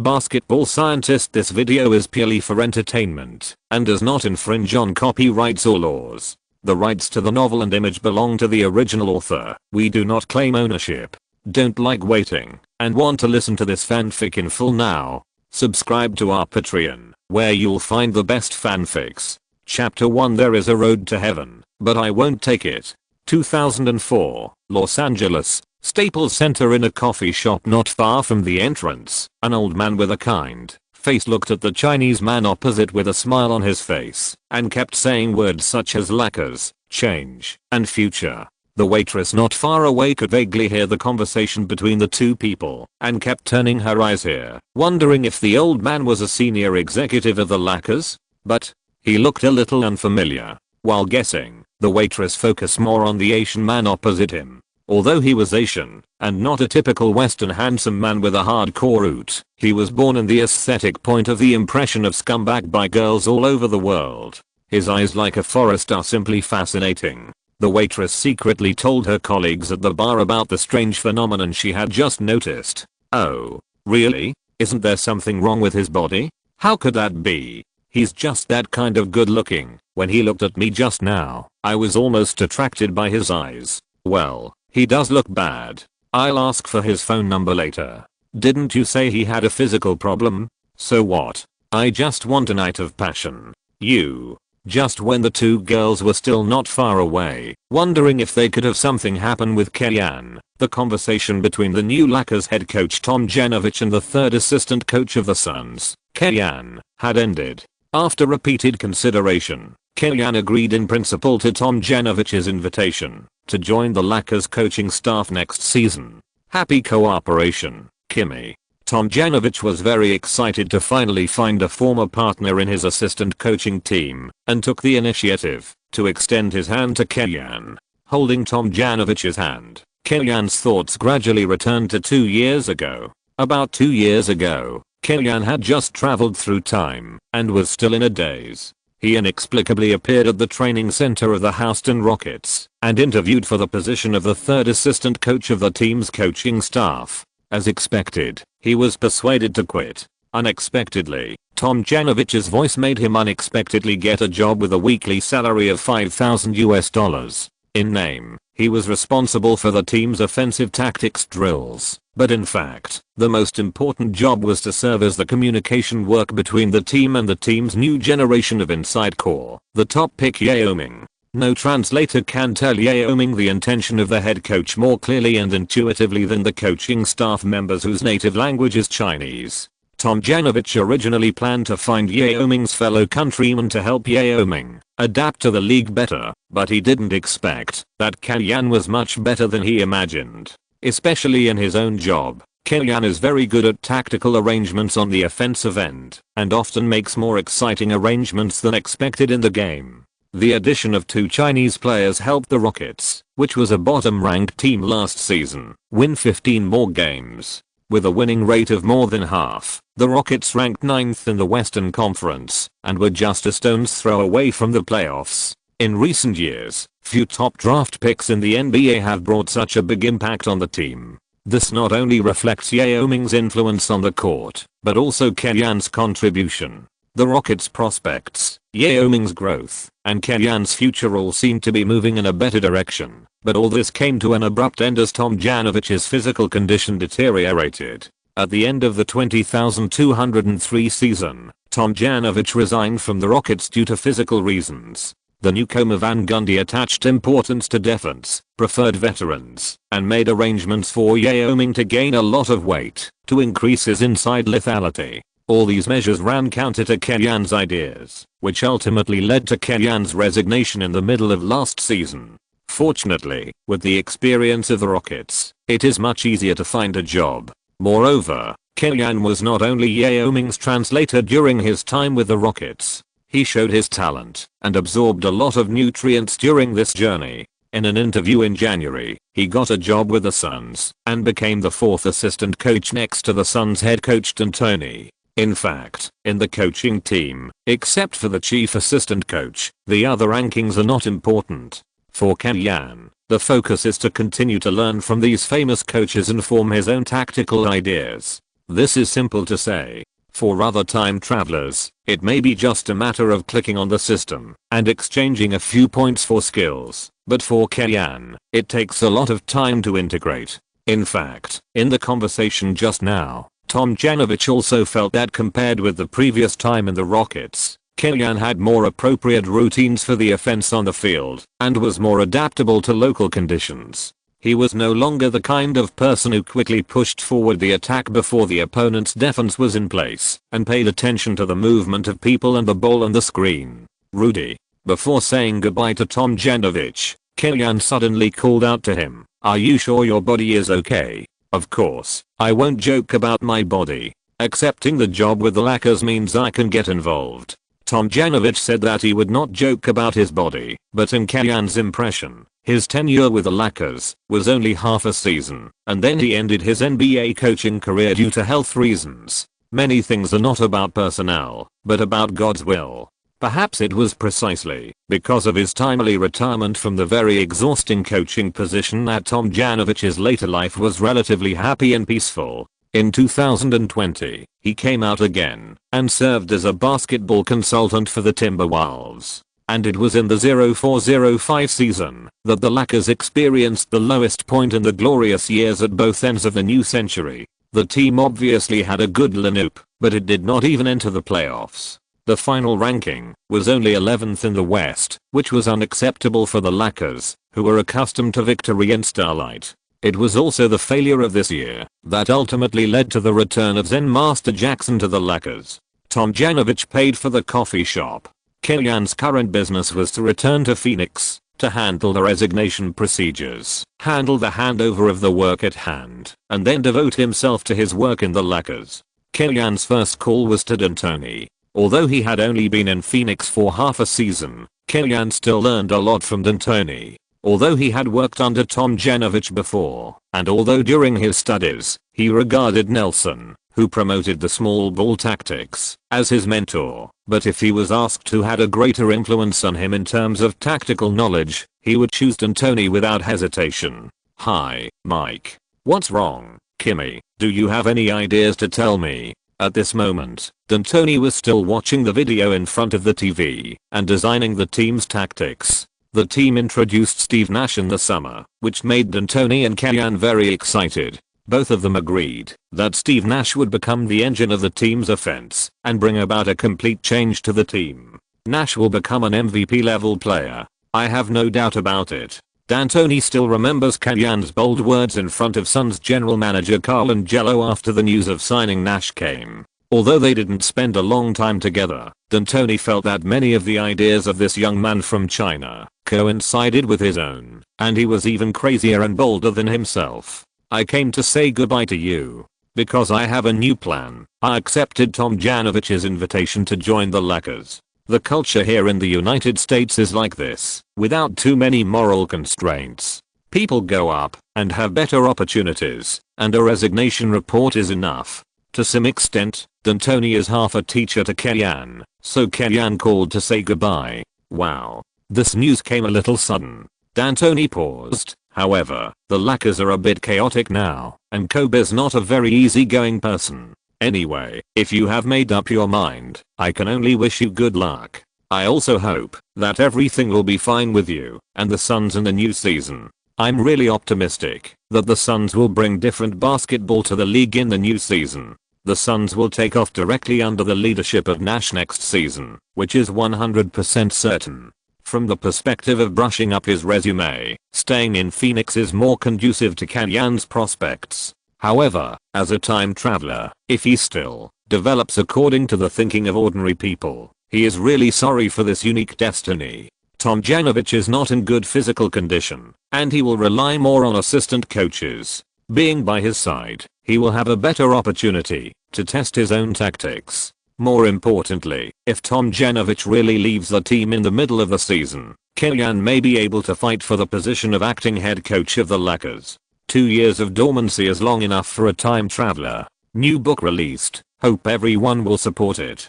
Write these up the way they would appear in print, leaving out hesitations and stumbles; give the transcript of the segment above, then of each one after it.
Basketball scientist. This video is purely for entertainment and does not infringe on copyrights or laws. The rights to the novel and image belong to the original author. We do not claim ownership. Don't like waiting and want to listen to this fanfic in full now? Subscribe to our Patreon, where you'll find the best fanfics. Chapter 1. There is a road to heaven, but I won't take it. 2004, Los Angeles, Staples Center. In a coffee shop not far from the entrance, an old man with a kind face looked at the Chinese man opposite with a smile on his face and kept saying words such as lacquers, change, and future. The waitress not far away could vaguely hear the conversation between the two people and kept turning her eyes here, wondering if the old man was a senior executive of the lacquers, but he looked a little unfamiliar. While guessing, the waitress focused more on the Asian man opposite him. Although he was Asian, and not a typical Western handsome man with a hardcore root, he was born in the aesthetic point of the impression of scumbag by girls all over the world. His eyes like a forest are simply fascinating. The waitress secretly told her colleagues at the bar about the strange phenomenon she had just noticed. Oh, really? Isn't there something wrong with his body? How could that be? He's just that kind of good looking. When he looked at me just now, I was almost attracted by his eyes. Well, he does look bad. I'll ask for his phone number later. Didn't you say he had a physical problem? So what? I just want a night of passion. You. Just when the two girls were still not far away, wondering if they could have something happen with Kellyanne, the conversation between the new Lakers head coach Tom Janovich and the third assistant coach of the Suns, Kellyanne, had ended. After repeated consideration, Kellyanne agreed in principle to Tom Janovich's invitation to join the Lakers coaching staff next season. Happy cooperation, Kimmy. Tom Janovich was very excited to finally find a former partner in his assistant coaching team and took the initiative to extend his hand to Kellyanne. Holding Tom Janovich's hand, Kellyanne's thoughts gradually returned to 2 years ago. About 2 years ago, Kellyanne had just traveled through time and was still in a daze. He inexplicably appeared at the training center of the Houston Rockets and interviewed for the position of the third assistant coach of the team's coaching staff. As expected, he was persuaded to quit. Unexpectedly, Tom Janovich's voice made him unexpectedly get a job with a weekly salary of $5,000. In name, he was responsible for the team's offensive tactics drills, but in fact, the most important job was to serve as the communication work between the team and the team's new generation of inside core, the top pick Yao Ming. No translator can tell Yao Ming the intention of the head coach more clearly and intuitively than the coaching staff members whose native language is Chinese. Tom Janovich originally planned to find Yao Ming's fellow countryman to help Yao Ming adapt to the league better, but he didn't expect that Kellyanne was much better than he imagined. Especially in his own job, Kellyanne is very good at tactical arrangements on the offensive end and often makes more exciting arrangements than expected in the game. The addition of 2 Chinese players helped the Rockets, which was a bottom-ranked team last season, win 15 more games. With a winning rate of more than half, the Rockets ranked 9th in the Western Conference and were just a stone's throw away from the playoffs. In recent years, few top draft picks in the NBA have brought such a big impact on the team. This not only reflects Yao Ming's influence on the court, but also Kellyanne's contribution. The Rockets' prospects, Yao Ming's growth, and Kellyanne's future all seem to be moving in a better direction, but all this came to an abrupt end as Tom Janovich's physical condition deteriorated. At the end of the 20,203 season, Tom Janovich resigned from the Rockets due to physical reasons. The newcomer Van Gundy attached importance to defense, preferred veterans, and made arrangements for Yao Ming to gain a lot of weight to increase his inside lethality. All these measures ran counter to Kellyanne's ideas, which ultimately led to Kellyanne's resignation in the middle of last season. Fortunately, with the experience of the Rockets, it is much easier to find a job. Moreover, Kellyanne was not only Yao Ming's translator during his time with the Rockets. He showed his talent and absorbed a lot of nutrients during this journey. In an interview in January, he got a job with the Suns and became the 4th assistant coach next to the Suns head coach D'Antoni. In fact, in the coaching team, except for the chief assistant coach, the other rankings are not important. For Kellyanne, the focus is to continue to learn from these famous coaches and form his own tactical ideas. This is simple to say. For other time travelers, it may be just a matter of clicking on the system and exchanging a few points for skills, but for Kellyanne, it takes a lot of time to integrate. In fact, in the conversation just now, Tomjanovich also felt that compared with the previous time in the Rockets, Kellyanne had more appropriate routines for the offense on the field and was more adaptable to local conditions. He was no longer the kind of person who quickly pushed forward the attack before the opponent's defense was in place and paid attention to the movement of people and the ball on the screen. Rudy. Before saying goodbye to Tomjanovich, Kellyanne suddenly called out to him, "Are you sure your body is okay?" "Of course, I won't joke about my body. Accepting the job with the Lakers means I can get involved." Tomjanovich said that he would not joke about his body, but in Kellyanne's impression, his tenure with the Lakers was only half a season, and then he ended his NBA coaching career due to health reasons. Many things are not about personnel, but about God's will. Perhaps it was precisely because of his timely retirement from the very exhausting coaching position that Tomjanovich's later life was relatively happy and peaceful. In 2020, he came out again and served as a basketball consultant for the Timberwolves. And it was in the 04-05 season that the Lakers experienced the lowest point in the glorious years at both ends of the new century. The team obviously had a good lineup, but it did not even enter the playoffs. The final ranking was only 11th in the West, which was unacceptable for the Lakers, who were accustomed to victory in starlight. It was also the failure of this year that ultimately led to the return of Zen Master Jackson to the Lakers. Tomjanovich paid for the coffee shop. Kellyanne's current business was to return to Phoenix to handle the resignation procedures, handle the handover of the work at hand, and then devote himself to his work in the Lakers. Kellyanne's first call was to D'Antoni. Although he had only been in Phoenix for half a season, Kellyanne still learned a lot from D'Antoni. Although he had worked under Tomjanovich before, and although during his studies, he regarded Nelson, who promoted the small ball tactics, as his mentor, but if he was asked who had a greater influence on him in terms of tactical knowledge, he would choose D'Antoni without hesitation. "Hi, Mike. What's wrong, Kimmy? Do you have any ideas to tell me?" At this moment, D'Antoni was still watching the video in front of the TV and designing the team's tactics. The team introduced Steve Nash in the summer, which made D'Antoni and Kellyanne very excited. Both of them agreed that Steve Nash would become the engine of the team's offense and bring about a complete change to the team. Nash will become an MVP level player. I have no doubt about it. D'Antoni still remembers Kellyanne's bold words in front of Suns general manager Carl Angelo after the news of signing Nash came. Although they didn't spend a long time together, D'Antoni felt that many of the ideas of this young man from China coincided with his own, and he was even crazier and bolder than himself. "I came to say goodbye to you because I have a new plan." I accepted Tomjanovich's invitation to join the Lakers. The culture here in the United States is like this, without too many moral constraints. People go up and have better opportunities, and a resignation report is enough. To some extent, D'Antoni is half a teacher to Kellyanne, so Kellyanne called to say goodbye. Wow. This news came a little sudden. D'Antoni paused. However, the Lakers are a bit chaotic now, and Kobe's not a very easygoing person. Anyway, if you have made up your mind, I can only wish you good luck. I also hope that everything will be fine with you and the Suns in the new season. I'm really optimistic that the Suns will bring different basketball to the league in the new season. The Suns will take off directly under the leadership of Nash next season, which is 100% certain. From the perspective of brushing up his resume, staying in Phoenix is more conducive to Kellyanne's prospects. However, as a time traveler, if he still develops according to the thinking of ordinary people, he is really sorry for this unique destiny. Tomjanovich is not in good physical condition, and he will rely more on assistant coaches. Being by his side, he will have a better opportunity to test his own tactics. More importantly, if Tomjanovich really leaves the team in the middle of the season, Kellyanne may be able to fight for the position of acting head coach of the Lakers. 2 years of dormancy is long enough for a time traveler. New book released. Hope everyone will support it.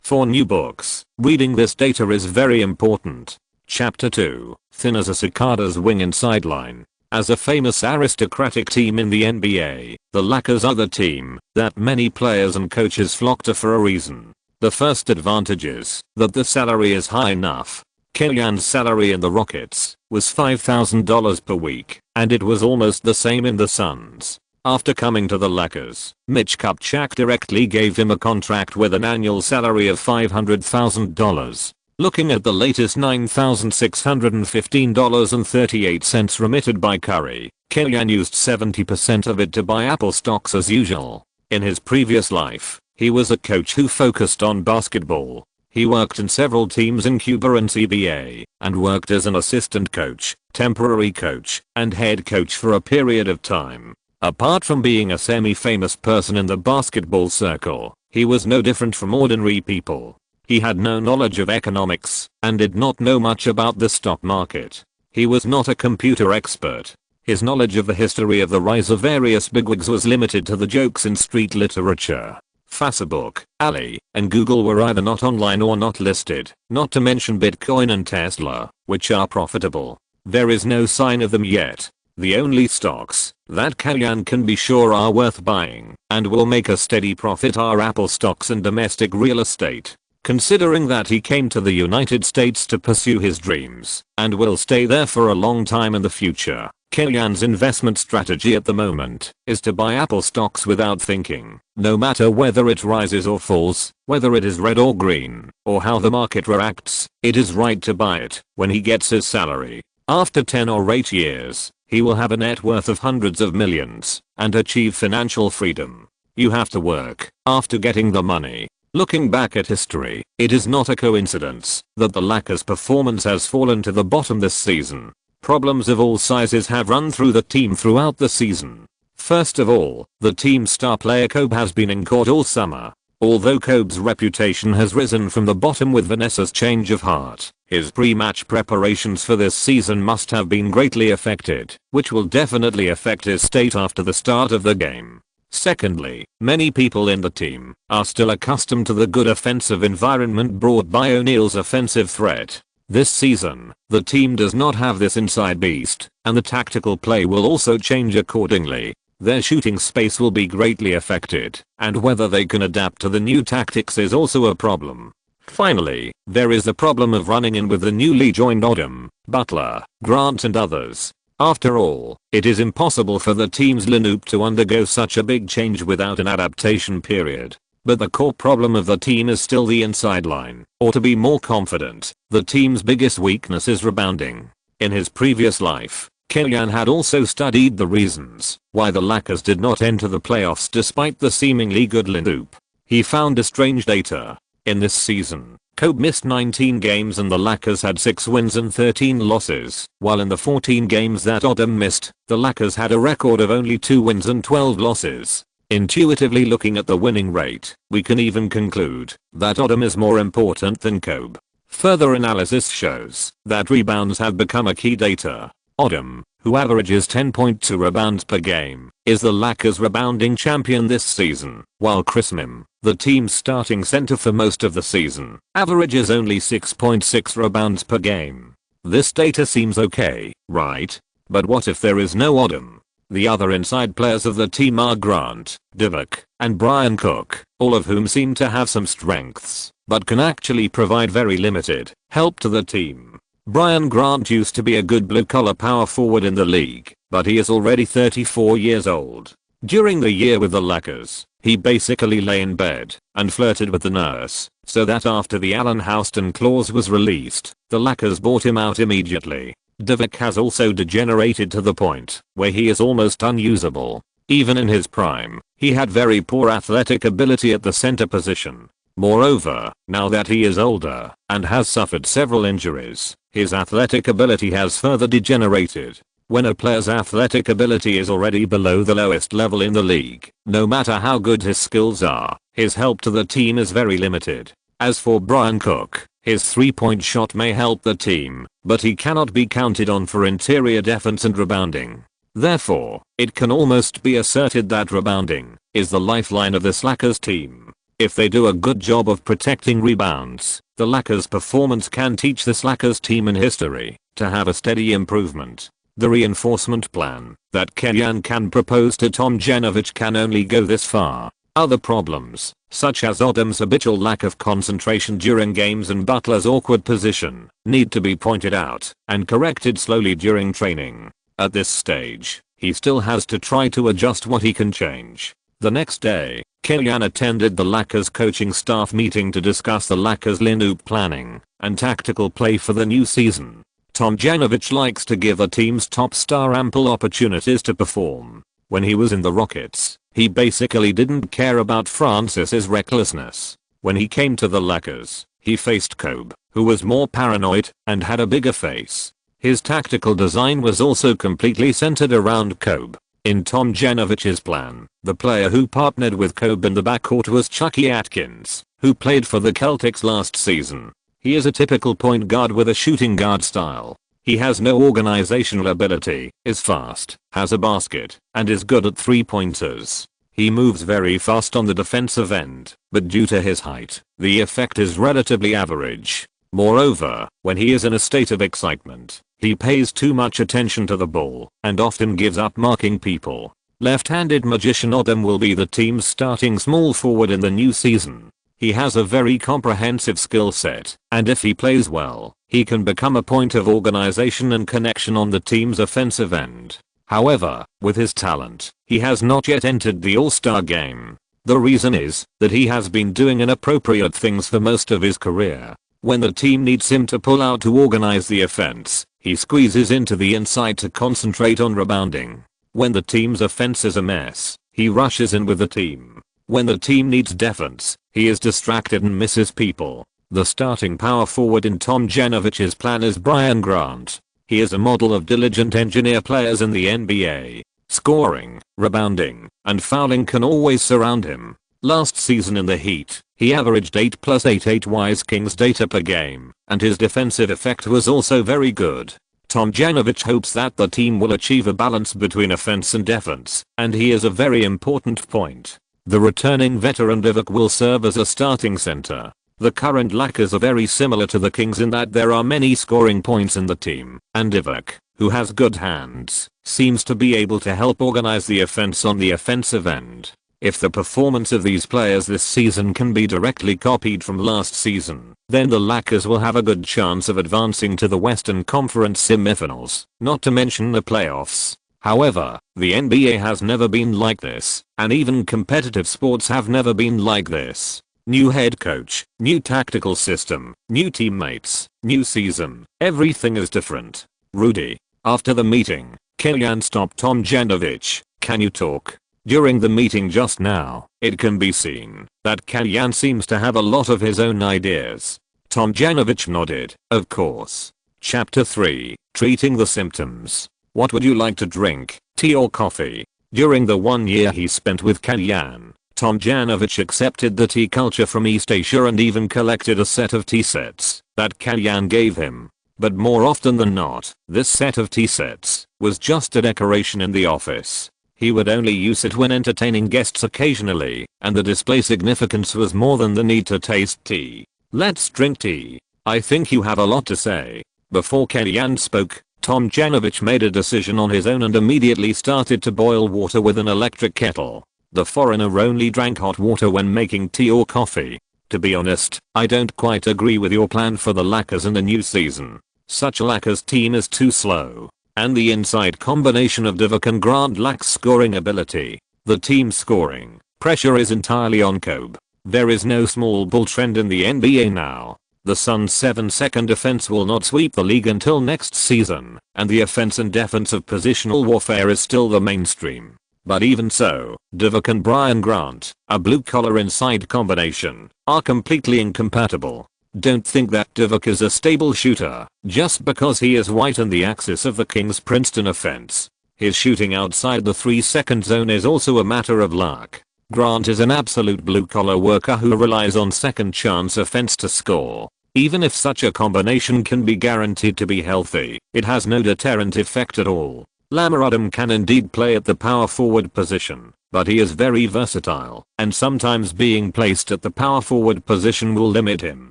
For new books, reading this data is very important. Chapter 2, Thin as a Cicada's Wing and Sideline. As a famous aristocratic team in the NBA, the Lakers are the team that many players and coaches flock to for a reason. The first advantage is that the salary is high enough. Killian's salary in the Rockets was $5,000 per week, and it was almost the same in the Suns. After coming to the Lakers, Mitch Kupchak directly gave him a contract with an annual salary of $500,000. Looking at the latest $9,615.38 remitted by Curry, Killian used 70% of it to buy Apple stocks as usual. In his previous life, he was a coach who focused on basketball. He worked in several teams in Cuba and CBA, and worked as an assistant coach, temporary coach, and head coach for a period of time. Apart from being a semi-famous person in the basketball circle, he was no different from ordinary people. He had no knowledge of economics, and did not know much about the stock market. He was not a computer expert. His knowledge of the history of the rise of various bigwigs was limited to the jokes in street literature. Facebook, Ali, and Google were either not online or not listed, not to mention Bitcoin and Tesla, which are profitable. There is no sign of them yet. The only stocks that Killian can be sure are worth buying and will make a steady profit are Apple stocks and domestic real estate. Considering that he came to the United States to pursue his dreams and will stay there for a long time in the future, Killian's investment strategy at the moment is to buy Apple stocks without thinking. No matter whether it rises or falls, whether it is red or green, or how the market reacts, it is right to buy it when he gets his salary. After 10 or 8 years, he will have a net worth of hundreds of millions and achieve financial freedom. You have to work after getting the money. Looking back at history, it is not a coincidence that the Lakers' performance has fallen to the bottom this season. Problems of all sizes have run through the team throughout the season. First of all, the team's star player Kobe has been in court all summer. Although Kobe's reputation has risen from the bottom with Vanessa's change of heart, his pre-match preparations for this season must have been greatly affected, which will definitely affect his state after the start of the game. Secondly, many people in the team are still accustomed to the good offensive environment brought by O'Neal's offensive threat. This season, the team does not have this inside beast, and the tactical play will also change accordingly. Their shooting space will be greatly affected, and whether they can adapt to the new tactics is also a problem. Finally, there is the problem of running in with the newly joined Odom, Butler, Grant and others. After all, it is impossible for the team's lineup to undergo such a big change without an adaptation period. But the core problem of the team is still the inside line, or to be more confident, the team's biggest weakness is rebounding. In his previous life, Killian had also studied the reasons why the Lakers did not enter the playoffs despite the seemingly good lineup. He found a strange data. In this season, Kobe missed 19 games and the Lakers had 6 wins and 13 losses, while in the 14 games that Odom missed, the Lakers had a record of only 2 wins and 12 losses. Intuitively looking at the winning rate, we can even conclude that Odom is more important than Kobe. Further analysis shows that rebounds have become a key data. Odom, who averages 10.2 rebounds per game, is the Lakers rebounding champion this season, while Chris Mim, the team's starting center for most of the season, averages only 6.6 rebounds per game. This data seems okay, right? But what if there is no Odom? The other inside players of the team are Grant, Divock, and Brian Cook, all of whom seem to have some strengths, but can actually provide very limited help to the team. Brian Grant used to be a good blue-collar power forward in the league, but he is already 34 years old. During the year with the Lakers, he basically lay in bed and flirted with the nurse, so that after the Allen Houston clause was released, the Lakers bought him out immediately. Divock has also degenerated to the point where he is almost unusable. Even in his prime, he had very poor athletic ability at the center position. Moreover, now that he is older and has suffered several injuries, his athletic ability has further degenerated. When a player's athletic ability is already below the lowest level in the league, no matter how good his skills are, his help to the team is very limited. As for Brian Cook, his 3-point shot may help the team, but he cannot be counted on for interior defense and rebounding. Therefore, it can almost be asserted that rebounding is the lifeline of this Lakers team. If they do a good job of protecting rebounds, the Lakers' performance can teach this Lakers team in history to have a steady improvement. The reinforcement plan that Kellyanne can propose to Tomjanovich can only go this far. Other problems, such as Odom's habitual lack of concentration during games and Butler's awkward position, need to be pointed out and corrected slowly during training. At this stage, he still has to try to adjust what he can change. The next day, Kellyanne attended the Lakers coaching staff meeting to discuss the Lakers lineup planning and tactical play for the new season. Tomjanovich likes to give a team's top star ample opportunities to perform. When he was in the Rockets, he basically didn't care about Francis's recklessness. When he came to the Lakers, he faced Kobe, who was more paranoid and had a bigger face. His tactical design was also completely centered around Kobe. In Tomjanovich's plan, the player who partnered with Kobe in the backcourt was Chucky Atkins, who played for the Celtics last season. He is a typical point guard with a shooting guard style. He has no organizational ability, is fast, has a basket, and is good at 3-pointers. He moves very fast on the defensive end, but due to his height, the effect is relatively average. Moreover, when he is in a state of excitement, he pays too much attention to the ball and often gives up marking people. Left-handed magician Odom will be the team's starting small forward in the new season. He has a very comprehensive skill set, and if he plays well, he can become a point of organization and connection on the team's offensive end. However, with his talent, he has not yet entered the All-Star game. The reason is that he has been doing inappropriate things for most of his career. When the team needs him to pull out to organize the offense, he squeezes into the inside to concentrate on rebounding. When the team's offense is a mess, he rushes in with the team. When the team needs defense, he is distracted and misses people. The starting power forward in Tomjanovich's plan is Brian Grant. He is a model of diligent engineer players in the NBA. Scoring, rebounding, and fouling can always surround him. Last season in the Heat, he averaged 8+8 Wise Kings data per game, and his defensive effect was also very good. Tomjanovich hopes that the team will achieve a balance between offense and defense, and he is a very important point. The returning veteran Divock will serve as a starting center. The current Lakers are very similar to the Kings in that there are many scoring points in the team, and Divock, who has good hands, seems to be able to help organize the offense on the offensive end. If the performance of these players this season can be directly copied from last season, then the Lakers will have a good chance of advancing to the Western Conference semifinals, not to mention the playoffs. However, the NBA has never been like this, and even competitive sports have never been like this. New head coach, new tactical system, new teammates, new season, everything is different. Rudy. After the meeting, Kellyanne stopped Tomjanovich. Can you talk? During the meeting just now, it can be seen that Kellyanne seems to have a lot of his own ideas. Tomjanovich nodded, of course. Chapter 3, Treating the Symptoms. What would you like to drink, tea or coffee? During the 1 year he spent with Kellyanne, Tomjanovich accepted the tea culture from East Asia and even collected a set of tea sets that Kellyanne gave him. But more often than not, this set of tea sets was just a decoration in the office. He would only use it when entertaining guests occasionally, and the display significance was more than the need to taste tea. Let's drink tea. I think you have a lot to say. Before Kellyanne spoke, Tomjanovich made a decision on his own and immediately started to boil water with an electric kettle. The foreigner only drank hot water when making tea or coffee. To be honest, I don't quite agree with your plan for the Lakers in the new season. Such a Lakers team is too slow, and the inside combination of Divock and Grant lacks scoring ability. The team's scoring pressure is entirely on Kobe. There is no small ball trend in the NBA now. The Suns' 7-second defense will not sweep the league until next season, and the offense and defense of positional warfare is still the mainstream. But even so, Divock and Brian Grant, a blue-collar inside combination, are completely incompatible. Don't think that Divock is a stable shooter just because he is white and the axis of the Kings' Princeton offense. His shooting outside the 3-second zone is also a matter of luck. Grant is an absolute blue-collar worker who relies on second-chance offense to score. Even if such a combination can be guaranteed to be healthy, it has no deterrent effect at all. Odom can indeed play at the power forward position, but he is very versatile, and sometimes being placed at the power forward position will limit him.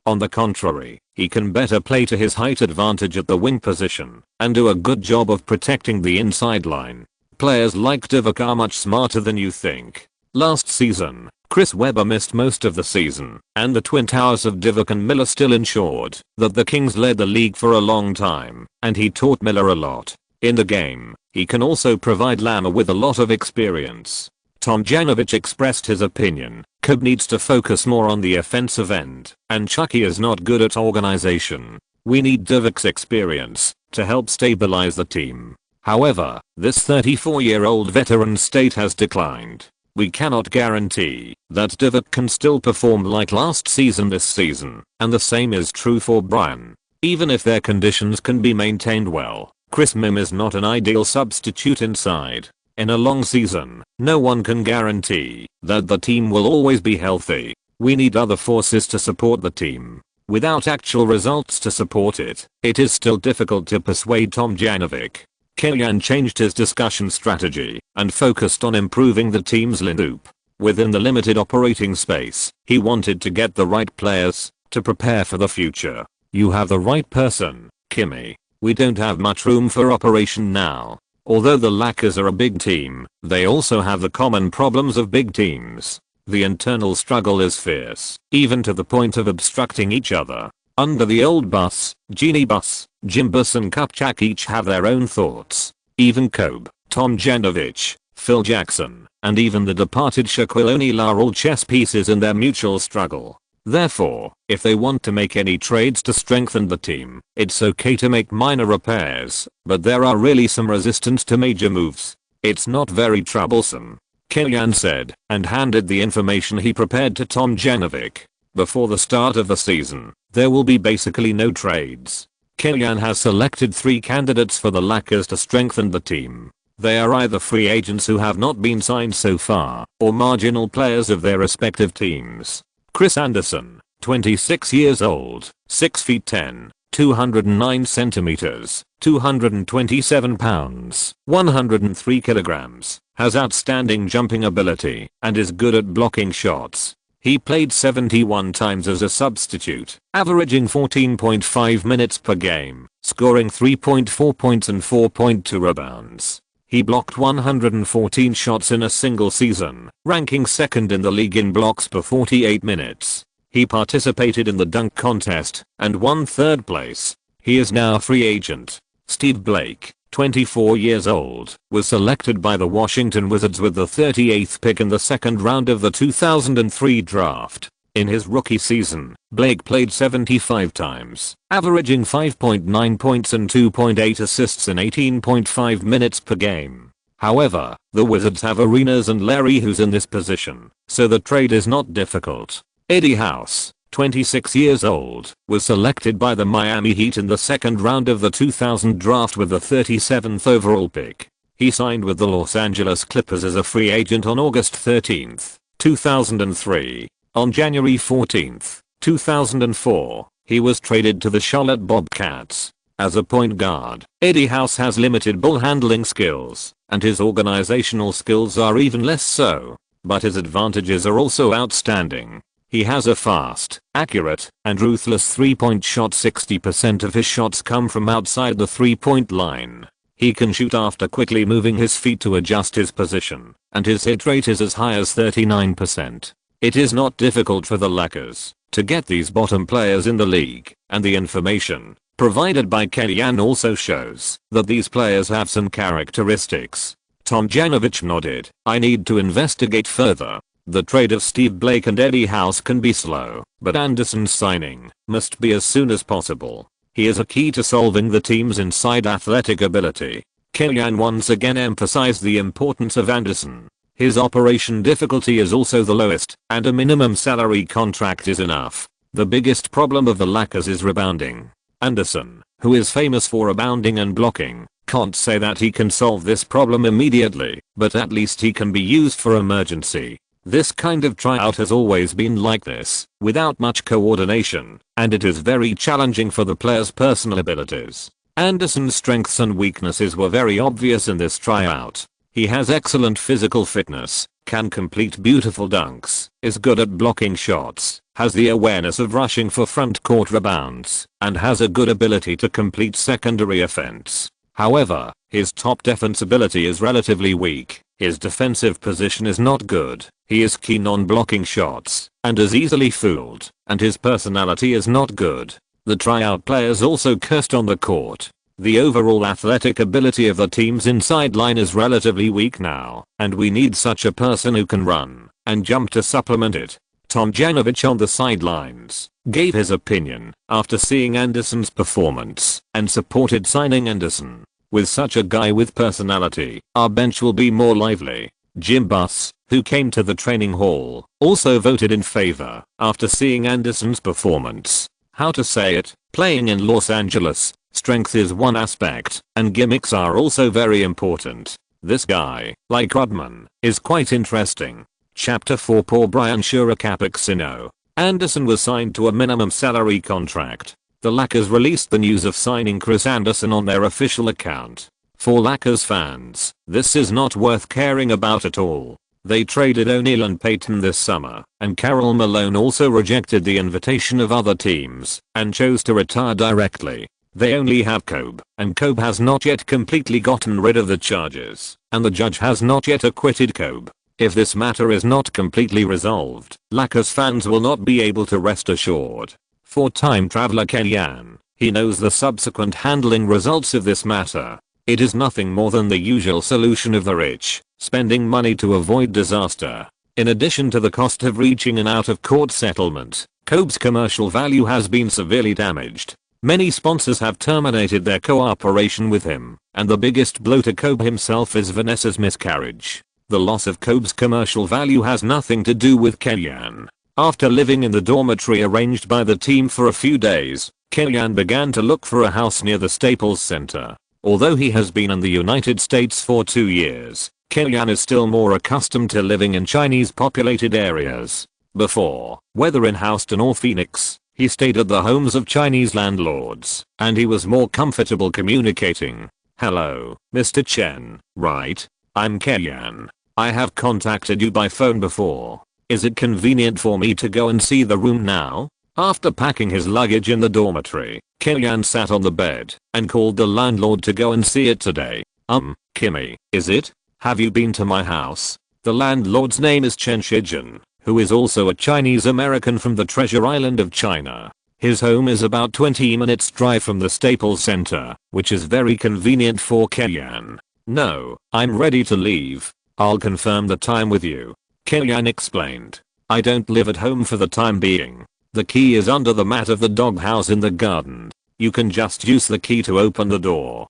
On the contrary, He can better play to his height advantage at the wing position and do a good job of protecting the inside line. Players like Divock are much smarter than you think. Last season, Chris Webber missed most of the season, and the twin towers of Divock and Miller still ensured that the Kings led the league for a long time, and he taught Miller a lot. In the game, he can also provide Lamar with a lot of experience. Tomjanovich expressed his opinion. Kobe needs to focus more on the offensive end, and Chucky is not good at organization. We need Divock's experience to help stabilize the team. However, this 34-year-old veteran state has declined. We cannot guarantee that Divock can still perform like last season this season, and the same is true for Brian. Even if their conditions can be maintained well, Chris Mim is not an ideal substitute inside. In a long season, no one can guarantee that the team will always be healthy. We need other forces to support the team. Without actual results to support it, it is still difficult to persuade Tomjanovich. Killian changed his discussion strategy and focused on improving the team's lineup. Within the limited operating space, he wanted to get the right players to prepare for the future. You have the right person, Kimmy. We don't have much room for operation now. Although the Lakers are a big team, they also have the common problems of big teams. The internal struggle is fierce, even to the point of obstructing each other. Under the old bus, Genie Bus, Jim Bus and Kupchak each have their own thoughts. Even Kobe, Tomjanovich, Phil Jackson, and even the departed Shaquille O'Neal are all chess pieces in their mutual struggle. Therefore, if they want to make any trades to strengthen the team, it's okay to make minor repairs, but there are really some resistance to major moves. It's not very troublesome, Killian said, and handed the information he prepared to Tomjanovich. Before the start of the season, there will be basically no trades. Killian has selected 3 candidates for the Lakers to strengthen the team. They are either free agents who have not been signed so far, or marginal players of their respective teams. Chris Anderson, 26 years old, 6 feet 10, 209 centimeters, 227 pounds, 103 kilograms, has outstanding jumping ability, and is good at blocking shots. He played 71 times as a substitute, averaging 14.5 minutes per game, scoring 3.4 points and 4.2 rebounds. He blocked 114 shots in a single season, ranking second in the league in blocks per 48 minutes. He participated in the dunk contest and won 3rd place. He is now a free agent. Steve Blake, 24 years old, was selected by the Washington Wizards with the 38th pick in the 2nd round of the 2003 draft. In his rookie season, Blake played 75 times, averaging 5.9 points and 2.8 assists in 18.5 minutes per game. However, the Wizards have Arenas and Larry who's in this position, so the trade is not difficult. Eddie House, 26 years old, was selected by the Miami Heat in the 2nd round of the 2000 draft with the 37th overall pick. He signed with the Los Angeles Clippers as a free agent on August 13, 2003. On January 14, 2004, he was traded to the Charlotte Bobcats. As a point guard, Eddie House has limited ball handling skills, and his organizational skills are even less so. But his advantages are also outstanding. He has a fast, accurate, and ruthless 3-point shot. 60% of his shots come from outside the 3-point line. He can shoot after quickly moving his feet to adjust his position, and his hit rate is as high as 39%. It is not difficult for the Lakers to get these bottom players in the league, and the information provided by Kellyanne also shows that these players have some characteristics. Tomjanovich nodded. I need to investigate further. The trade of Steve Blake and Eddie House can be slow, but Anderson's signing must be as soon as possible. He is a key to solving the team's inside athletic ability. Kellyanne once again emphasized the importance of Anderson. His operation difficulty is also the lowest, and a minimum salary contract is enough. The biggest problem of the Lakers is rebounding. Anderson, who is famous for rebounding and blocking, can't say that he can solve this problem immediately, but at least he can be used for emergency. This kind of tryout has always been like this, without much coordination, and it is very challenging for the player's personal abilities. Anderson's strengths and weaknesses were very obvious in this tryout. He has excellent physical fitness, can complete beautiful dunks, is good at blocking shots, has the awareness of rushing for front court rebounds, and has a good ability to complete secondary offense. However, his top defensibility is relatively weak, his defensive position is not good, he is keen on blocking shots, and is easily fooled, and his personality is not good. The tryout players also cursed on the court. The overall athletic ability of the team's inside line is relatively weak now, and we need such a person who can run and jump to supplement it. Tom Janovich on the sidelines gave his opinion after seeing Anderson's performance and supported signing Anderson. With such a guy with personality, our bench will be more lively. Jim Buss, who came to the training hall, also voted in favor after seeing Anderson's performance. How to say it, playing in Los Angeles, strength is one aspect, and gimmicks are also very important. This guy, like Rodman, is quite interesting. Chapter 4 Poor Brian Shurakapiksino. Anderson was signed to a minimum salary contract. The Lakers released the news of signing Chris Anderson on their official account. For Lakers fans, this is not worth caring about at all. They traded O'Neal and Payton this summer, and Karl Malone also rejected the invitation of other teams and chose to retire directly. They only have Kobe, and Kobe has not yet completely gotten rid of the charges, and the judge has not yet acquitted Kobe. If this matter is not completely resolved, Lakers fans will not be able to rest assured. For time traveler Kellyan, he knows the subsequent handling results of this matter. It is nothing more than the usual solution of the rich, spending money to avoid disaster. In addition to the cost of reaching an out-of-court settlement, Kobe's commercial value has been severely damaged. Many sponsors have terminated their cooperation with him, and the biggest blow to Kobe himself is Vanessa's miscarriage. The loss of Kobe's commercial value has nothing to do with Kellyan. After living in the dormitory arranged by the team for a few days, Kellyan began to look for a house near the Staples Center. Although he has been in the United States for 2 years, Kellyan is still more accustomed to living in Chinese populated areas. Before, whether in Houston or Phoenix, he stayed at the homes of Chinese landlords, and he was more comfortable communicating. Hello, Mr. Chen, right? I'm Kellyan. I have contacted you by phone before. Is it convenient for me to go and see the room now? After packing his luggage in the dormitory, Kellyan sat on the bed and called the landlord to go and see it today. Kimmy, is it? Have you been to my house? The landlord's name is Chen Shijin, who is also a Chinese American from the Treasure Island of China. His home is about 20 minutes drive from the Staples Center, which is very convenient for Kellyan. No, I'm ready to leave. I'll confirm the time with you. Kellyan explained. I don't live at home for the time being. The key is under the mat of the doghouse in the garden. You can just use the key to open the door.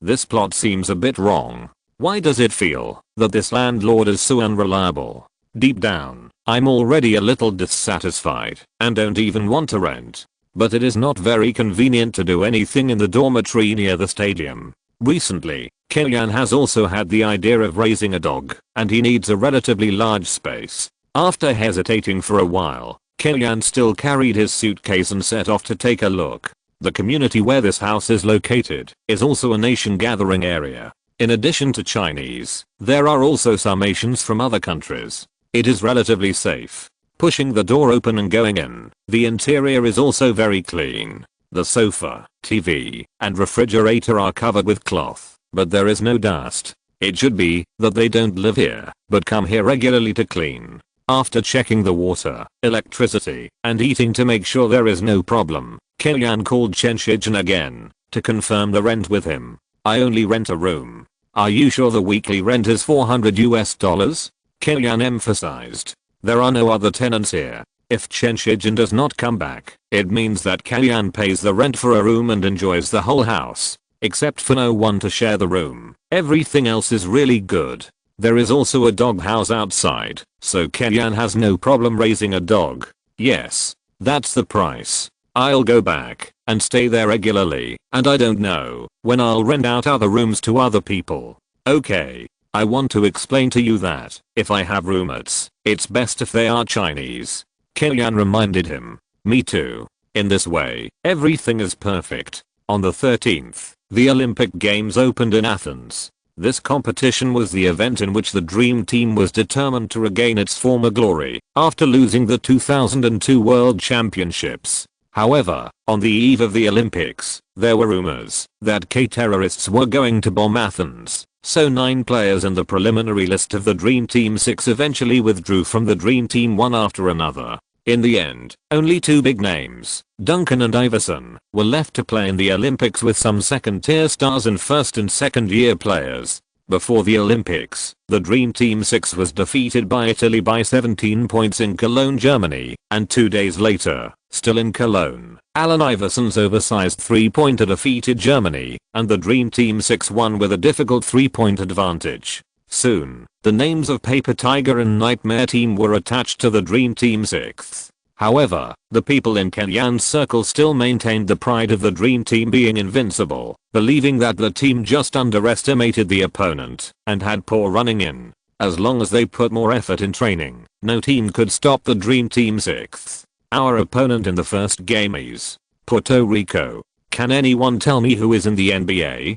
This plot seems a bit wrong. Why does it feel that this landlord is so unreliable? Deep down, I'm already a little dissatisfied and don't even want to rent. But it is not very convenient to do anything in the dormitory near the stadium. Recently, Kellyan has also had the idea of raising a dog, and he needs a relatively large space. After hesitating for a while, Kellyan still carried his suitcase and set off to take a look. The community where this house is located is also a nation gathering area. In addition to Chinese, there are also some Asians from other countries. It is relatively safe. Pushing the door open and going in, the interior is also very clean. The sofa, TV, and refrigerator are covered with cloth, but there is no dust. It should be that they don't live here, but come here regularly to clean. After checking the water, electricity, and heating to make sure there is no problem, Kellyan called Chen Shijin again to confirm the rent with him. I only rent a room. Are you sure the weekly rent is $400 US? Kellyan emphasized. There are no other tenants here. If Chen Shijin does not come back, it means that Kellyan pays the rent for a room and enjoys the whole house, except for no one to share the room. Everything else is really good. There is also a dog house outside, so Kellyan has no problem raising a dog. Yes, that's the price. I'll go back and stay there regularly, and I don't know when I'll rent out other rooms to other people. Okay. I want to explain to you that if I have roommates, it's best if they are Chinese. Kellyan reminded him. Me too. In this way, everything is perfect. On the 13th, the Olympic Games opened in Athens. This competition was the event in which the Dream Team was determined to regain its former glory after losing the 2002 World Championships. However, on the eve of the Olympics, there were rumors that K-terrorists were going to bomb Athens, so 9 players in the preliminary list of the Dream Team 6 eventually withdrew from the Dream Team one after another. In the end, only 2 big names, Duncan and Iverson, were left to play in the Olympics with some second-tier stars and first and second-year players. Before the Olympics, the Dream Team 6 was defeated by Italy by 17 points in Cologne, Germany, and 2 days later, still in Cologne, Allen Iverson's oversized 3-pointer defeated Germany, and the Dream Team 6 won with a difficult 3-point advantage. Soon, the names of Paper Tiger and Nightmare Team were attached to the Dream Team 6. However, the people in Kellyanne's circle still maintained the pride of the Dream Team being invincible, believing that the team just underestimated the opponent and had poor running in. As long as they put more effort in training, no team could stop the Dream Team 6. Our opponent in the first game is Puerto Rico. Can anyone tell me who is in the NBA?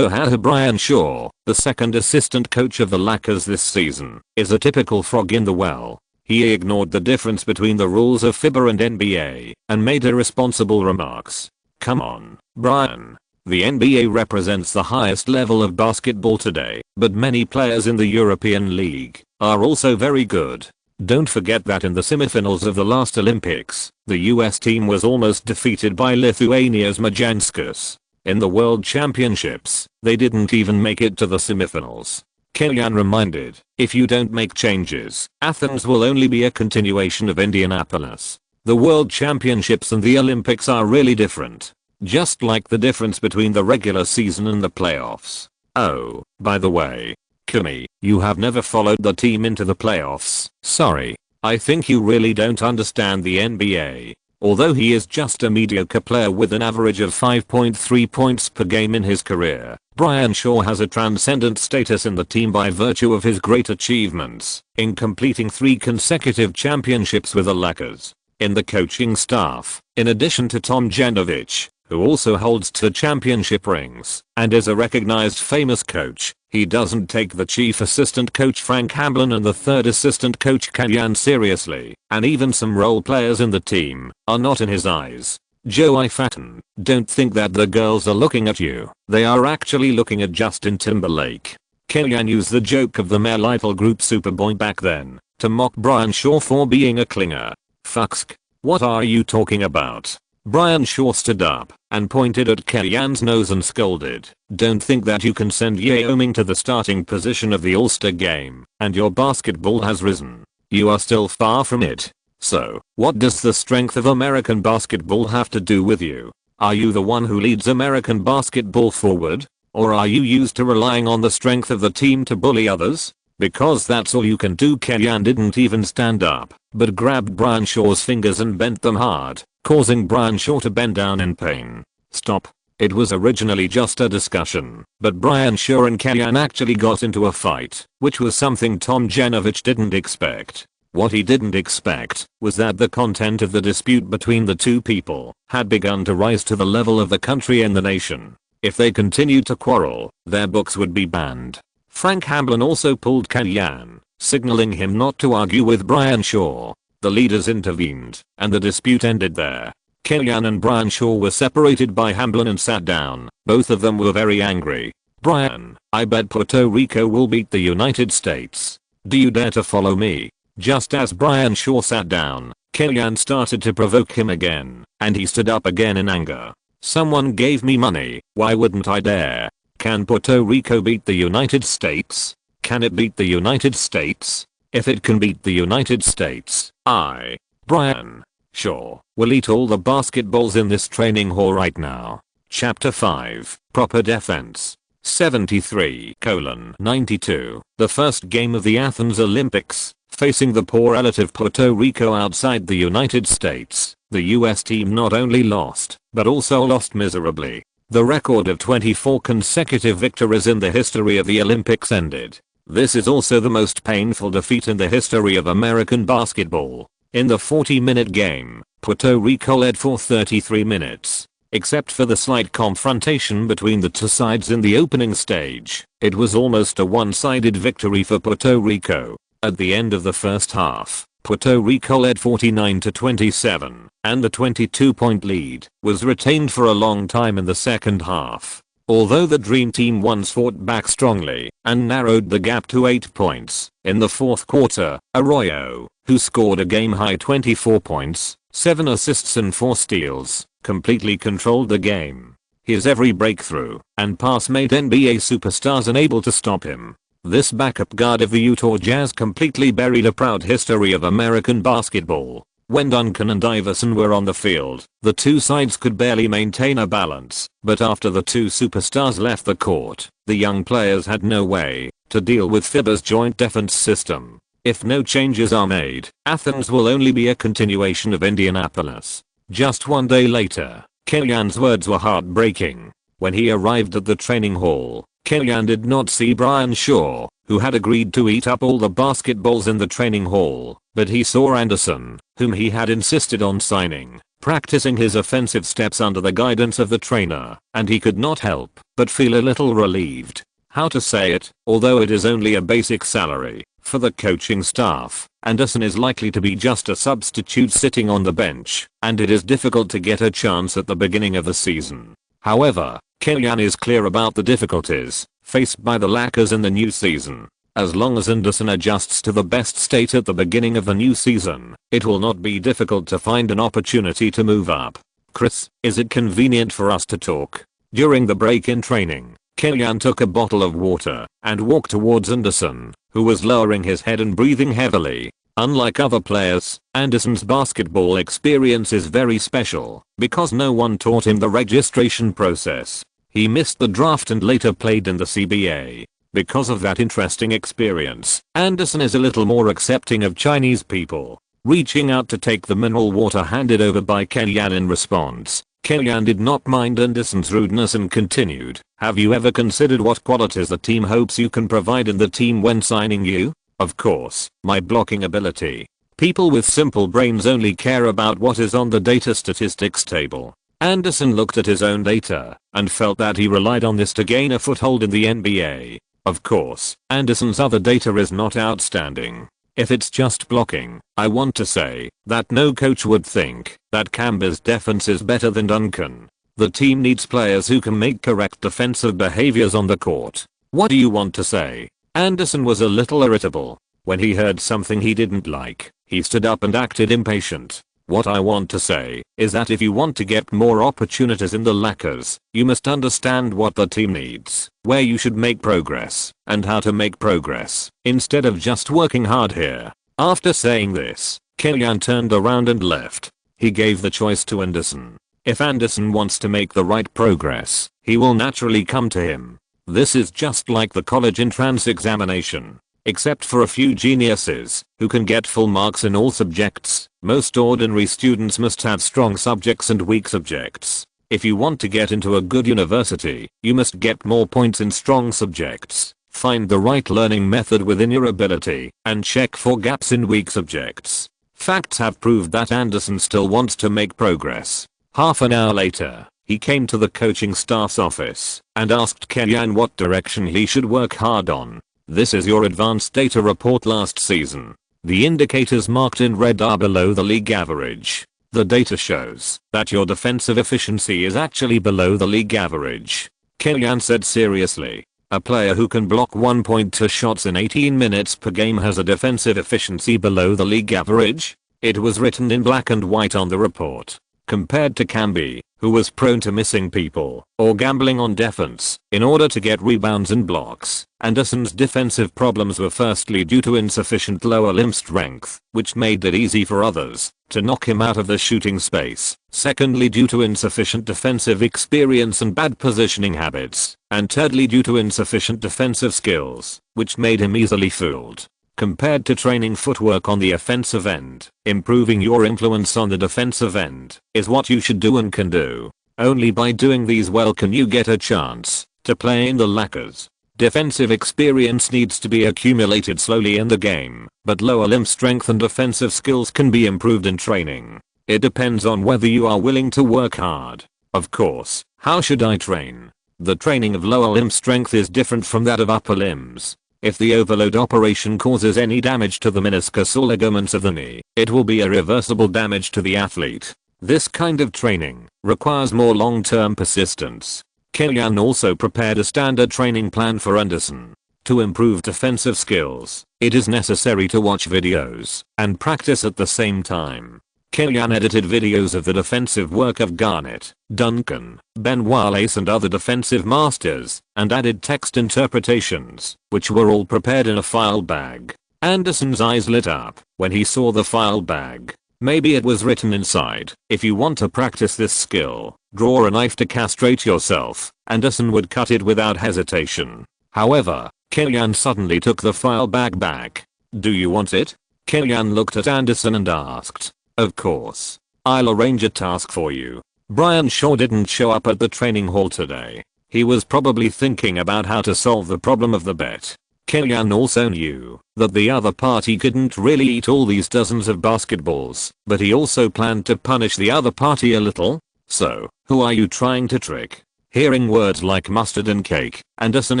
Brian Shaw, the second assistant coach of the Lakers this season, is a typical frog in the well. He ignored the difference between the rules of FIBA and NBA and made irresponsible remarks. Come on, Brian. The NBA represents the highest level of basketball today, but many players in the European League are also very good. Don't forget that in the semifinals of the last Olympics, the US team was almost defeated by Lithuania's Majanskas. In the World Championships, they didn't even make it to the semifinals. Kellyanne reminded, if you don't make changes, Athens will only be a continuation of Indianapolis. The World Championships and the Olympics are really different. Just like the difference between the regular season and the playoffs. Oh, by the way, Kimmy, you have never followed the team into the playoffs. Sorry. I think you really don't understand the NBA. Although he is just a mediocre player with an average of 5.3 points per game in his career, Brian Shaw has a transcendent status in the team by virtue of his great achievements in completing 3 consecutive championships with the Lakers. In the coaching staff, in addition to Tom Janovich, who also holds 2 championship rings and is a recognized famous coach, he doesn't take the chief assistant coach Frank Hamblin and the third assistant coach Kellyanne seriously, and even some role players in the team are not in his eyes. Joey Fatton, don't think that the girls are looking at you, they are actually looking at Justin Timberlake. Kellyanne used the joke of the male idol group Superboy back then to mock Brian Shaw for being a clinger. Fucksk. What are you talking about? Brian Shaw stood up and pointed at Kellyanne's nose and scolded, don't think that you can send Yao Ming to the starting position of the All-Star game and your basketball has risen. You are still far from it. So, what does the strength of American basketball have to do with you? Are you the one who leads American basketball forward? Or are you used to relying on the strength of the team to bully others? Because that's all you can do. Kellyanne didn't even stand up, but grabbed Brian Shaw's fingers and bent them hard, causing Brian Shaw to bend down in pain. Stop. It was originally just a discussion, but Brian Shaw and Kellyanne actually got into a fight, which was something Tom Janovich didn't expect. What he didn't expect was that the content of the dispute between the two people had begun to rise to the level of the country and the nation. If they continued to quarrel, their books would be banned. Frank Hamblin also pulled Kellyanne, signaling him not to argue with Brian Shaw. The leaders intervened, and the dispute ended there. Kellyanne and Brian Shaw were separated by Hamblin and sat down. Both of them were very angry. Brian, I bet Puerto Rico will beat the United States. Do you dare to follow me? Just as Brian Shaw sat down, Kellyanne started to provoke him again, and he stood up again in anger. Someone gave me money, why wouldn't I dare? Can Puerto Rico beat the United States? Can it beat the United States? If it can beat the United States, I, Brian Shaw, will eat all the basketballs in this training hall right now. Chapter 5, Proper Defense. 73:92. The first game of the Athens Olympics, facing the poor relative Puerto Rico outside the United States, the US team not only lost, but also lost miserably. The record of 24 consecutive victories in the history of the Olympics ended. This is also the most painful defeat in the history of American basketball. In the 40-minute game, Puerto Rico led for 33 minutes. except for the slight confrontation between the two sides in the opening stage. It was almost a one-sided victory for Puerto Rico. At the end of the first half, Puerto Rico led 49-27, and the 22-point lead was retained for a long time in the second half. Although the Dream Team once fought back strongly and narrowed the gap to 8 points, in the fourth quarter, Arroyo, who scored a game-high 24 points, 7 assists and 4 steals, completely controlled the game. His every breakthrough and pass made NBA superstars unable to stop him. This backup guard of the Utah Jazz completely buried a proud history of American basketball. When Duncan and Iverson were on the field, the two sides could barely maintain a balance, but after the two superstars left the court, the young players had no way to deal with FIBA's joint defense system. If no changes are made, Athens will only be a continuation of Indianapolis. Just one day later, Killian's words were heartbreaking. When he arrived at the training hall, Killian did not see Brian Shaw, who had agreed to eat up all the basketballs in the training hall, but he saw Anderson, whom he had insisted on signing, practicing his offensive steps under the guidance of the trainer, and he could not help but feel a little relieved. How to say it, although it is only a basic salary for the coaching staff, Anderson is likely to be just a substitute sitting on the bench, and it is difficult to get a chance at the beginning of the season. However, Killian is clear about the difficulties faced by the Lakers in the new season. As long as Anderson adjusts to the best state at the beginning of the new season, it will not be difficult to find an opportunity to move up. Chris, is it convenient for us to talk? During the break in training, Killian took a bottle of water and walked towards Anderson, who was lowering his head and breathing heavily. Unlike other players, Anderson's basketball experience is very special because no one taught him the registration process. He missed the draft and later played in the CBA. Because of that interesting experience, Anderson is a little more accepting of Chinese people. Reaching out to take the mineral water handed over by Killian in response, Killian did not mind Anderson's rudeness and continued, "Have you ever considered what qualities the team hopes you can provide in the team when signing you? Of course, my blocking ability. People with simple brains only care about what is on the data statistics table." Anderson looked at his own data and felt that he relied on this to gain a foothold in the NBA. Of course, Anderson's other data is not outstanding. If it's just blocking, I want to say that no coach would think that Kemba's defense is better than Duncan. The team needs players who can make correct defensive behaviors on the court. What do you want to say? Anderson was a little irritable. When he heard something he didn't like, he stood up and acted impatient. What I want to say is that if you want to get more opportunities in the Lakers, you must understand what the team needs, where you should make progress, and how to make progress, instead of just working hard here. After saying this, Killian turned around and left. He gave the choice to Anderson. If Anderson wants to make the right progress, he will naturally come to him. This is just like the college entrance examination. Except for a few geniuses who can get full marks in all subjects, most ordinary students must have strong subjects and weak subjects. If you want to get into a good university, you must get more points in strong subjects, find the right learning method within your ability, and check for gaps in weak subjects. Facts have proved that Anderson still wants to make progress. Half an hour later, he came to the coaching staff's office and asked Killian what direction he should work hard on. This is your advanced data report last season. The indicators marked in red are below the league average. The data shows that your defensive efficiency is actually below the league average. Killian said seriously. A player who can block 1.2 shots in 18 minutes per game has a defensive efficiency below the league average? It was written in black and white on the report. Compared to Kemba, who was prone to missing people or gambling on defense in order to get rebounds and blocks, Anderson's defensive problems were firstly due to insufficient lower limb strength, which made it easy for others to knock him out of the shooting space. Secondly, due to insufficient defensive experience and bad positioning habits. And thirdly, due to insufficient defensive skills, which made him easily fooled. Compared to training footwork on the offensive end, improving your influence on the defensive end is what you should do and can do. Only by doing these well can you get a chance to play in the Lakers. Defensive experience needs to be accumulated slowly in the game, but lower limb strength and defensive skills can be improved in training. It depends on whether you are willing to work hard. Of course, how should I train? The training of lower limb strength is different from that of upper limbs. If the overload operation causes any damage to the meniscus or ligaments of the knee, it will be irreversible damage to the athlete. This kind of training requires more long-term persistence. Kellyanne also prepared a standard training plan for Anderson. To improve defensive skills, it is necessary to watch videos and practice at the same time. Kellyanne edited videos of the defensive work of Garnett, Duncan, Ben Wallace and other defensive masters, and added text interpretations, which were all prepared in a file bag. Anderson's eyes lit up when he saw the file bag. Maybe it was written inside, "If you want to practice this skill, draw a knife to castrate yourself." Anderson would cut it without hesitation. However, Kellyanne suddenly took the file bag back. "Do you want it?" Kellyanne looked at Anderson and asked. "Of course. I'll arrange a task for you." Brian Shaw didn't show up at the training hall today. He was probably thinking about how to solve the problem of the bet. Kellyanne also knew that the other party couldn't really eat all these dozens of basketballs, but he also planned to punish the other party a little. "So, who are you trying to trick?" Hearing words like mustard and cake, Anderson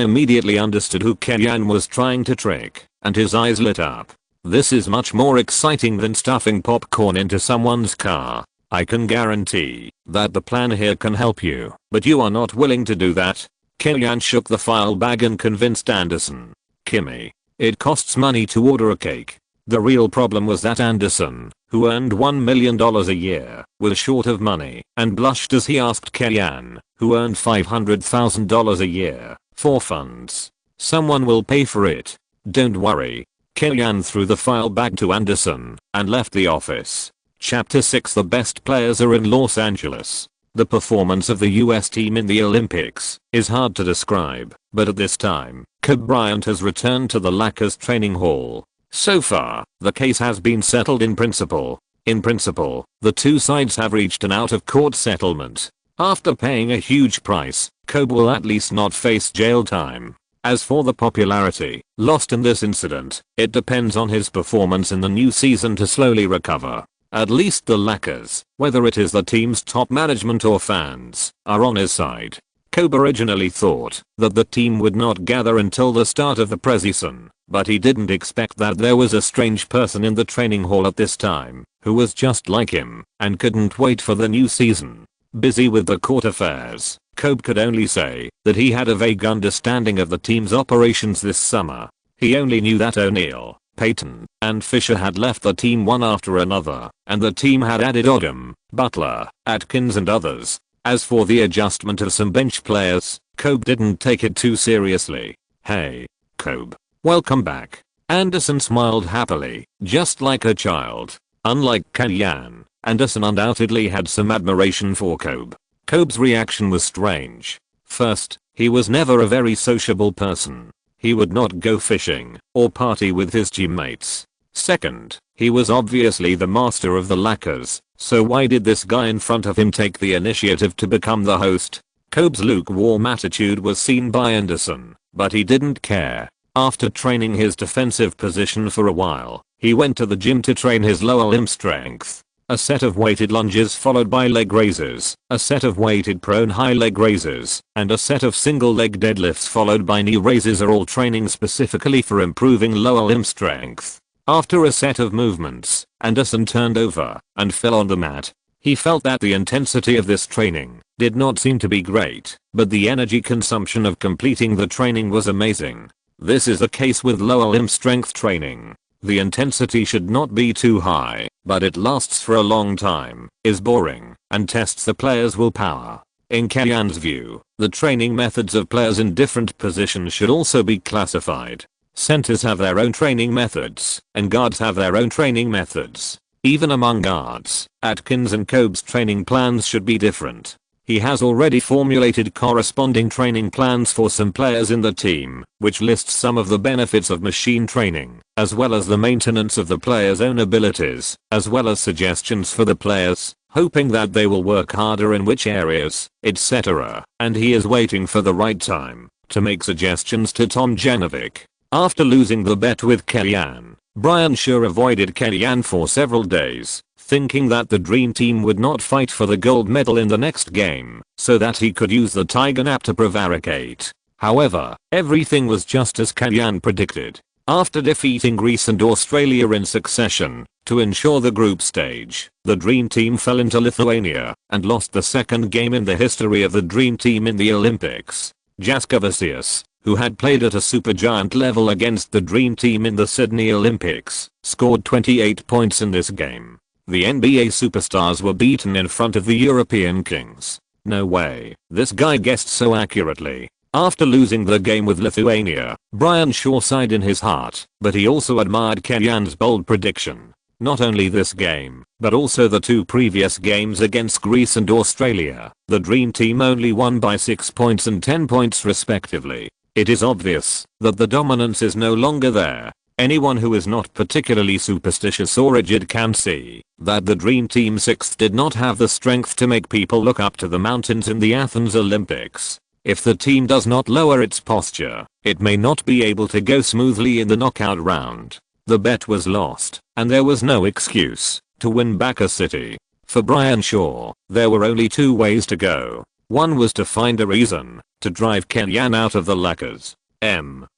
immediately understood who Kellyanne was trying to trick, and his eyes lit up. "This is much more exciting than stuffing popcorn into someone's car. I can guarantee that the plan here can help you, but you are not willing to do that." Kellyanne shook the file bag and convinced Anderson. "Kimmy, it costs money to order a cake." The real problem was that Anderson, who earned $1 million a year, was short of money and blushed as he asked Kellyanne, who earned $500,000 a year, for funds. "Someone will pay for it. Don't worry." Kellyanne threw the file bag to Anderson and left the office. Chapter 6. The best players are in Los Angeles. The performance of the US team in the Olympics is hard to describe, but at this time, Kobe Bryant has returned to the Lakers training hall. So far, the case has been settled in principle. In principle, the two sides have reached an out-of-court settlement. After paying a huge price, Kobe will at least not face jail time. As for the popularity lost in this incident, it depends on his performance in the new season to slowly recover. At least the Lakers, whether it is the team's top management or fans, are on his side. Kobe originally thought that the team would not gather until the start of the preseason, but he didn't expect that there was a strange person in the training hall at this time, who was just like him, and couldn't wait for the new season. Busy with the court affairs, Kobe could only say that he had a vague understanding of the team's operations this summer. He only knew that O'Neal, Payton, and Fisher had left the team one after another, and the team had added Odom, Butler, Atkins and others. As for the adjustment of some bench players, Kobe didn't take it too seriously. "Hey, Kobe. Welcome back." Anderson smiled happily, just like a child. Unlike Kellyanne, Anderson undoubtedly had some admiration for Kobe. Kobe's reaction was strange. First, he was never a very sociable person. He would not go fishing or party with his teammates. Second, he was obviously the master of the Lakers, so why did this guy in front of him take the initiative to become the host? Kobe's lukewarm attitude was seen by Anderson, but he didn't care. After training his defensive position for a while, he went to the gym to train his lower limb strength. A set of weighted lunges followed by leg raises, a set of weighted prone high leg raises, and a set of single leg deadlifts followed by knee raises are all training specifically for improving lower limb strength. After a set of movements, Anderson turned over and fell on the mat. He felt that the intensity of this training did not seem to be great, but the energy consumption of completing the training was amazing. This is the case with lower limb strength training. The intensity should not be too high, but it lasts for a long time, is boring, and tests the player's willpower. In Kellyanne's view, the training methods of players in different positions should also be classified. Centers have their own training methods, and guards have their own training methods. Even among guards, Atkins and Kobe's training plans should be different. He has already formulated corresponding training plans for some players in the team, which lists some of the benefits of machine training, as well as the maintenance of the player's own abilities, as well as suggestions for the players, hoping that they will work harder in which areas, etc. And he is waiting for the right time to make suggestions to Tom Janovic. After losing the bet with Kellyanne, Brian Shaw avoided Kellyanne for several days, thinking that the dream team would not fight for the gold medal in the next game, so that he could use the tiger nap to prevaricate. However, everything was just as Kellyan predicted. After defeating Greece and Australia in succession, to ensure the group stage, the dream team fell into Lithuania and lost the second game in the history of the dream team in the Olympics. Jaskavicius, who had played at a supergiant level against the dream team in the Sydney Olympics, scored 28 points in this game. The NBA superstars were beaten in front of the European kings. No way, this guy guessed so accurately. After losing the game with Lithuania, Brian Shaw sighed in his heart, but he also admired Kellyan's bold prediction. Not only this game, but also the two previous games against Greece and Australia, the dream team only won by 6 points and 10 points respectively. It is obvious that the dominance is no longer there. Anyone who is not particularly superstitious or rigid can see that the dream team 6th did not have the strength to make people look up to the mountains in the Athens Olympics. If the team does not lower its posture, it may not be able to go smoothly in the knockout round. The bet was lost, and there was no excuse to win back a city. For Brian Shaw, there were only two ways to go. One was to find a reason to drive Kellyan out of the Lakers.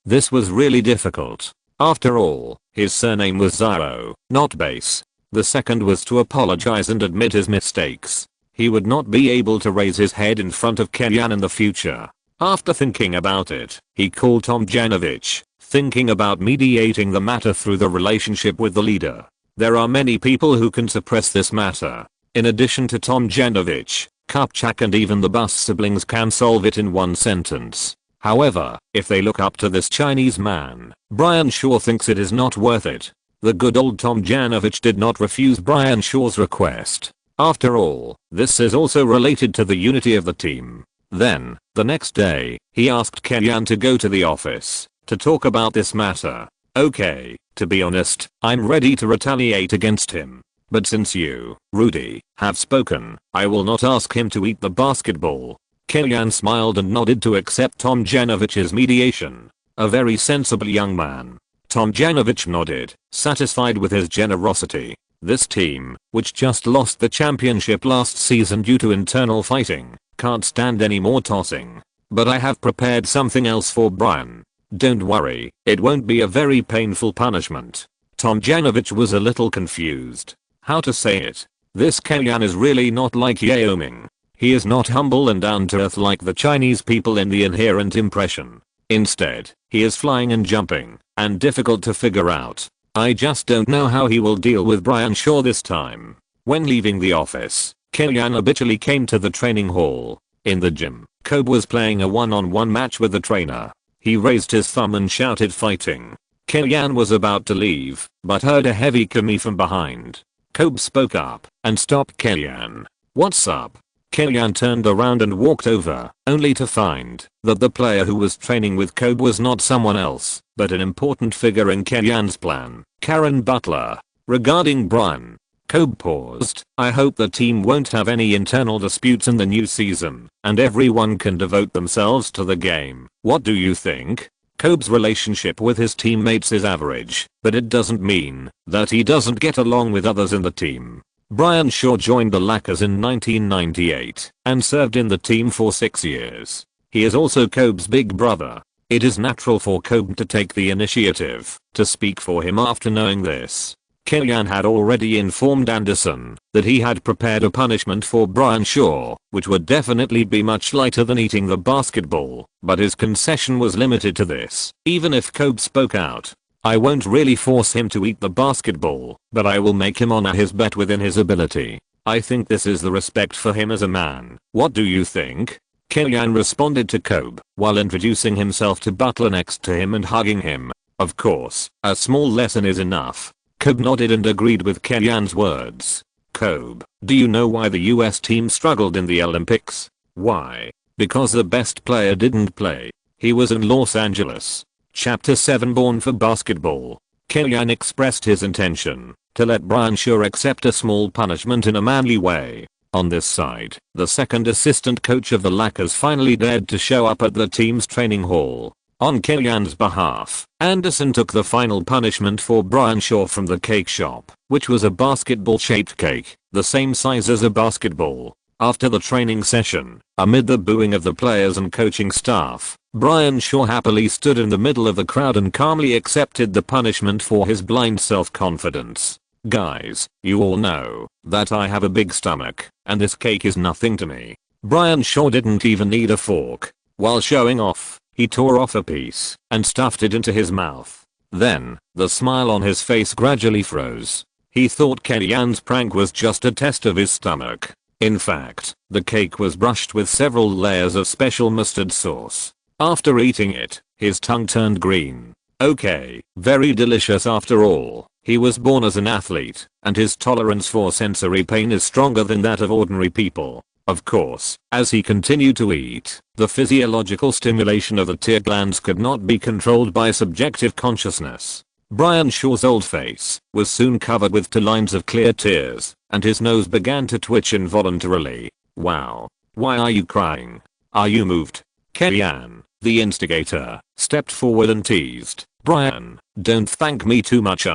This was really difficult. After all, his surname was Zero, not Base. The second was to apologize and admit his mistakes. He would not be able to raise his head in front of Kellyan in the future. After thinking about it, he called Tomjanovich, thinking about mediating the matter through the relationship with the leader. There are many people who can suppress this matter. In addition to Tomjanovich, Kupchak and even the Bus siblings can solve it in one sentence. However, if they look up to this Chinese man, Brian Shaw thinks it is not worth it. The good old Tomjanovich did not refuse Brian Shaw's request. After all, this is also related to the unity of the team. Then, the next day, he asked Kellyan to go to the office to talk about this matter. Okay, to be honest, I'm ready to retaliate against him. But since you, Rudy, have spoken, I will not ask him to eat the basketball. Kellyan smiled and nodded to accept Tomjanovich's mediation. A very sensible young man. Tomjanovich nodded, satisfied with his generosity. This team, which just lost the championship last season due to internal fighting, can't stand any more tossing. But I have prepared something else for Brian. Don't worry, it won't be a very painful punishment. Tomjanovich was a little confused. How to say it? This Kellyan is really not like Yao Ming. He is not humble and down to earth like the Chinese people in the inherent impression. Instead, he is flying and jumping, and difficult to figure out. I just don't know how he will deal with Brian Shaw this time. When leaving the office, Kellyan habitually came to the training hall. In the gym, Kobe was playing a one-on-one match with the trainer. He raised his thumb and shouted fighting. Kellyan was about to leave, but heard a heavy Kami from behind. Kobe spoke up and stopped Kellyan. What's up? Kellyan turned around and walked over, only to find that the player who was training with Kobe was not someone else, but an important figure in Kellyan's plan, Karen Butler. Regarding Brian, Kobe paused. I hope the team won't have any internal disputes in the new season, and everyone can devote themselves to the game. What do you think? Kobe's relationship with his teammates is average, but it doesn't mean that he doesn't get along with others in the team. Brian Shaw joined the Lakers in 1998 and served in the team for 6 years. He is also Kobe's big brother. It is natural for Kobe to take the initiative to speak for him after knowing this. Kellyan had already informed Anderson that he had prepared a punishment for Brian Shaw, which would definitely be much lighter than eating the basketball, but his concession was limited to this. Even if Kobe spoke out, I won't really force him to eat the basketball, but I will make him honor his bet within his ability. I think this is the respect for him as a man. What do you think? Kellyan responded to Kobe while introducing himself to Butler next to him and hugging him. Of course, a small lesson is enough. Kobe nodded and agreed with Kellyan's words. Kobe, do you know why the US team struggled in the Olympics? Why? Because the best player didn't play. He was in Los Angeles. Chapter 7 Born for Basketball. Kellyan expressed his intention to let Brian Shaw accept a small punishment in a manly way. On this side, the second assistant coach of the Lakers finally dared to show up at the team's training hall. On Killian's behalf, Anderson took the final punishment for Brian Shaw from the cake shop, which was a basketball-shaped cake, the same size as a basketball. After the training session, amid the booing of the players and coaching staff, Brian Shaw happily stood in the middle of the crowd and calmly accepted the punishment for his blind self-confidence. Guys, you all know that I have a big stomach, and this cake is nothing to me. Brian Shaw didn't even need a fork. While showing off, he tore off a piece and stuffed it into his mouth. Then, the smile on his face gradually froze. He thought Kellyanne's prank was just a test of his stomach. In fact, the cake was brushed with several layers of special mustard sauce. After eating it, his tongue turned green. Okay, very delicious after all. He was born as an athlete, and his tolerance for sensory pain is stronger than that of ordinary people. Of course, as he continued to eat, the physiological stimulation of the tear glands could not be controlled by subjective consciousness. Brian Shaw's old face was soon covered with 2 lines of clear tears, and his nose began to twitch involuntarily. Wow. Why are you crying? Are you moved? Kellyanne, the instigator, stepped forward and teased. Brian, don't thank me too much.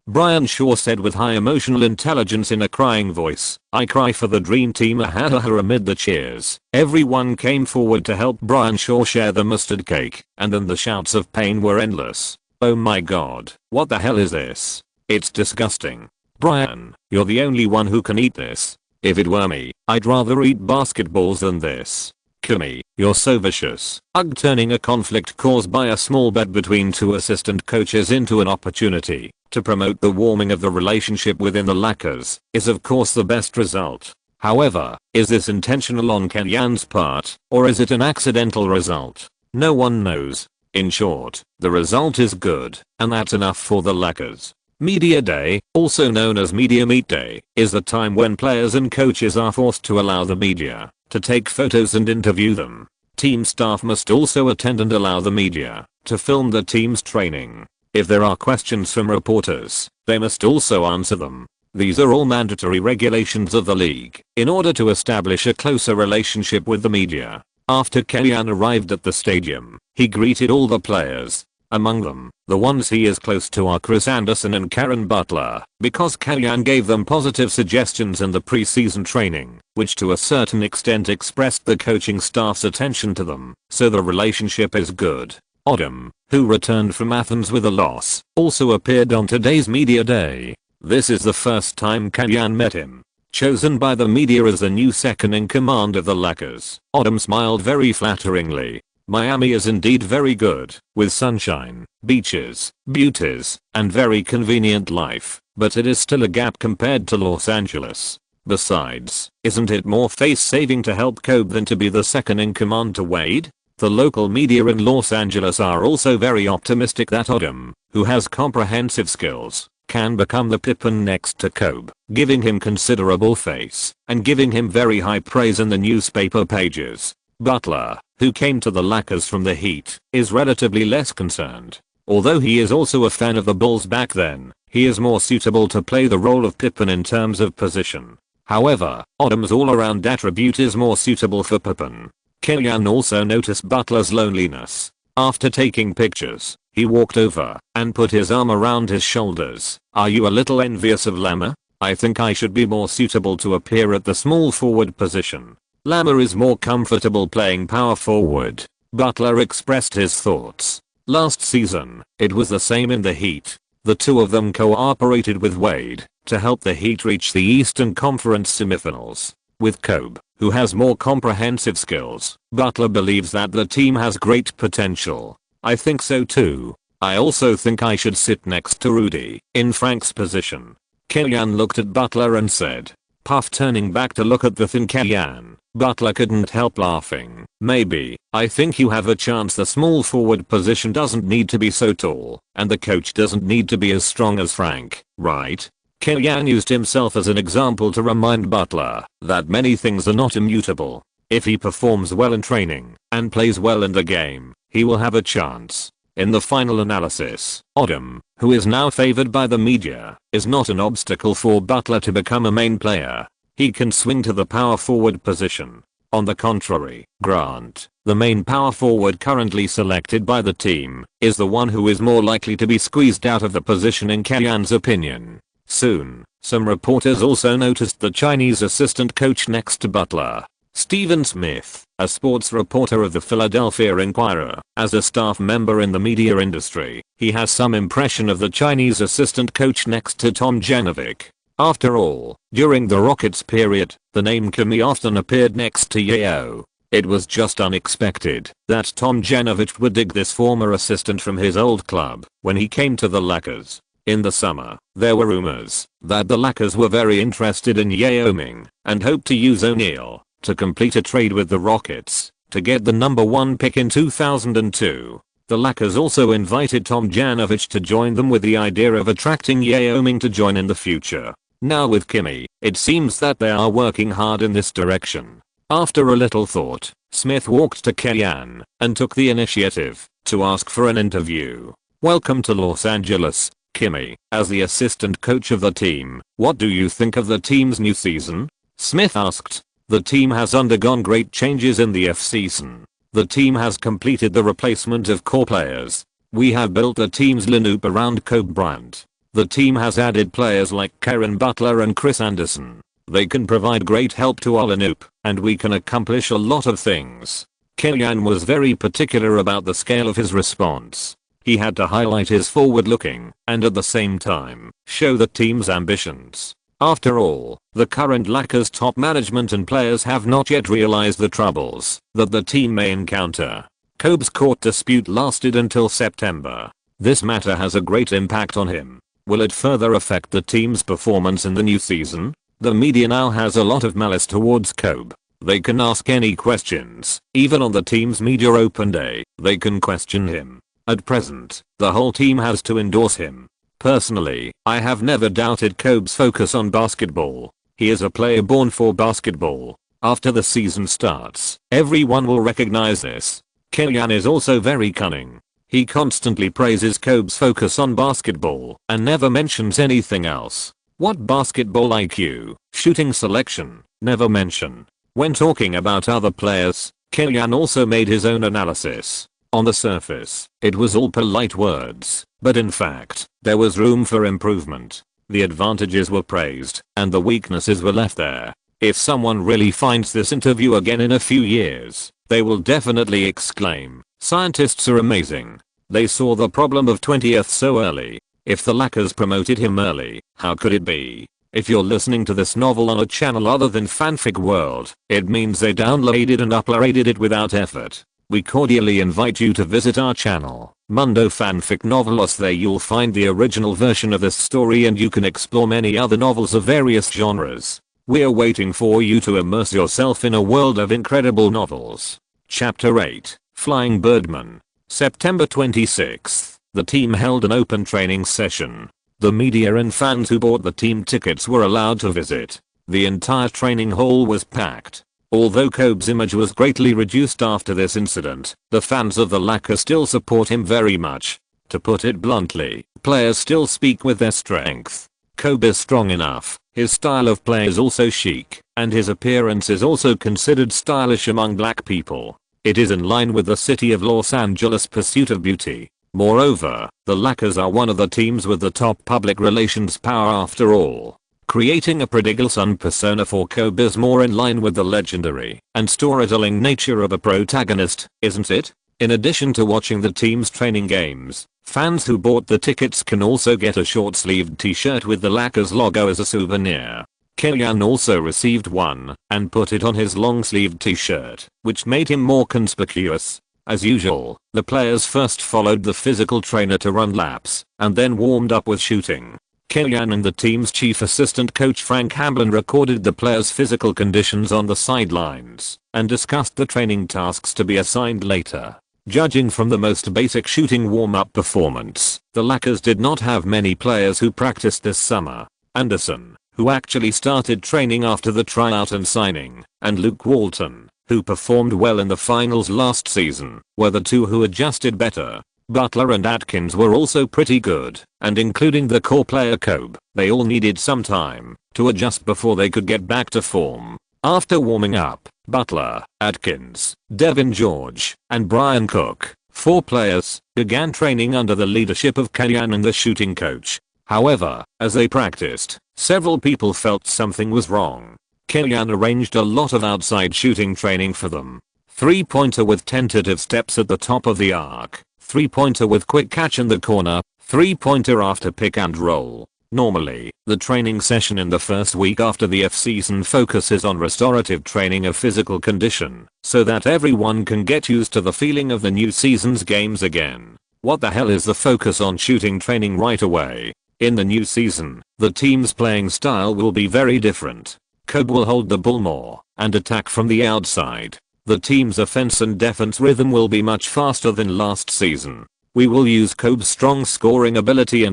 Brian Shaw said with high emotional intelligence in a crying voice, I cry for the dream team. Amid the cheers, everyone came forward to help Brian Shaw share the mustard cake, and then the shouts of pain were endless. Oh my god, what the hell is this? It's disgusting. Brian, you're the only one who can eat this. If it were me, I'd rather eat basketballs than this. Kumi, you're so vicious. Turning a conflict caused by a small bet between 2 assistant coaches into an opportunity to promote the warming of the relationship within the Lakers is of course the best result. However, is this intentional on Kellyanne's part, or is it an accidental result? No one knows. In short, the result is good, and that's enough for the Lakers. Media Day, also known as Media Meet Day, is the time when players and coaches are forced to allow the media to take photos and interview them. Team staff must also attend and allow the media to film the team's training. If there are questions from reporters, they must also answer them. These are all mandatory regulations of the league in order to establish a closer relationship with the media. After Kellyanne arrived at the stadium, he greeted all the players. Among them, the ones he is close to are Chris Anderson and Karen Butler, because Kellyanne gave them positive suggestions in the preseason training, which to a certain extent expressed the coaching staff's attention to them, so the relationship is good. Odom, who returned from Athens with a loss, also appeared on today's media day. This is the first time Kellyanne met him. Chosen by the media as the new second in command of the Lakers, Odom smiled very flatteringly. Miami is indeed very good, with sunshine, beaches, beauties, and very convenient life, but it is still a gap compared to Los Angeles. Besides, isn't it more face-saving to help Kobe than to be the second in command to Wade? The local media in Los Angeles are also very optimistic that Odom, who has comprehensive skills, can become the Pippen next to Kobe, giving him considerable face and giving him very high praise in the newspaper pages. Butler, who came to the Lakers from the Heat, is relatively less concerned. Although he is also a fan of the Bulls back then, he is more suitable to play the role of Pippen in terms of position. However, Odom's all-around attribute is more suitable for Pippen. Kellyanne also noticed Butler's loneliness. After taking pictures, he walked over and put his arm around his shoulders. Are you a little envious of Lamar? I think I should be more suitable to appear at the small forward position. Lamar is more comfortable playing power forward. Butler expressed his thoughts. Last season, it was the same in the Heat. The two of them cooperated with Wade to help the Heat reach the Eastern Conference semifinals. With Kobe, who has more comprehensive skills, Butler believes that the team has great potential. I think so too. I also think I should sit next to Rudy, in Frank's position. Kellyanne looked at Butler and said, Puff. Turning back to look at the thin Kellyanne, Butler couldn't help laughing. Maybe, I think you have a chance. The small forward position doesn't need to be so tall, and the coach doesn't need to be as strong as Frank, right? Kellyanne used himself as an example to remind Butler that many things are not immutable. If he performs well in training and plays well in the game, he will have a chance. In the final analysis, Odom, who is now favored by the media, is not an obstacle for Butler to become a main player. He can swing to the power forward position. On the contrary, Grant, the main power forward currently selected by the team, is the one who is more likely to be squeezed out of the position in Kaiyan's opinion. Soon, some reporters also noticed the Chinese assistant coach next to Butler. Stephen Smith, a sports reporter of the Philadelphia Inquirer, as a staff member in the media industry, he has some impression of the Chinese assistant coach next to Tom Janovic. After all, during the Rockets period, the name Kimi often appeared next to Yeo. It was just unexpected that Tom Janovic would dig this former assistant from his old club when he came to the Lakers. In the summer, there were rumors that the Lakers were very interested in Yao Ming and hoped to use O'Neal to complete a trade with the Rockets to get the number 1 pick in 2002. The Lakers also invited Tom Janovic to join them with the idea of attracting Yao Ming to join in the future. Now with Kimi, it seems that they are working hard in this direction. After a little thought, Smith walked to Kaiyan and took the initiative to ask for an interview. "Welcome to Los Angeles, Kimi, as the assistant coach of the team. What do you think of the team's new season?" Smith asked. "The team has undergone great changes in the off-season. The team has completed the replacement of core players. We have built the team's lineup around Kobe Bryant. The team has added players like Karen Butler and Chris Anderson. They can provide great help to our lineup, and we can accomplish a lot of things." Kaiyan was very particular about the scale of his response. He had to highlight his forward-looking and at the same time show the team's ambitions. After all, the current Lakers top management and players have not yet realized the troubles that the team may encounter. Kobe's court dispute lasted until September. This matter has a great impact on him. Will it further affect the team's performance in the new season? The media now has a lot of malice towards Kobe. They can ask any questions. Even on the team's media open day, they can question him. At present, the whole team has to endorse him. Personally, I have never doubted Kobe's focus on basketball. He is a player born for basketball. After the season starts, everyone will recognize this. Kaiyan is also very cunning. He constantly praises Kobe's focus on basketball and never mentions anything else. What basketball IQ, shooting selection, never mention. When talking about other players, Kaiyan also made his own analysis. On the surface, it was all polite words, but in fact, there was room for improvement. The advantages were praised, and the weaknesses were left there. If someone really finds this interview again in a few years, they will definitely exclaim, "Scientists are amazing. They saw the problem of 20th so early." If the Lakers promoted him early, how could it be? If you're listening to this novel on a channel other than Fanfic World, it means they downloaded and uploaded it without effort. We cordially invite you to visit our channel, Mundo Fanfic Novelos. There you'll find the original version of this story and you can explore many other novels of various genres. We're waiting for you to immerse yourself in a world of incredible novels. Chapter 8, Flying Birdman. September 26th, the team held an open training session. The media and fans who bought the team tickets were allowed to visit. The entire training hall was packed. Although Kobe's image was greatly reduced after this incident, the fans of the Lakers still support him very much. To put it bluntly, players still speak with their strength. Kobe is strong enough, his style of play is also chic, and his appearance is also considered stylish among black people. It is in line with the city of Los Angeles' pursuit of beauty. Moreover, the Lakers are one of the teams with the top public relations power after all. Creating a prodigal son persona for Kobe is more in line with the legendary and storytelling nature of a protagonist, isn't it? In addition to watching the team's training games, fans who bought the tickets can also get a short-sleeved t-shirt with the Lakers logo as a souvenir. Kaiyan also received one and put it on his long-sleeved t-shirt, which made him more conspicuous. As usual, the players first followed the physical trainer to run laps and then warmed up with shooting. Kaiyan and the team's chief assistant coach Frank Hamblin recorded the players' physical conditions on the sidelines and discussed the training tasks to be assigned later. Judging from the most basic shooting warm-up performance, the Lakers did not have many players who practiced this summer. Anderson, who actually started training after the tryout and signing, and Luke Walton, who performed well in the finals last season, were the two who adjusted better. Butler and Atkins were also pretty good, and including the core player Kobe, they all needed some time to adjust before they could get back to form. After warming up, Butler, Atkins, Devin George, and Brian Cook, 4 players, began training under the leadership of Kellyanne and the shooting coach. However, as they practiced, several people felt something was wrong. Kellyanne arranged a lot of outside shooting training for them. 3-pointer with tentative steps at the top of the arc, 3-pointer with quick catch in the corner, 3-pointer after pick and roll. Normally, the training session in the first week after the off-season focuses on restorative training of physical condition, so that everyone can get used to the feeling of the new season's games again. What the hell is the focus on shooting training right away? In the new season, the team's playing style will be very different. Kobe will hold the ball more and attack from the outside. The team's offense and defense rhythm will be much faster than last season. We will use Kobe's strong scoring ability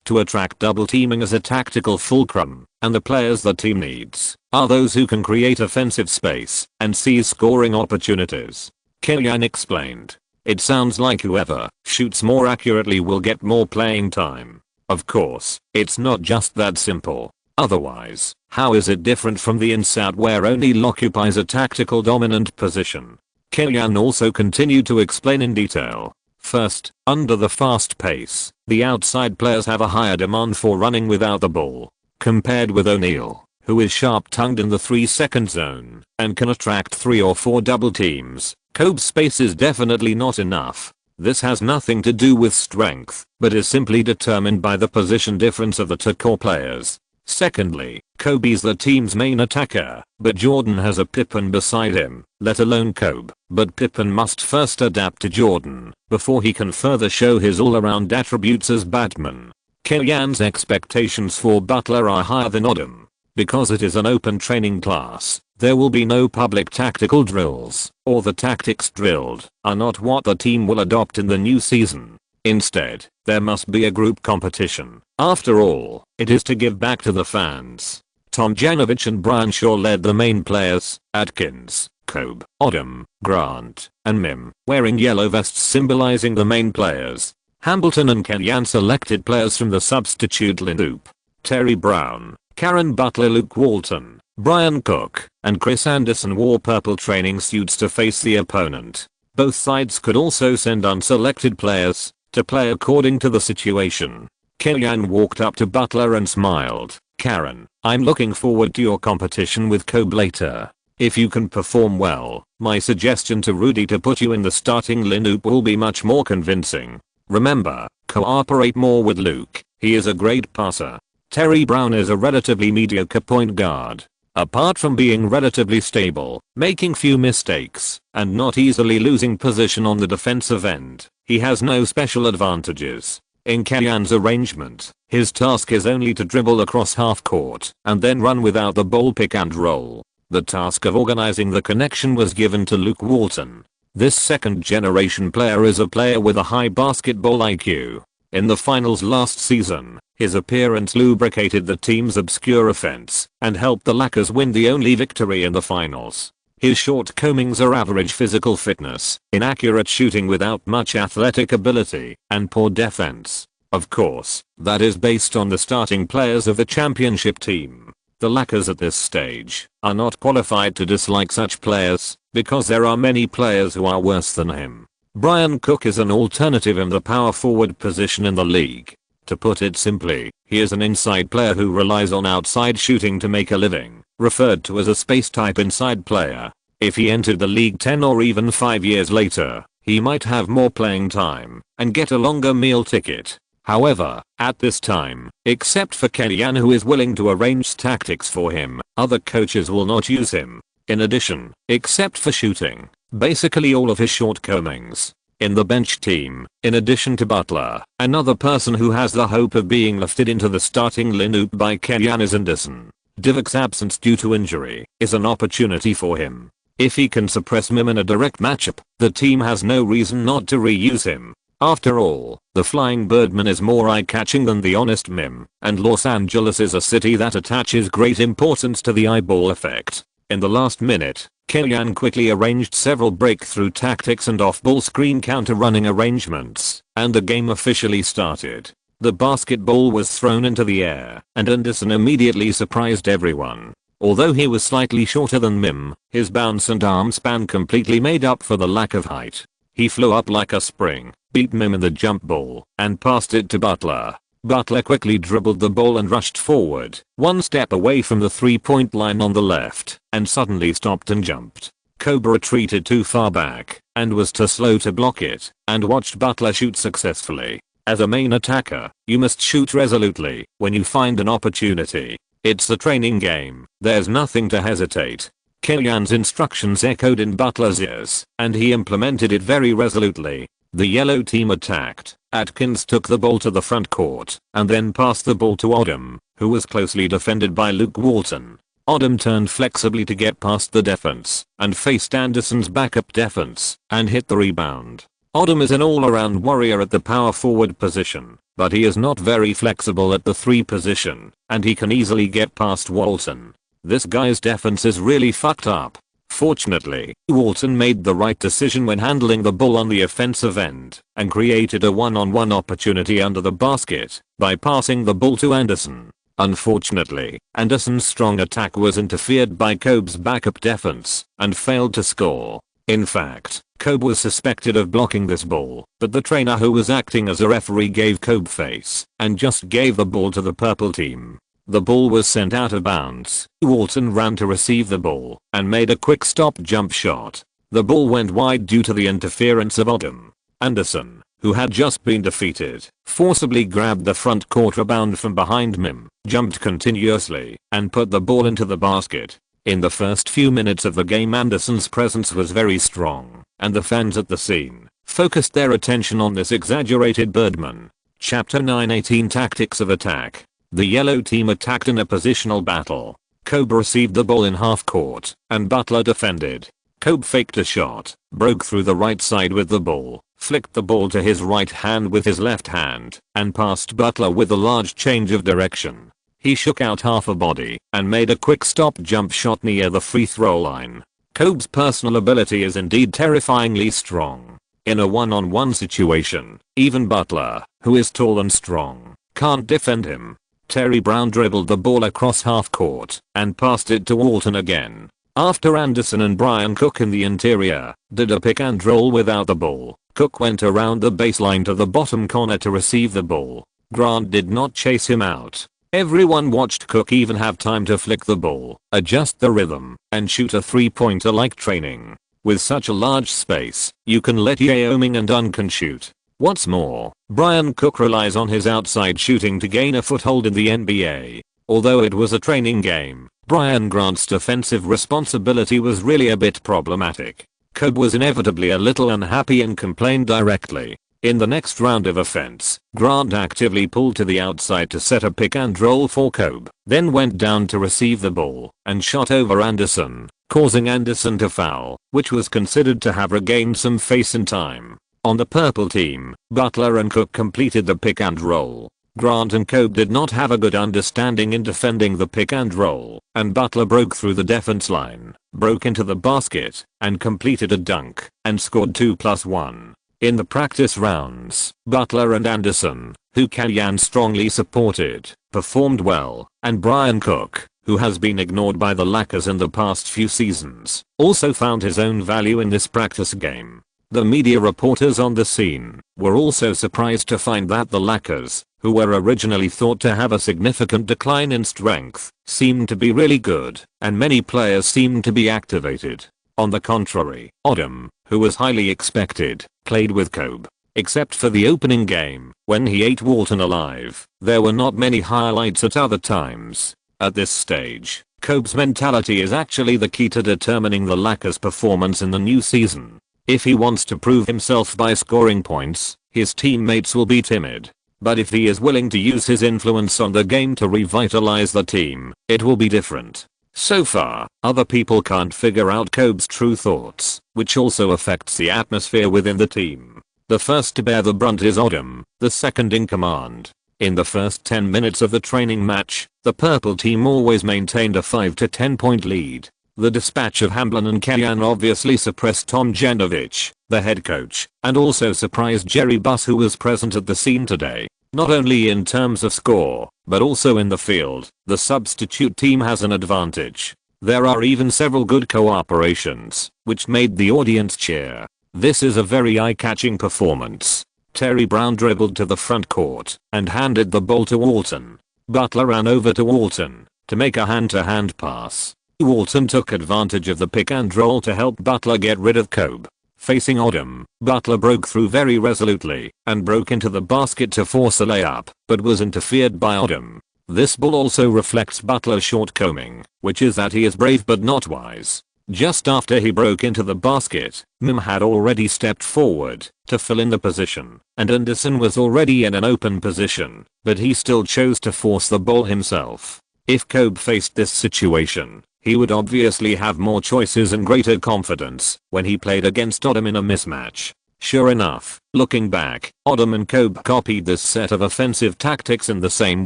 to attract double teaming as a tactical fulcrum, and the players the team needs are those who can create offensive space and seize scoring opportunities. Kellyanne explained. It sounds like whoever shoots more accurately will get more playing time. Of course, it's not just that simple. Otherwise, how is it different from the inside where O'Neal occupies a tactical dominant position? Kellyanne also continued to explain in detail. First, under the fast pace, the outside players have a higher demand for running without the ball, compared with O'Neal, who is sharp-tongued in the 3-second zone and can attract 3 or 4 double teams. Kobe's space is definitely not enough. This has nothing to do with strength, but is simply determined by the position difference of the 2 core players. Secondly, Kobe's the team's main attacker, but Jordan has a Pippen beside him, let alone Kobe. But Pippen must first adapt to Jordan before he can further show his all-around attributes as Batman. Kellyanne's expectations for Butler are higher than Odom. Because it is an open training class, there will be no public tactical drills, or the tactics drilled are not what the team will adopt in the new season. Instead, there must be a group competition. After all, it is to give back to the fans. Tom Janovich and Brian Shaw led the main players, Atkins, Kobe, Odom, Grant, and Mim, wearing yellow vests symbolizing the main players. Hambleton and Kellyanne selected players from the substitute lineup. Terry Brown, Karen Butler, Luke Walton, Brian Cook, and Chris Anderson wore purple training suits to face the opponent. Both sides could also send unselected players to play according to the situation. Kellyanne walked up to Butler and smiled. Karen, I'm looking forward to your competition with Kobe later. If you can perform well, my suggestion to Rudy to put you in the starting lineup will be much more convincing. Remember, cooperate more with Luke, he is a great passer. Terry Brown is a relatively mediocre point guard. Apart from being relatively stable, making few mistakes, and not easily losing position on the defensive end, he has no special advantages. In Kellyanne's arrangement, his task is only to dribble across half court and then run without the ball, pick and roll. The task of organizing the connection was given to Luke Walton. This second generation player is a player with a high basketball IQ. In the finals last season, his appearance lubricated the team's obscure offense and helped the Lakers win the only victory in the finals. His shortcomings are average physical fitness, inaccurate shooting without much athletic ability, and poor defense. Of course, that is based on the starting players of the championship team. The Lakers at this stage are not qualified to dislike such players because there are many players who are worse than him. Brian Cook is an alternative in the power forward position in the league. To put it simply, he is an inside player who relies on outside shooting to make a living, referred to as a space-type inside player. If he entered the league 10 or even 5 years later, he might have more playing time and get a longer meal ticket. However, at this time, except for Kellyanne who is willing to arrange tactics for him, other coaches will not use him. In addition, except for shooting, basically all of his shortcomings. In the bench team, in addition to Butler, another person who has the hope of being lifted into the starting lineup by Kellyanne is Anderson. Divic's absence due to injury is an opportunity for him. If he can suppress Mim in a direct matchup, the team has no reason not to reuse him. After all, the Flying Birdman is more eye-catching than the honest Mim, and Los Angeles is a city that attaches great importance to the eyeball effect. In the last minute, Kellyanne quickly arranged several breakthrough tactics and off-ball screen counter-running arrangements, and the game officially started. The basketball was thrown into the air, and Anderson immediately surprised everyone. Although he was slightly shorter than Mim, his bounce and arm span completely made up for the lack of height. He flew up like a spring, beat Mim in the jump ball, and passed it to Butler. Butler quickly dribbled the ball and rushed forward, one step away from the 3-point line on the left, and suddenly stopped and jumped. Kobe retreated too far back, and was too slow to block it, and watched Butler shoot successfully. As a main attacker, you must shoot resolutely when you find an opportunity. It's a training game, there's nothing to hesitate. Kellyan's instructions echoed in Butler's ears, and he implemented it very resolutely. The yellow team attacked. Atkins took the ball to the front court, and then passed the ball to Odom, who was closely defended by Luke Walton. Odom turned flexibly to get past the defense, and faced Anderson's backup defense, and hit the rebound. Odom is an all-around warrior at the power forward position, but he is not very flexible at the 3 position, and he can easily get past Walton. This guy's defense is really fucked up. Fortunately, Walton made the right decision when handling the ball on the offensive end, and created a one-on-one opportunity under the basket, by passing the ball to Anderson. Unfortunately, Anderson's strong attack was interfered by Kobe's backup defense, and failed to score. In fact, Kobe was suspected of blocking this ball, but the trainer who was acting as a referee gave Kobe face, and just gave the ball to the purple team. The ball was sent out of bounds. Walton ran to receive the ball, and made a quick stop jump shot. The ball went wide due to the interference of Odom. Anderson, who had just been defeated, forcibly grabbed the front court rebound from behind Mim, jumped continuously, and put the ball into the basket. In the first few minutes of the game, Anderson's presence was very strong, and the fans at the scene focused their attention on this exaggerated Birdman. Chapter 9:18 Tactics of Attack. The yellow team attacked in a positional battle. Kobe received the ball in half court, and Butler defended. Kobe faked a shot, broke through the right side with the ball, flicked the ball to his right hand with his left hand, and passed Butler with a large change of direction. He shook out half a body, and made a quick stop jump shot near the free throw line. Kobe's personal ability is indeed terrifyingly strong. In a one-on-one situation, even Butler, who is tall and strong, can't defend him. Terry Brown dribbled the ball across half court, and passed it to Walton again. After Anderson and Brian Cook in the interior did a pick and roll without the ball, Cook went around the baseline to the bottom corner to receive the ball. Grant did not chase him out. Everyone watched Cook even have time to flick the ball, adjust the rhythm, and shoot a 3-pointer like training. With such a large space, you can let Yao Ming and Duncan shoot. What's more, Brian Cook relies on his outside shooting to gain a foothold in the NBA. Although it was a training game, Brian Grant's defensive responsibility was really a bit problematic. Kobe was inevitably a little unhappy and complained directly. In the next round of offense, Grant actively pulled to the outside to set a pick and roll for Kobe, then went down to receive the ball, and shot over Anderson, causing Anderson to foul, which was considered to have regained some face in time. On the purple team, Butler and Cook completed the pick and roll. Grant and Kobe did not have a good understanding in defending the pick and roll, and Butler broke through the defense line, broke into the basket, and completed a dunk, and scored 2+1. In the practice rounds, Butler and Anderson, who Kellyan strongly supported, performed well, and Brian Cook, who has been ignored by the Lakers in the past few seasons, also found his own value in this practice game. The media reporters on the scene were also surprised to find that the Lakers, who were originally thought to have a significant decline in strength, seemed to be really good, and many players seemed to be activated. On the contrary, Odom, who was highly expected, played with Kobe. Except for the opening game, when he ate Walton alive, there were not many highlights at other times. At this stage, Kobe's mentality is actually the key to determining the Lakers' performance in the new season. If he wants to prove himself by scoring points, his teammates will be timid. But if he is willing to use his influence on the game to revitalize the team, it will be different. So far, other people can't figure out Kobe's true thoughts, which also affects the atmosphere within the team. The first to bear the brunt is Odom, the second in command. In the first 10 minutes of the training match, the purple team always maintained a 5 to 10 point lead. The dispatch of Hamblin and Kellyan obviously suppressed Tom Janovich, the head coach, and also surprised Jerry Buss, who was present at the scene today. Not only in terms of score, but also in the field, the substitute team has an advantage. There are even several good cooperations, which made the audience cheer. This is a very eye-catching performance. Terry Brown dribbled to the front court and handed the ball to Walton. Butler ran over to Walton to make a hand-to-hand pass. Walton took advantage of the pick and roll to help Butler get rid of Kobe. Facing Odom, Butler broke through very resolutely and broke into the basket to force a layup, but was interfered by Odom. This ball also reflects Butler's shortcoming, which is that he is brave but not wise. Just after he broke into the basket, Mim had already stepped forward to fill in the position, and Anderson was already in an open position, but he still chose to force the ball himself. If Kobe faced this situation, he would obviously have more choices and greater confidence when he played against Odom in a mismatch. Sure enough, looking back, Odom and Kobe copied this set of offensive tactics in the same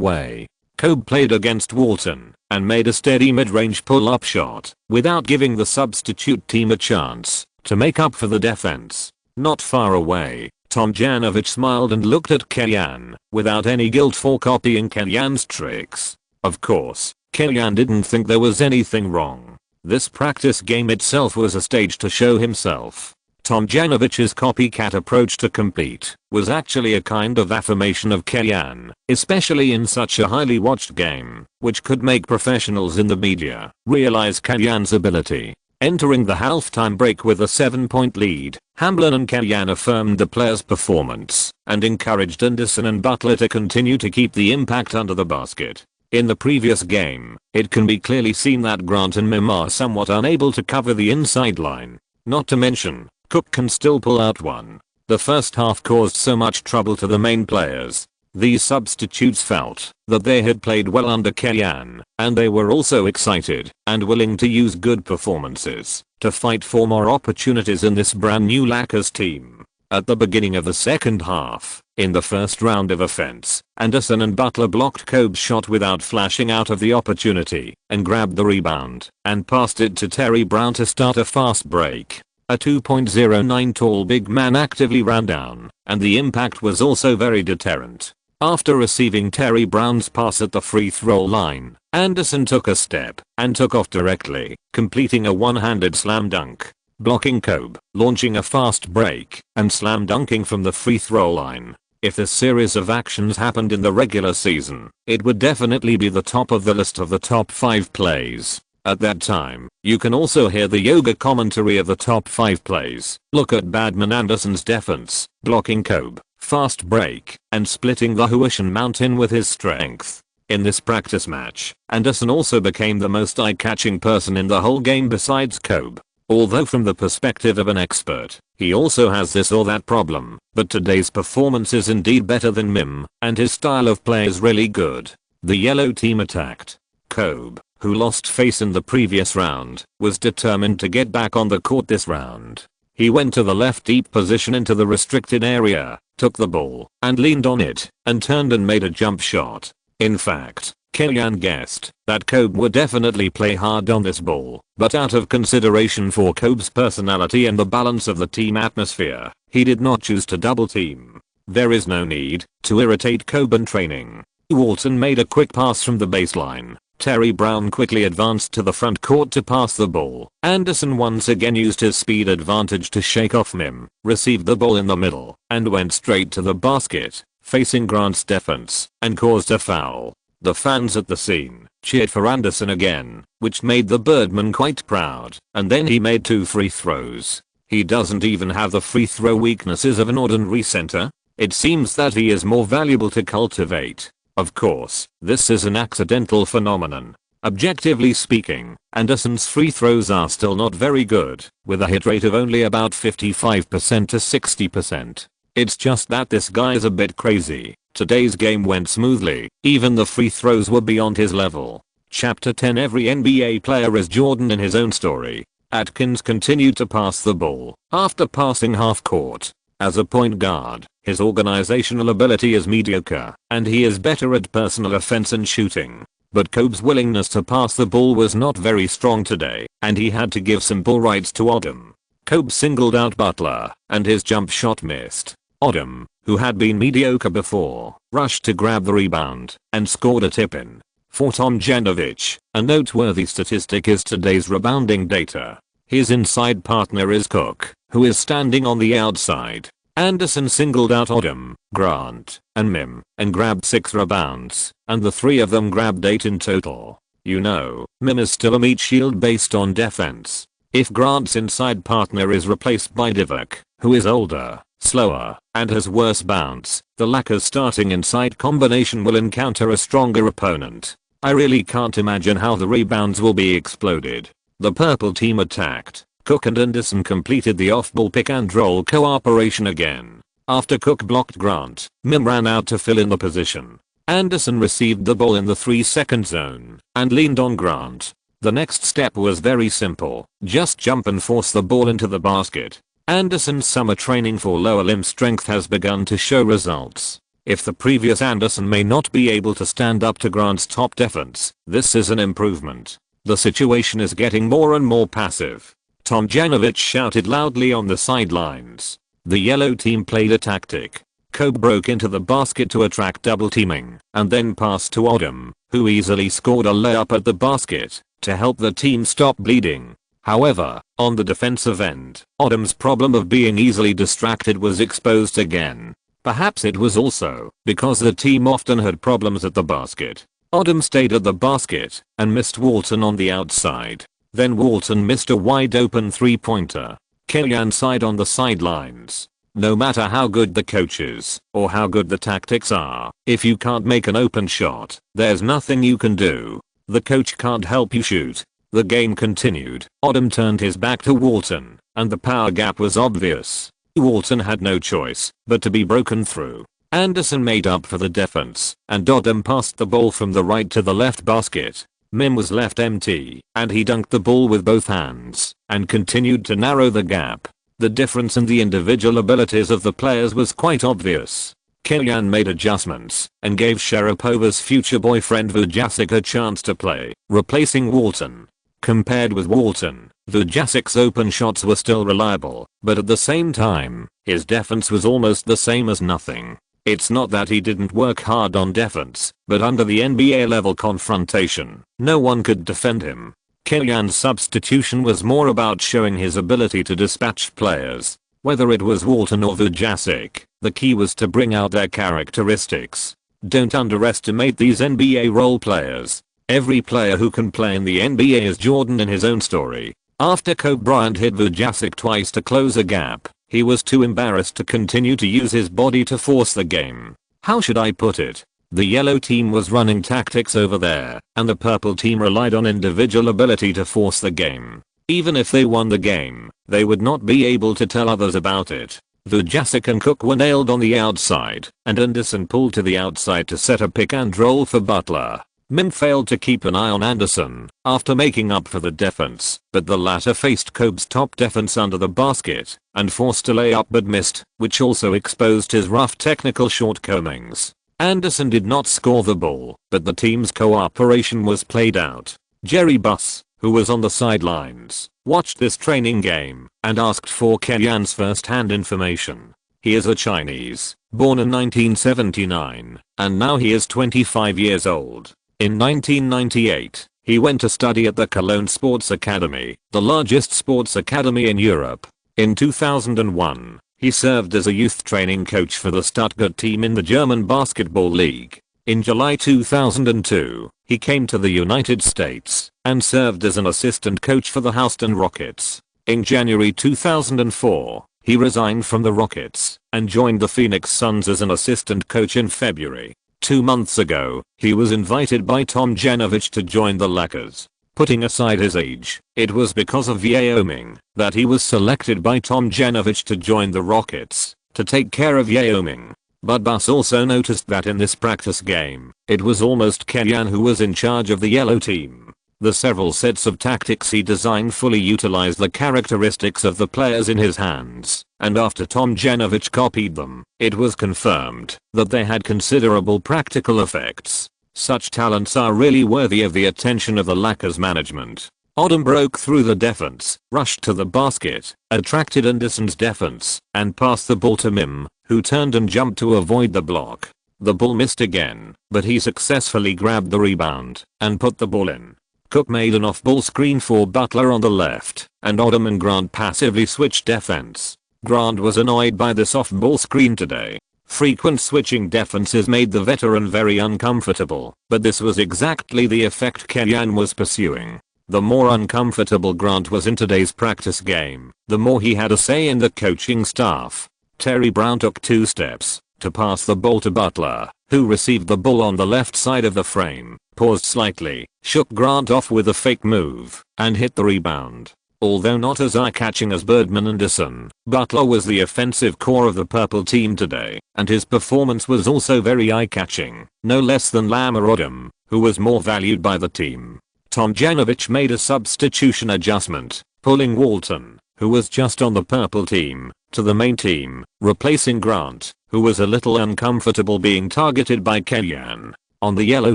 way. Kobe played against Walton and made a steady mid-range pull-up shot without giving the substitute team a chance to make up for the defense. Not far away, Tomjanovich smiled and looked at Kellyan without any guilt for copying Kellyan's tricks. Of course, Kellyan didn't think there was anything wrong. This practice game itself was a stage to show himself. Tomjanovich's copycat approach to compete was actually a kind of affirmation of Kellyan, especially in such a highly watched game, which could make professionals in the media realize Kellyan's ability. Entering the halftime break with a 7-point lead, Hamblin and Kellyan affirmed the players' performance and encouraged Anderson and Butler to continue to keep the impact under the basket. In the previous game, it can be clearly seen that Grant and Mim are somewhat unable to cover the inside line. Not to mention, Cook can still pull out one. The first half caused so much trouble to the main players. These substitutes felt that they had played well under Kellyan, and they were also excited and willing to use good performances to fight for more opportunities in this brand new Lakers team. At the beginning of the second half, in the first round of offense, Anderson and Butler blocked Kobe's shot without flashing out of the opportunity and grabbed the rebound and passed it to Terry Brown to start a fast break. A 2.09 tall big man actively ran down, and the impact was also very deterrent. After receiving Terry Brown's pass at the free throw line, Anderson took a step and took off directly, completing a one-handed slam dunk, blocking Kobe, launching a fast break, and slam dunking from the free throw line. If this series of actions happened in the regular season, it would definitely be the top of the list of the top 5 plays. At that time, you can also hear the yoga commentary of the top 5 plays. Look at Badman Anderson's defense, blocking Kobe, fast break, and splitting the Huishan Mountain with his strength. In this practice match, Anderson also became the most eye-catching person in the whole game besides Kobe. Although from the perspective of an expert, he also has this or that problem, but today's performance is indeed better than Mim, and his style of play is really good. The yellow team attacked. Kobe, who lost face in the previous round, was determined to get back on the court this round. He went to the left deep position into the restricted area, took the ball, and leaned on it, and turned and made a jump shot. In fact, Kellyan guessed that Kobe would definitely play hard on this ball, but out of consideration for Kobe's personality and the balance of the team atmosphere, he did not choose to double team. There is no need to irritate Kobe in training. Walton made a quick pass from the baseline. Terry Brown quickly advanced to the front court to pass the ball. Anderson once again used his speed advantage to shake off Mim, received the ball in the middle, and went straight to the basket, facing Grant's defense, and caused a foul. The fans at the scene cheered for Anderson again, which made the Birdman quite proud, and then he made 2 free throws. He doesn't even have the free throw weaknesses of an ordinary center. It seems that he is more valuable to cultivate. Of course, this is an accidental phenomenon. Objectively speaking, Anderson's free throws are still not very good, with a hit rate of only about 55% to 60%. It's just that this guy is a bit crazy. Today's game went smoothly, even the free throws were beyond his level. Chapter 10. Every NBA player is Jordan in his own story. Atkins continued to pass the ball after passing half court. As a point guard, his organizational ability is mediocre, and he is better at personal offense and shooting. But Kobe's willingness to pass the ball was not very strong today, and he had to give some ball rights to Odom. Kobe singled out Butler, and his jump shot missed. Odom, who had been mediocre before, rushed to grab the rebound and scored a tip-in for Tomjanovic. A noteworthy statistic is today's rebounding data. His inside partner is Cook, who is standing on the outside. Anderson singled out Odom, Grant, and Mim, and grabbed 6 rebounds, and the 3 of them grabbed 8 in total. You know, Mim is still a meat shield based on defense. If Grant's inside partner is replaced by Divock, who is older, slower, and has worse bounce, the Lakers' starting inside combination will encounter a stronger opponent. I really can't imagine how the rebounds will be exploded. The purple team attacked. Cook and Anderson completed the off-ball pick and roll cooperation again. After Cook blocked Grant, Mim ran out to fill in the position. Anderson received the ball in the 3-second zone and leaned on Grant. The next step was very simple. Just jump and force the ball into the basket. Anderson's summer training for lower limb strength has begun to show results. If the previous Anderson may not be able to stand up to Grant's top defense, this is an improvement. The situation is getting more and more passive. Tomjanovic shouted loudly on the sidelines. The yellow team played a tactic. Kobe broke into the basket to attract double teaming and then passed to Odom, who easily scored a layup at the basket to help the team stop bleeding. However, on the defensive end, Odom's problem of being easily distracted was exposed again. Perhaps it was also because the team often had problems at the basket. Odom stayed at the basket and missed Walton on the outside. Then Walton missed a wide open 3-pointer. Kellyan sighed on the sidelines. No matter how good the coach is or how good the tactics are, if you can't make an open shot, there's nothing you can do. The coach can't help you shoot. The game continued. Odom turned his back to Walton, and the power gap was obvious. Walton had no choice but to be broken through. Anderson made up for the defense, and Odom passed the ball from the right to the left basket. Mim was left empty, and he dunked the ball with both hands, and continued to narrow the gap. The difference in the individual abilities of the players was quite obvious. Kellyan made adjustments, and gave Sharapova's future boyfriend Vujasic a chance to play, replacing Walton. Compared with Walton, Vujasic's open shots were still reliable, but at the same time, his defense was almost the same as nothing. It's not that he didn't work hard on defense, but under the NBA level confrontation, no one could defend him. Kellyan's substitution was more about showing his ability to dispatch players. Whether it was Walton or Vujasic, the key was to bring out their characteristics. Don't underestimate these NBA role players. Every player who can play in the NBA is Jordan in his own story. After Kobe Bryant hit Vujasic twice to close a gap, he was too embarrassed to continue to use his body to force the game. How should I put it? The yellow team was running tactics over there, and the purple team relied on individual ability to force the game. Even if they won the game, they would not be able to tell others about it. Vujasic and Cook were nailed on the outside, and Anderson pulled to the outside to set a pick and roll for Butler. Mim failed to keep an eye on Anderson after making up for the defense, but the latter faced Kobe's top defense under the basket and forced a layup but missed, which also exposed his rough technical shortcomings. Anderson did not score the ball, but the team's cooperation was played out. Jerry Buss, who was on the sidelines, watched this training game and asked for Kellyan's first-hand information. He is a Chinese, born in 1979, and now he is 25 years old. In 1998, he went to study at the Cologne Sports Academy, the largest sports academy in Europe. In 2001, he served as a youth training coach for the Stuttgart team in the German Basketball League. In July 2002, he came to the United States and served as an assistant coach for the Houston Rockets. In January 2004, he resigned from the Rockets and joined the Phoenix Suns as an assistant coach in February. 2 months ago, he was invited by Tomjanovic to join the Lakers. Putting aside his age, it was because of Wyoming that he was selected by Tomjanovic to join the Rockets to take care of Wyoming. But Buss also noticed that in this practice game, it was almost Kellyan who was in charge of the yellow team. The several sets of tactics he designed fully utilized the characteristics of the players in his hands, and after Tomjanovic copied them, it was confirmed that they had considerable practical effects. Such talents are really worthy of the attention of the Lakers management. Odom broke through the defense, rushed to the basket, attracted Anderson's defense, and passed the ball to Mim, who turned and jumped to avoid the block. The ball missed again, but he successfully grabbed the rebound and put the ball in. Cook made an off-ball screen for Butler on the left, and Odom and Grant passively switched defense. Grant was annoyed by this off-ball screen today. Frequent switching defenses made the veteran very uncomfortable, but this was exactly the effect Kellyan was pursuing. The more uncomfortable Grant was in today's practice game, the more he had a say in the coaching staff. Terry Brown took 2 steps to pass the ball to Butler, who received the ball on the left side of the frame, paused slightly, shook Grant off with a fake move, and hit the rebound. Although not as eye-catching as Birdman Anderson, Butler was the offensive core of the purple team today, and his performance was also very eye-catching, no less than Lamar Odom, who was more valued by the team. Tomjanovich made a substitution adjustment, pulling Walton, who was just on the purple team, to the main team, replacing Grant, who was a little uncomfortable being targeted by Kellyan. On the yellow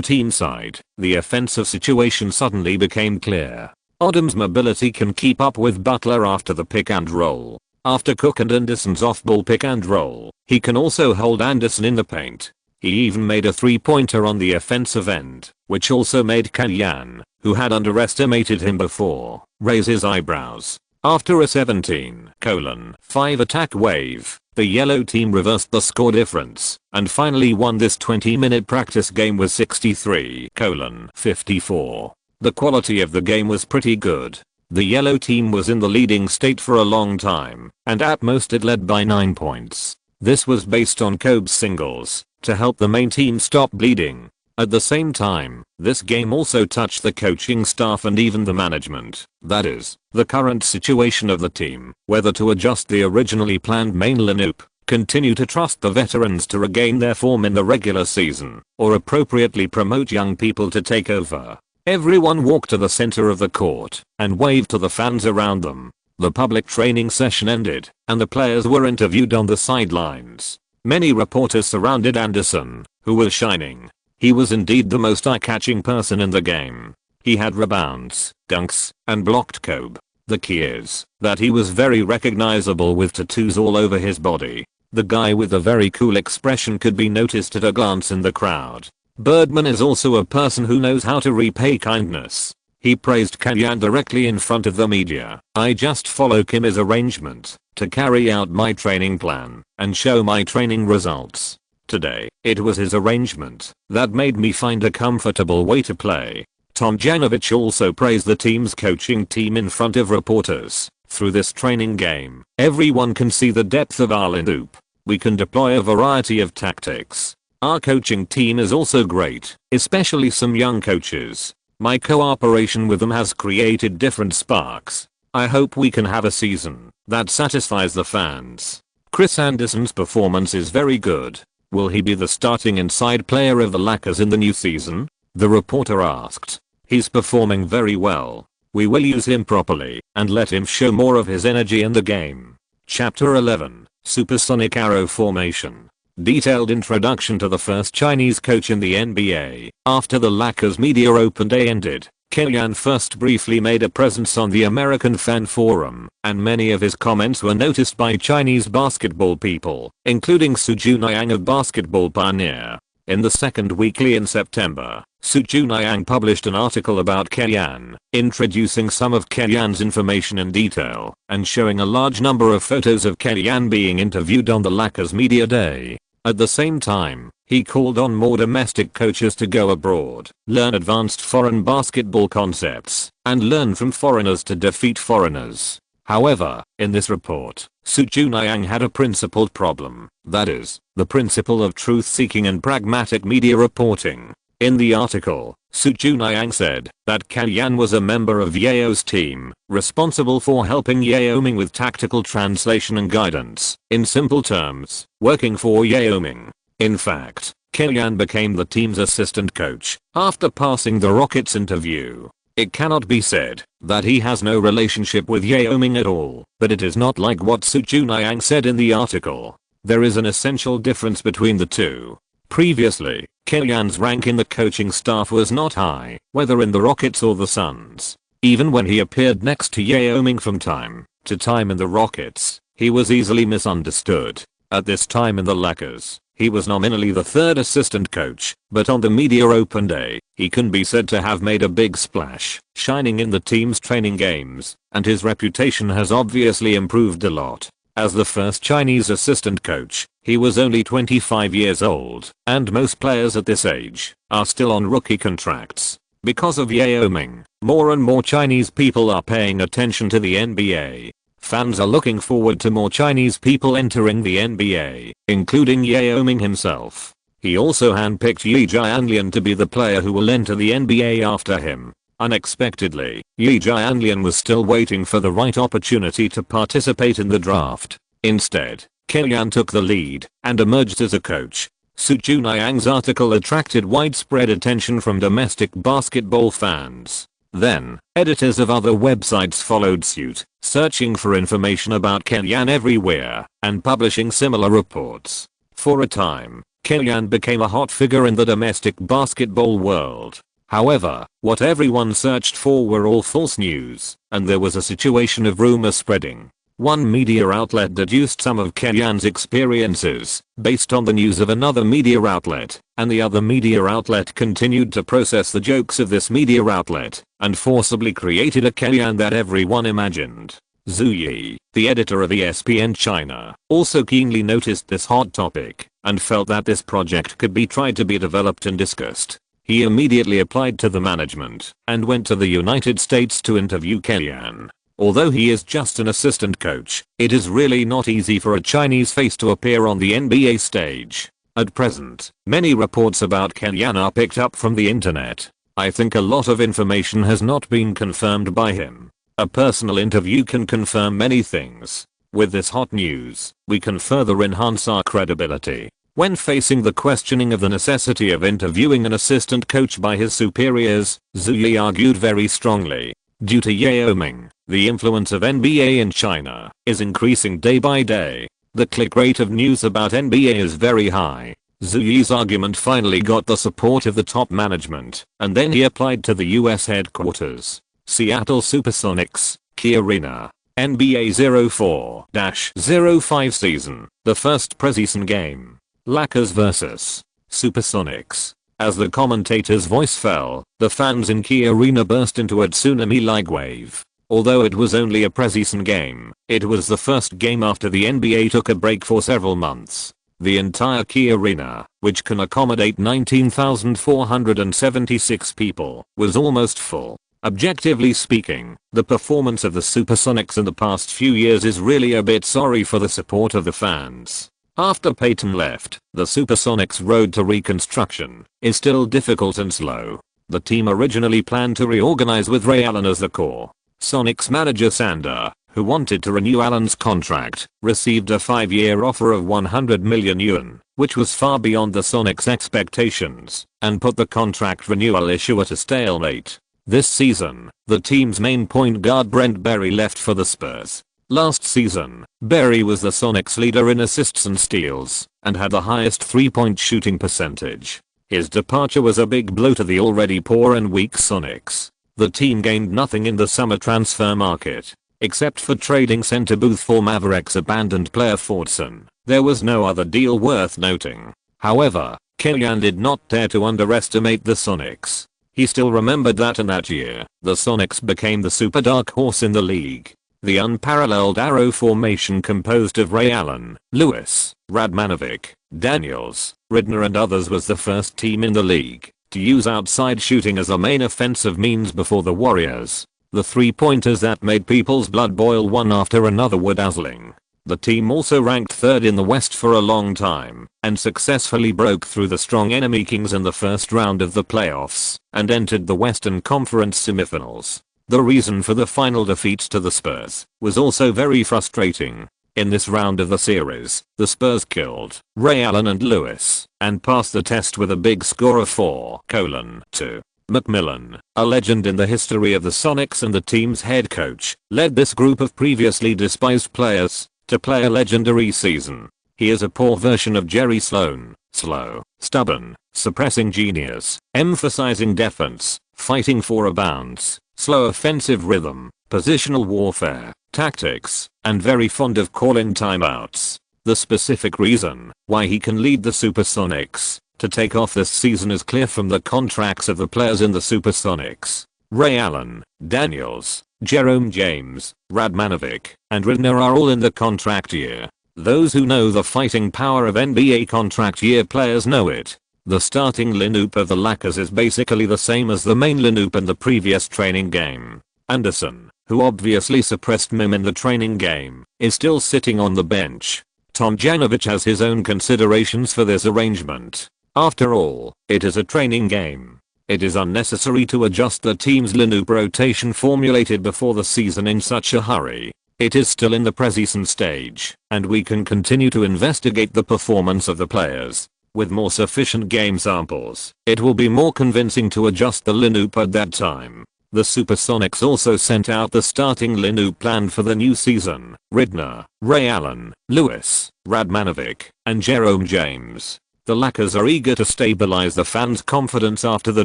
team side, the offensive situation suddenly became clear. Odom's mobility can keep up with Butler after the pick and roll. After Cook and Anderson's off-ball pick and roll, he can also hold Anderson in the paint. He even made a 3-pointer on the offensive end, which also made Kellyan, who had underestimated him before, raise his eyebrows. After a 17:5 attack wave, the yellow team reversed the score difference and finally won this 20-minute practice game with 63:54. The quality of the game was pretty good. The yellow team was in the leading state for a long time, and at most it led by 9 points. This was based on Kobe's singles to help the main team stop bleeding. At the same time, this game also touched the coaching staff and even the management, that is, the current situation of the team, whether to adjust the originally planned main lineup, continue to trust the veterans to regain their form in the regular season, or appropriately promote young people to take over. Everyone walked to the center of the court and waved to the fans around them. The public training session ended, and the players were interviewed on the sidelines. Many reporters surrounded Anderson, who was shining. He was indeed the most eye-catching person in the game. He had rebounds, dunks, and blocked Kobe. The key is that he was very recognizable with tattoos all over his body. The guy with a very cool expression could be noticed at a glance in the crowd. Birdman is also a person who knows how to repay kindness. He praised Kellyan directly in front of the media. "I just follow Kim's arrangement to carry out my training plan and show my training results. Today, it was his arrangement that made me find a comfortable way to play." Tomjanovich also praised the team's coaching team in front of reporters. "Through this training game, everyone can see the depth of our lineup. We can deploy a variety of tactics. Our coaching team is also great, especially some young coaches. My cooperation with them has created different sparks. I hope we can have a season that satisfies the fans." Chris Anderson's performance is very good. Will he be the starting inside player of the Lakers in the new season? The reporter asked. "He's performing very well. We will use him properly and let him show more of his energy in the game." Chapter 11, Supersonic Arrow Formation. Detailed introduction to the first Chinese coach in the NBA. After the Lakers media open day ended, Kellyan first briefly made a presence on the American Fan Forum, and many of his comments were noticed by Chinese basketball people, including Su Junayang of Basketball Pioneer. In the second weekly in September, Su Junayang published an article about Kellyan, introducing some of Kellyan's information in detail, and showing a large number of photos of Kellyan being interviewed on the Lakers media day. At the same time, he called on more domestic coaches to go abroad, learn advanced foreign basketball concepts, and learn from foreigners to defeat foreigners. However, in this report, Su Junayang had a principled problem, that is, the principle of truth-seeking and pragmatic media reporting. In the article, Su Junayang said that Kellyan was a member of Yao's team, responsible for helping Yao Ming with tactical translation and guidance. In simple terms, working for Yao Ming. In fact, Kellyan became the team's assistant coach after passing the Rockets interview. It cannot be said that he has no relationship with Yao Ming at all, but it is not like what Su Junayang said in the article. There is an essential difference between the two. Previously, Kellyan's rank in the coaching staff was not high, whether in the Rockets or the Suns. Even when he appeared next to Yao Ming from time to time in the Rockets, he was easily misunderstood. At this time in the Lakers, he was nominally the third assistant coach, but on the media open day, he can be said to have made a big splash, shining in the team's training games, and his reputation has obviously improved a lot. As the first Chinese assistant coach, he was only 25 years old, and most players at this age are still on rookie contracts. Because of Yao Ming, more and more Chinese people are paying attention to the NBA. Fans are looking forward to more Chinese people entering the NBA, including Yao Ming himself. He also handpicked Yi Jianlian to be the player who will enter the NBA after him. Unexpectedly, Yi Jianlian was still waiting for the right opportunity to participate in the draft. Instead, Kylian took the lead and emerged as a coach. Su Junliang's article attracted widespread attention from domestic basketball fans. Then, editors of other websites followed suit, searching for information about Kylian everywhere and publishing similar reports. For a time, Kylian became a hot figure in the domestic basketball world. However, what everyone searched for were all false news, and there was a situation of rumor spreading. One media outlet deduced some of Kylian's experiences based on the news of another media outlet, and the other media outlet continued to process the jokes of this media outlet and forcibly created a Kylian that everyone imagined. Zhu Yi, the editor of ESPN China, also keenly noticed this hot topic and felt that this project could be tried to be developed and discussed. He immediately applied to the management and went to the United States to interview Kylian. Although he is just an assistant coach, it is really not easy for a Chinese face to appear on the NBA stage. At present, many reports about Kylian are picked up from the internet. I think a lot of information has not been confirmed by him. A personal interview can confirm many things. With this hot news, we can further enhance our credibility. When facing the questioning of the necessity of interviewing an assistant coach by his superiors, Zhu Yi argued very strongly. Due to Yao Ming, the influence of NBA in China is increasing day by day. The click rate of news about NBA is very high. Zhu Yi's argument finally got the support of the top management, and then he applied to the US headquarters. Seattle Supersonics, Key Arena, NBA 04-05 season, the first preseason game. Lakers vs. Supersonics. As the commentator's voice fell, the fans in Key Arena burst into a tsunami-like wave. Although it was only a preseason game, it was the first game after the NBA took a break for several months. The entire Key Arena, which can accommodate 19,476 people, was almost full. Objectively speaking, the performance of the Supersonics in the past few years is really a bit sorry for the support of the fans. After Peyton left, the Supersonics' road to reconstruction is still difficult and slow. The team originally planned to reorganize with Ray Allen as the core. Sonics manager Sander, who wanted to renew Allen's contract, received a 5-year offer of 100 million yuan, which was far beyond the Sonics' expectations, and put the contract renewal issue at a stalemate. This season, the team's main point guard Brent Berry left for the Spurs. Last season, Berry was the Sonics' leader in assists and steals, and had the highest three-point shooting percentage. His departure was a big blow to the already poor and weak Sonics. The team gained nothing in the summer transfer market, except for trading center Booth for Mavericks abandoned player Fordson. There was no other deal worth noting. However, Kylian did not dare to underestimate the Sonics. He still remembered that in that year, the Sonics became the super dark horse in the league. The unparalleled arrow formation composed of Ray Allen, Lewis, Radmanovic, Daniels, Ridner and others was the first team in the league to use outside shooting as a main offensive means before the Warriors. The three-pointers that made people's blood boil one after another were dazzling. The team also ranked third in the West for a long time and successfully broke through the strong enemy Kings in the first round of the playoffs and entered the Western Conference semifinals. The reason for the final defeat to the Spurs was also very frustrating. In this round of the series, the Spurs killed Ray Allen and Lewis and passed the test with a big score of 4-2. McMillan, a legend in the history of the Sonics and the team's head coach, led this group of previously despised players to play a legendary season. He is a poor version of Jerry Sloan, slow, stubborn, suppressing genius, emphasizing defense, fighting for a bounce, slow offensive rhythm, positional warfare, tactics, and very fond of calling timeouts. The specific reason why he can lead the Supersonics to take off this season is clear from the contracts of the players in the Supersonics. Ray Allen, Daniels, Jerome James, Radmanovic, and Ridner are all in the contract year. Those who know the fighting power of NBA contract year players know it. The starting lineup of the Lakers is basically the same as the main lineup in the previous training game. Anderson, who obviously suppressed Mim in the training game, is still sitting on the bench. Tomjanovich has his own considerations for this arrangement. After all, it is a training game. It is unnecessary to adjust the team's lineup rotation formulated before the season in such a hurry. It is still in the preseason stage, and we can continue to investigate the performance of the players. With more sufficient game samples, it will be more convincing to adjust the lineup at that time. The Supersonics also sent out the starting lineup planned for the new season: Ridner, Ray Allen, Lewis, Radmanovic, and Jerome James. The Lakers are eager to stabilize the fans' confidence after the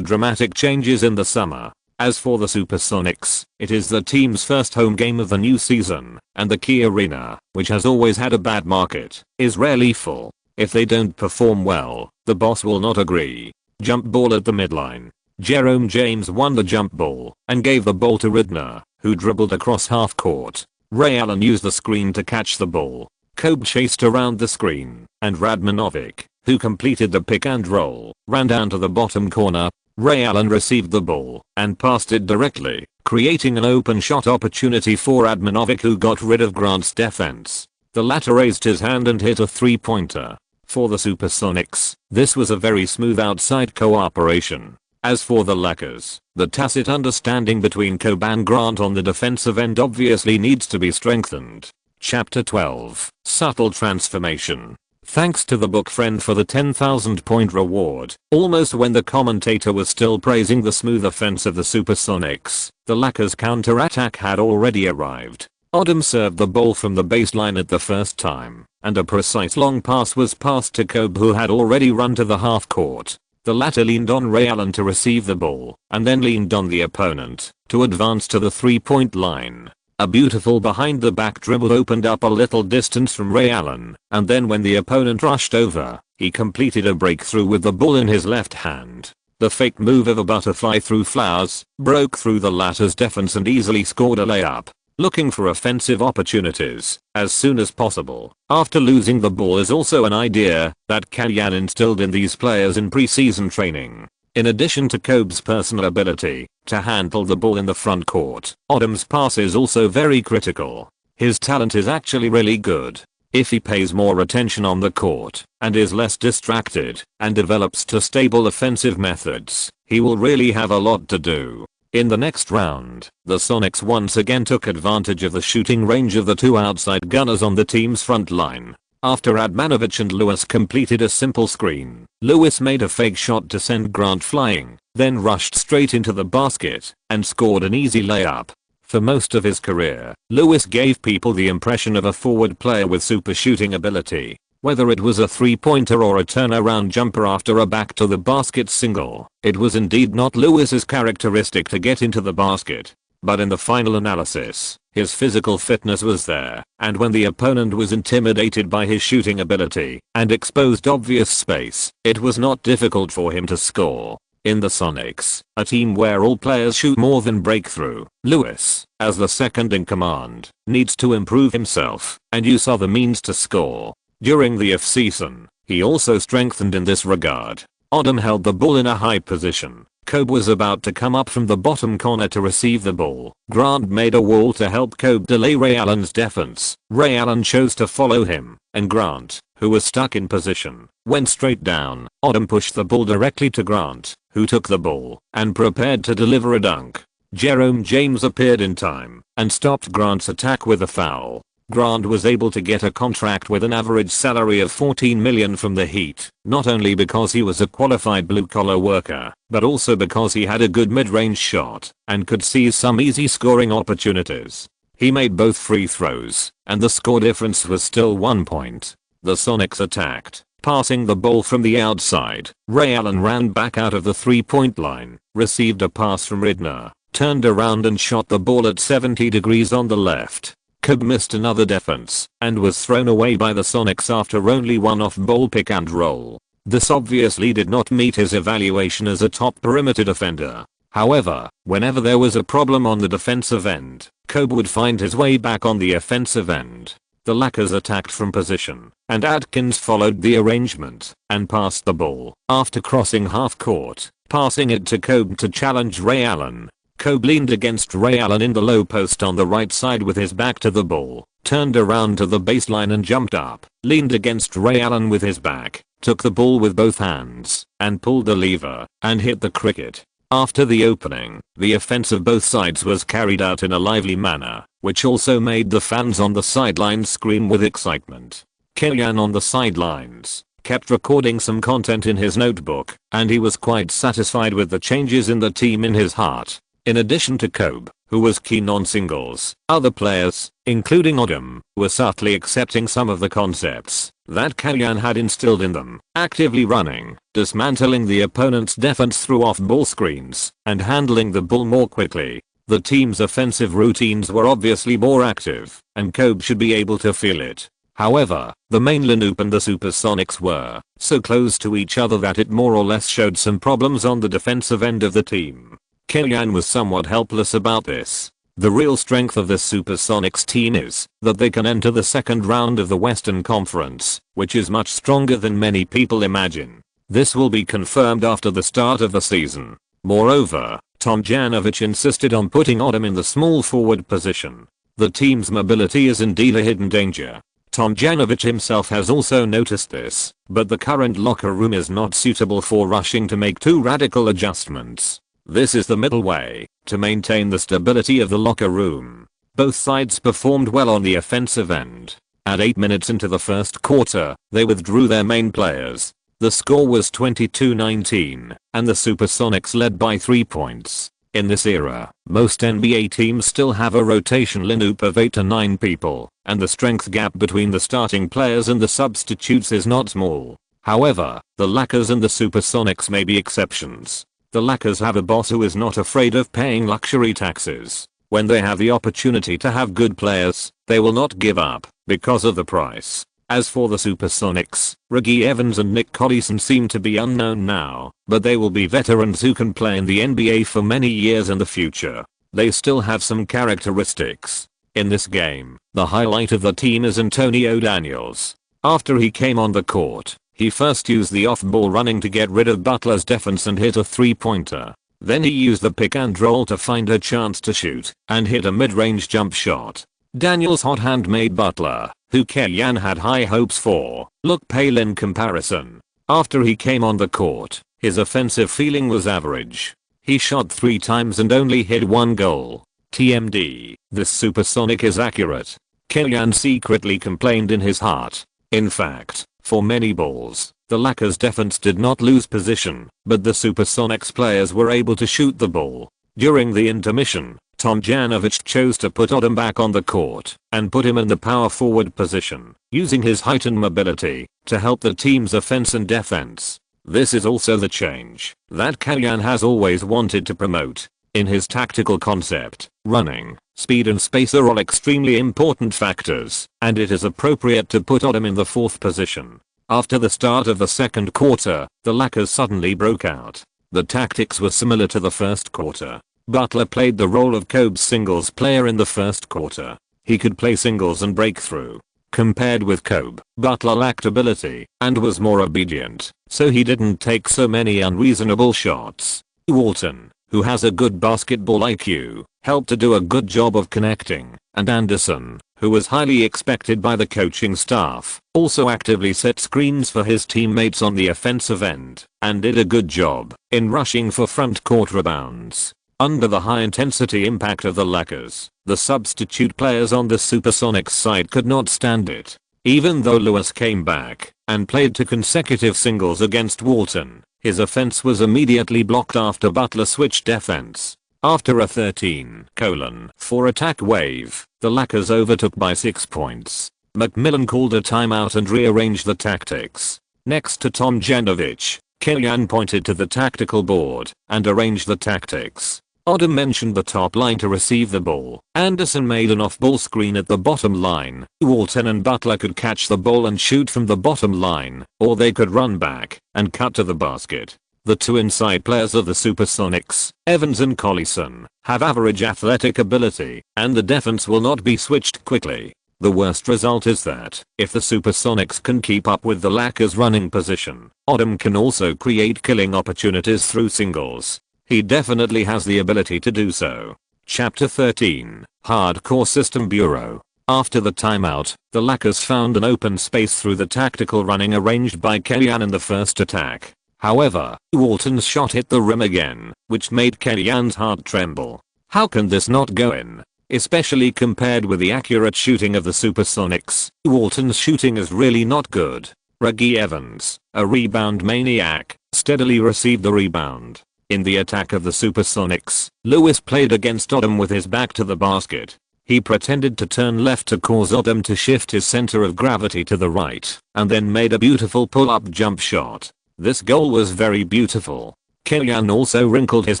dramatic changes in the summer. As for the Supersonics, it is the team's first home game of the new season, and the Key Arena, which has always had a bad market, is rarely full. If they don't perform well, the boss will not agree. Jump ball at the midline. Jerome James won the jump ball and gave the ball to Ridner, who dribbled across half court. Ray Allen used the screen to catch the ball. Kobe chased around the screen, and Radmanovic, who completed the pick and roll, ran down to the bottom corner. Ray Allen received the ball and passed it directly, creating an open shot opportunity for Radmanovic, who got rid of Grant's defense. The latter raised his hand and hit a three-pointer. For the Supersonics, this was a very smooth outside cooperation. As for the Lakers, the tacit understanding between Kobe and Grant on the defensive end obviously needs to be strengthened. Chapter 12, Subtle Transformation. Thanks to the book friend for the 10,000 point reward. Almost when the commentator was still praising the smooth offense of the Supersonics, the Lakers counterattack had already arrived. Odom served the ball from the baseline at the first time, and a precise long pass was passed to Kobe, who had already run to the half court. The latter leaned on Ray Allen to receive the ball, and then leaned on the opponent to advance to the three-point line. A beautiful behind-the-back dribble opened up a little distance from Ray Allen, and then when the opponent rushed over, he completed a breakthrough with the ball in his left hand. The fake move of a butterfly through flowers, broke through the latter's defense and easily scored a layup. Looking for offensive opportunities as soon as possible after losing the ball is also an idea that Kalyan instilled in these players in preseason training. In addition to Kobe's personal ability to handle the ball in the front court, Odom's pass is also very critical. His talent is actually really good. If he pays more attention on the court and is less distracted and develops to stable offensive methods, he will really have a lot to do. In the next round, the Sonics once again took advantage of the shooting range of the two outside gunners on the team's front line. After Radmanovic and Lewis completed a simple screen, Lewis made a fake shot to send Grant flying, then rushed straight into the basket and scored an easy layup. For most of his career, Lewis gave people the impression of a forward player with super shooting ability. Whether it was a three-pointer or a turnaround jumper after a back-to-the-basket single, it was indeed not Lewis's characteristic to get into the basket. But in the final analysis, his physical fitness was there, and when the opponent was intimidated by his shooting ability and exposed obvious space, it was not difficult for him to score. In the Sonics, a team where all players shoot more than breakthrough, Lewis, as the second in command, needs to improve himself and use other means to score. During the off-season, he also strengthened in this regard. Odom held the ball in a high position. Kobe was about to come up from the bottom corner to receive the ball. Grant made a wall to help Kobe delay Ray Allen's defense. Ray Allen chose to follow him, and Grant, who was stuck in position, went straight down. Odom pushed the ball directly to Grant, who took the ball and prepared to deliver a dunk. Jerome James appeared in time and stopped Grant's attack with a foul. Grant was able to get a contract with an average salary of $14 million from the Heat, not only because he was a qualified blue-collar worker, but also because he had a good mid-range shot and could seize some easy scoring opportunities. He made both free throws, and the score difference was still 1 point. The Sonics attacked, passing the ball from the outside. Ray Allen ran back out of the three-point line, received a pass from Ridner, turned around and shot the ball at 70 degrees on the left. Kobe missed another defense and was thrown away by the Sonics after only one off-ball pick and roll. This obviously did not meet his evaluation as a top perimeter defender. However, whenever there was a problem on the defensive end, Kobe would find his way back on the offensive end. The Lakers attacked from position, and Atkins followed the arrangement and passed the ball after crossing half court, passing it to Kobe to challenge Ray Allen. Kobe leaned against Ray Allen in the low post on the right side with his back to the ball, turned around to the baseline and jumped up, leaned against Ray Allen with his back, took the ball with both hands, and pulled the lever, and hit the cricket. After the opening, the offense of both sides was carried out in a lively manner, which also made the fans on the sidelines scream with excitement. Kellyan on the sidelines kept recording some content in his notebook, and he was quite satisfied with the changes in the team in his heart. In addition to Kobe, who was keen on singles, other players, including Odom, were subtly accepting some of the concepts that Kellyan had instilled in them, actively running, dismantling the opponent's defense through off-ball screens, and handling the ball more quickly. The team's offensive routines were obviously more active, and Kobe should be able to feel it. However, the mainland Loop and the Supersonics were so close to each other that it more or less showed some problems on the defensive end of the team. Kellyan was somewhat helpless about this. The real strength of the Supersonics team is that they can enter the second round of the Western Conference, which is much stronger than many people imagine. This will be confirmed after the start of the season. Moreover, Tomjanovich insisted on putting Odom in the small forward position. The team's mobility is indeed a hidden danger. Tomjanovich himself has also noticed this, but the current locker room is not suitable for rushing to make too radical adjustments. This is the middle way to maintain the stability of the locker room. Both sides performed well on the offensive end. At 8 minutes into the first quarter, they withdrew their main players. The score was 22-19, and the Supersonics led by 3 points. In this era, most NBA teams still have a rotation lineup of 8 to 9 people, and the strength gap between the starting players and the substitutes is not small. However, the Lakers and the Supersonics may be exceptions. The Lakers have a boss who is not afraid of paying luxury taxes. When they have the opportunity to have good players, they will not give up because of the price. As for the Supersonics, Reggie Evans and Nick Collison seem to be unknown now, but they will be veterans who can play in the NBA for many years in the future. They still have some characteristics. In this game, the highlight of the team is Antonio Daniels. After he came on the court, he first used the off-ball running to get rid of Butler's defense and hit a three-pointer. Then he used the pick and roll to find a chance to shoot and hit a mid-range jump shot. Daniels' hot hand made Butler, who Kellyan had high hopes for, look pale in comparison. After he came on the court, his offensive feeling was average. He shot 3 times and only hit 1 goal. TMD, this Supersonic is accurate. Kellyan secretly complained in his heart. In fact, for many balls, the Lakers defense did not lose position, but the Supersonics players were able to shoot the ball. During the intermission, Tomjanovich chose to put Odom back on the court and put him in the power forward position, using his height and mobility to help the team's offense and defense. This is also the change that Kellyan has always wanted to promote. In his tactical concept, running, speed and space are all extremely important factors, and it is appropriate to put Odom in the 4th position. After the start of the second quarter, the Lakers suddenly broke out. The tactics were similar to the first quarter. Butler played the role of Kobe's singles player in the first quarter. He could play singles and break through. Compared with Kobe, Butler lacked ability and was more obedient, so he didn't take so many unreasonable shots. Walton, who has a good basketball IQ, helped to do a good job of connecting, and Anderson, who was highly expected by the coaching staff, also actively set screens for his teammates on the offensive end, and did a good job in rushing for front court rebounds. Under the high-intensity impact of the Lakers, the substitute players on the Supersonics side could not stand it. Even though Lewis came back and played 2 consecutive singles against Walton, his offense was immediately blocked after Butler switched defense. After a 13:4 attack wave, the Lakers overtook by 6 points. McMillan called a timeout and rearranged the tactics. Next to Tomjanovich, Kellyan pointed to the tactical board and arranged the tactics. Odom mentioned the top line to receive the ball. Anderson made an off-ball screen at the bottom line. Walton and Butler could catch the ball and shoot from the bottom line, or they could run back and cut to the basket. The two inside players of the Supersonics, Evans and Collison, have average athletic ability, and the defense will not be switched quickly. The worst result is that, if the Supersonics can keep up with the Lakers' running position, Odom can also create killing opportunities through singles. He definitely has the ability to do so. Chapter 13, Hardcore System Bureau. After the timeout, the Lakers found an open space through the tactical running arranged by Kellyanne in the first attack. However, Walton's shot hit the rim again, which made Kellyanne's heart tremble. How can this not go in? Especially compared with the accurate shooting of the Supersonics, Walton's shooting is really not good. Reggie Evans, a rebound maniac, steadily received the rebound. In the attack of the Supersonics, Lewis played against Odom with his back to the basket. He pretended to turn left to cause Odom to shift his center of gravity to the right, and then made a beautiful pull-up jump shot. This goal was very beautiful. Kellyanne also wrinkled his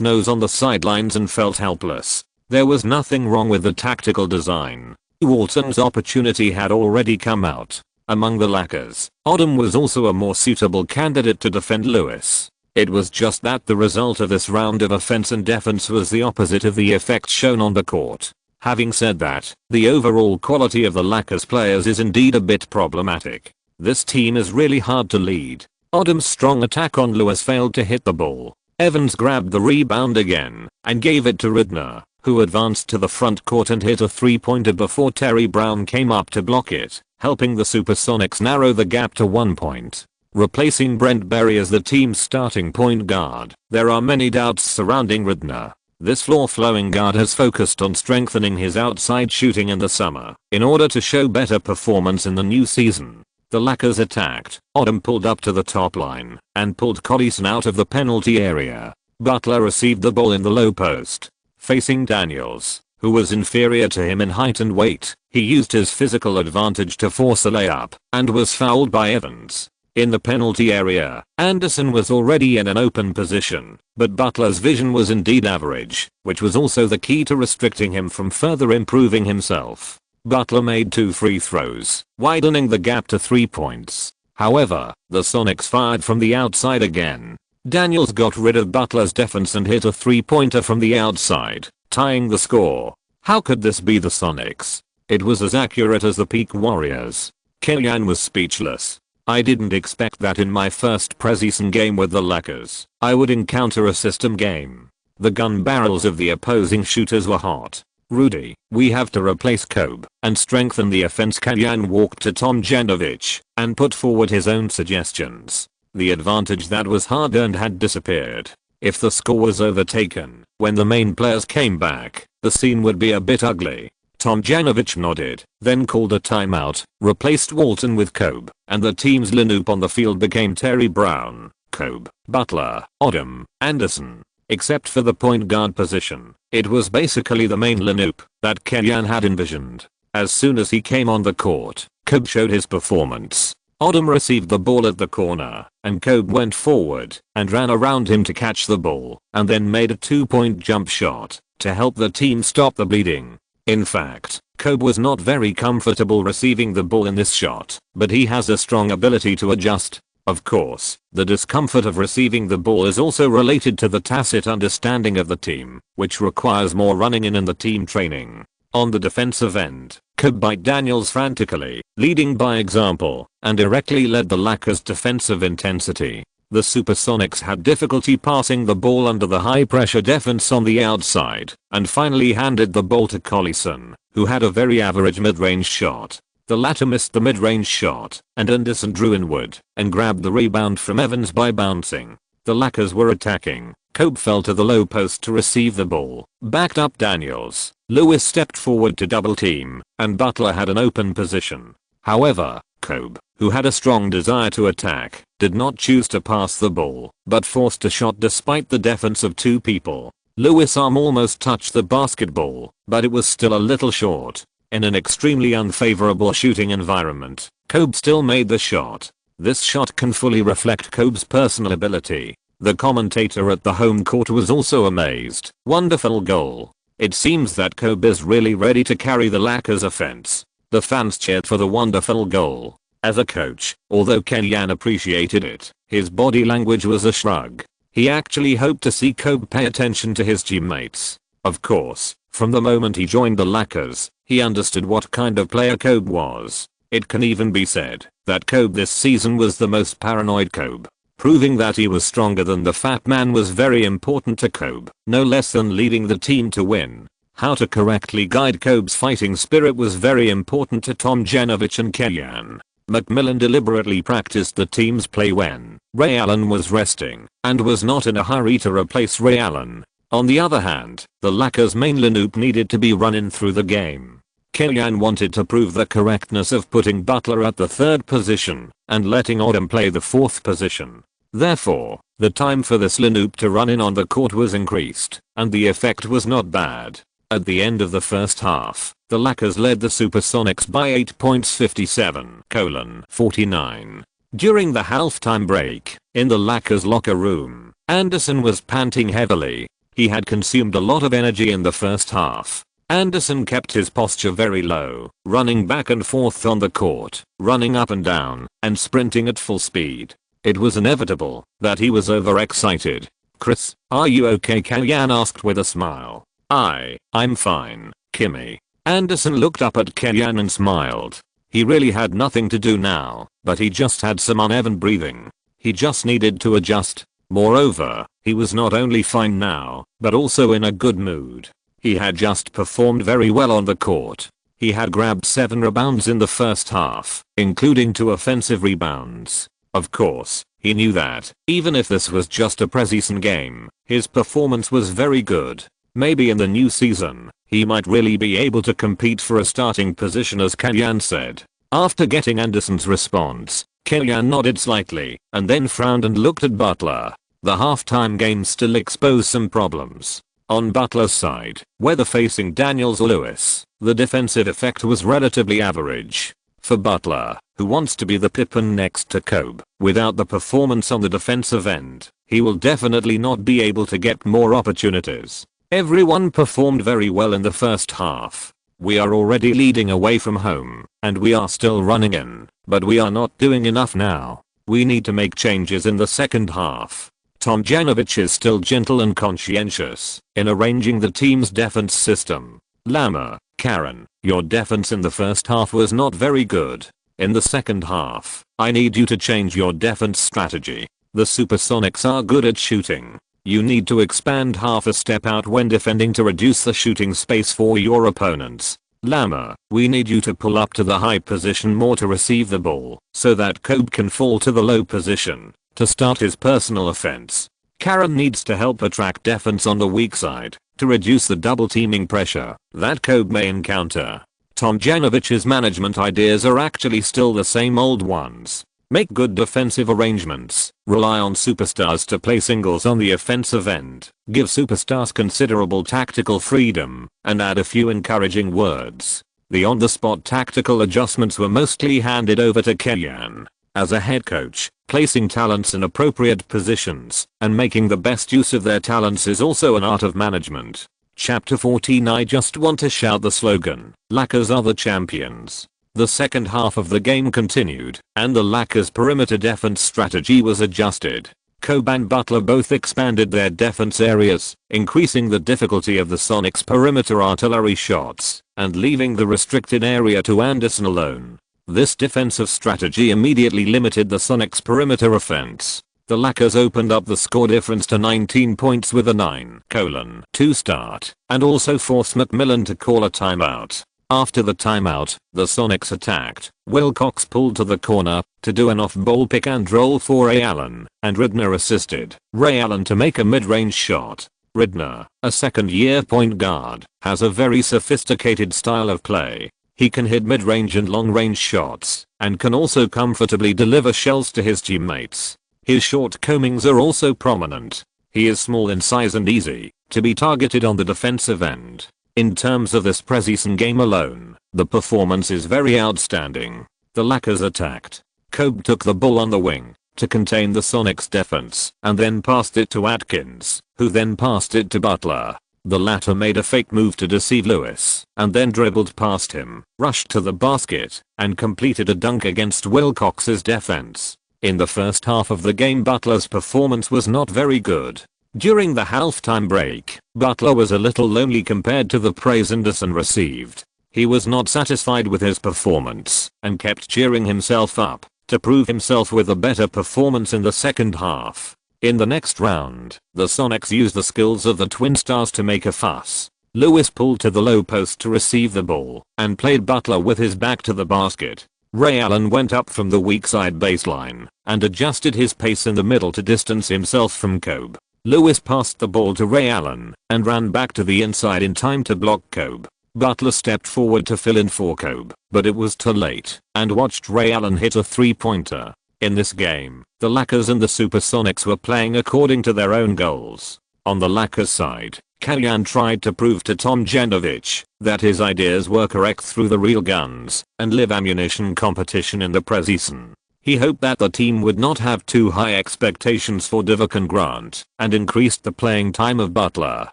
nose on the sidelines and felt helpless. There was nothing wrong with the tactical design. Walton's opportunity had already come out. Among the Lakers, Odom was also a more suitable candidate to defend Lewis. It was just that the result of this round of offense and defense was the opposite of the effect shown on the court. Having said that, the overall quality of the Lakers players is indeed a bit problematic. This team is really hard to lead. Odom's strong attack on Lewis failed to hit the ball. Evans grabbed the rebound again and gave it to Ridner, who advanced to the front court and hit a three-pointer before Terry Brown came up to block it, helping the Supersonics narrow the gap to 1 point. Replacing Brent Berry as the team's starting point guard, there are many doubts surrounding Ridner. This floor-flowing guard has focused on strengthening his outside shooting in the summer in order to show better performance in the new season. The Lakers attacked. Odom pulled up to the top line and pulled Collison out of the penalty area. Butler received the ball in the low post. Facing Daniels, who was inferior to him in height and weight, he used his physical advantage to force a layup and was fouled by Evans. In the penalty area, Anderson was already in an open position, but Butler's vision was indeed average, which was also the key to restricting him from further improving himself. Butler made 2 free throws, widening the gap to 3 points. However, the Sonics fired from the outside again. Daniels got rid of Butler's defense and hit a three-pointer from the outside, tying the score. How could this be the Sonics? It was as accurate as the peak Warriors. Kellyanne was speechless. I didn't expect that in my first preseason game with the Lakers, I would encounter a system game. The gun barrels of the opposing shooters were hot. Rudy, we have to replace Kobe and strengthen the offense. Kellyanne walked to Tom Janovich and put forward his own suggestions. The advantage that was hard-earned had disappeared. If the score was overtaken, when the main players came back, the scene would be a bit ugly. Tom Janovich nodded, then called a timeout, replaced Walton with Kobe, and the team's lineup on the field became Terry Brown, Kobe, Butler, Odom, Anderson. Except for the point guard position, it was basically the main lineup that Kellyanne had envisioned. As soon as he came on the court, Kobe showed his performance. Odom received the ball at the corner, and Kobe went forward and ran around him to catch the ball, and then made a 2-point jump shot to help the team stop the bleeding. In fact, Kobe was not very comfortable receiving the ball in this shot, but he has a strong ability to adjust. Of course, the discomfort of receiving the ball is also related to the tacit understanding of the team, which requires more running in the team training. On the defensive end, Kobe beat Daniels frantically, leading by example, and directly led the Lakers' defensive intensity. The Supersonics had difficulty passing the ball under the high-pressure defense on the outside, and finally handed the ball to Collison, who had a very average mid-range shot. The latter missed the mid-range shot, and Anderson drew inward and grabbed the rebound from Evans by bouncing. The Lakers were attacking. Kobe fell to the low post to receive the ball, backed up Daniels. Lewis stepped forward to double team, and Butler had an open position. However, Kobe, who had a strong desire to attack, did not choose to pass the ball, but forced a shot despite the defense of 2 people. Lewis' arm almost touched the basketball, but it was still a little short. In an extremely unfavorable shooting environment, Kobe still made the shot. This shot can fully reflect Kobe's personal ability. The commentator at the home court was also amazed. Wonderful goal. It seems that Kobe is really ready to carry the Lakers offense. The fans cheered for the wonderful goal. As a coach, although Kenyan appreciated it, his body language was a shrug. He actually hoped to see Kobe pay attention to his teammates. Of course, from the moment he joined the Lakers, he understood what kind of player Kobe was. It can even be said that Kobe this season was the most paranoid Kobe. Proving that he was stronger than the fat man was very important to Kobe, no less than leading the team to win. How to correctly guide Kobe's fighting spirit was very important to Tomjanovich and Kenyan. McMillan deliberately practiced the team's play when Ray Allen was resting and was not in a hurry to replace Ray Allen. On the other hand, the Lakers' main lineup needed to be run in through the game. Kenyan wanted to prove the correctness of putting Butler at the third position and letting Odom play the fourth position. Therefore, the time for this lineup to run in on the court was increased, and the effect was not bad. At the end of the first half, the Lakers led the Supersonics by 8 points 57-49. During the halftime break, in the Lakers locker room, Anderson was panting heavily. He had consumed a lot of energy in the first half. Anderson kept his posture very low, running back and forth on the court, running up and down, and sprinting at full speed. It was inevitable that he was overexcited. "Chris, are you okay?" Kenyan asked with a smile. I'm fine, Kimmy." Anderson looked up at Kenyan and smiled. He really had nothing to do now, but he just had some uneven breathing. He just needed to adjust. Moreover, he was not only fine now, but also in a good mood. He had just performed very well on the court. He had grabbed 7 rebounds in the first half, including 2 offensive rebounds. Of course, he knew that, even if this was just a preseason game, his performance was very good. Maybe in the new season, he might really be able to compete for a starting position, as Kenyan said. After getting Anderson's response, Kenyan nodded slightly and then frowned and looked at Butler. The halftime game still exposed some problems. On Butler's side, whether facing Daniels or Lewis, the defensive effect was relatively average. For Butler, who wants to be the Pippen next to Kobe, without the performance on the defensive end, he will definitely not be able to get more opportunities. Everyone performed very well in the first half. We are already leading away from home, and we are still running in, but we are not doing enough now. We need to make changes in the second half. Tomjanovich is still gentle and conscientious in arranging the team's defense system. Lama, Karen, your defense in the first half was not very good. In the second half, I need you to change your defense strategy. The Supersonics are good at shooting. You need to expand half a step out when defending to reduce the shooting space for your opponents. Lama, we need you to pull up to the high position more to receive the ball, so that Kobe can fall to the low position to start his personal offense. Karen needs to help attract defense on the weak side to reduce the double teaming pressure that Kobe may encounter. Tomjanovich's management ideas are actually still the same old ones. Make good defensive arrangements, rely on superstars to play singles on the offensive end, give superstars considerable tactical freedom, and add a few encouraging words. The on-the-spot tactical adjustments were mostly handed over to Kenyan. As a head coach, placing talents in appropriate positions and making the best use of their talents is also an art of management. Chapter 14. I just want to shout the slogan, Lakers are the champions. The second half of the game continued, and the Lakers' perimeter defense strategy was adjusted. Kobe and Butler both expanded their defense areas, increasing the difficulty of the Sonics' perimeter artillery shots, and leaving the restricted area to Anderson alone. This defensive strategy immediately limited the Sonics' perimeter offense. The Lakers opened up the score difference to 19 points with a 9:2 start, and also forced McMillan to call a timeout. After the timeout, the Sonics attacked. Wilcox pulled to the corner to do an off-ball pick and roll for Ray Allen, and Ridner assisted Ray Allen to make a mid-range shot. Ridner, a second-year point guard, has a very sophisticated style of play. He can hit mid-range and long-range shots, and can also comfortably deliver shells to his teammates. His shortcomings are also prominent. He is small in size and easy to be targeted on the defensive end. In terms of this preseason game alone, the performance is very outstanding. The Lakers attacked. Kobe took the ball on the wing, to contain the Sonics defense and then passed it to Atkins, who then passed it to Butler. The latter made a fake move to deceive Lewis and then dribbled past him, rushed to the basket, and completed a dunk against Wilcox's defense. In the first half of the game, Butler's performance was not very good. During the halftime break, Butler was a little lonely compared to the praise Anderson received. He was not satisfied with his performance and kept cheering himself up to prove himself with a better performance in the second half. In the next round, the Sonics used the skills of the Twin Stars to make a fuss. Lewis pulled to the low post to receive the ball and played Butler with his back to the basket. Ray Allen went up from the weak side baseline and adjusted his pace in the middle to distance himself from Kobe. Lewis passed the ball to Ray Allen and ran back to the inside in time to block Kobe. Butler stepped forward to fill in for Kobe, but it was too late and watched Ray Allen hit a three-pointer. In this game, the Lakers and the Supersonics were playing according to their own goals. On the Lakers side, Kellyan tried to prove to Tom Janovich that his ideas were correct through the real guns and live ammunition competition in the preseason. He hoped that the team would not have too high expectations for Divock and Grant and increased the playing time of Butler,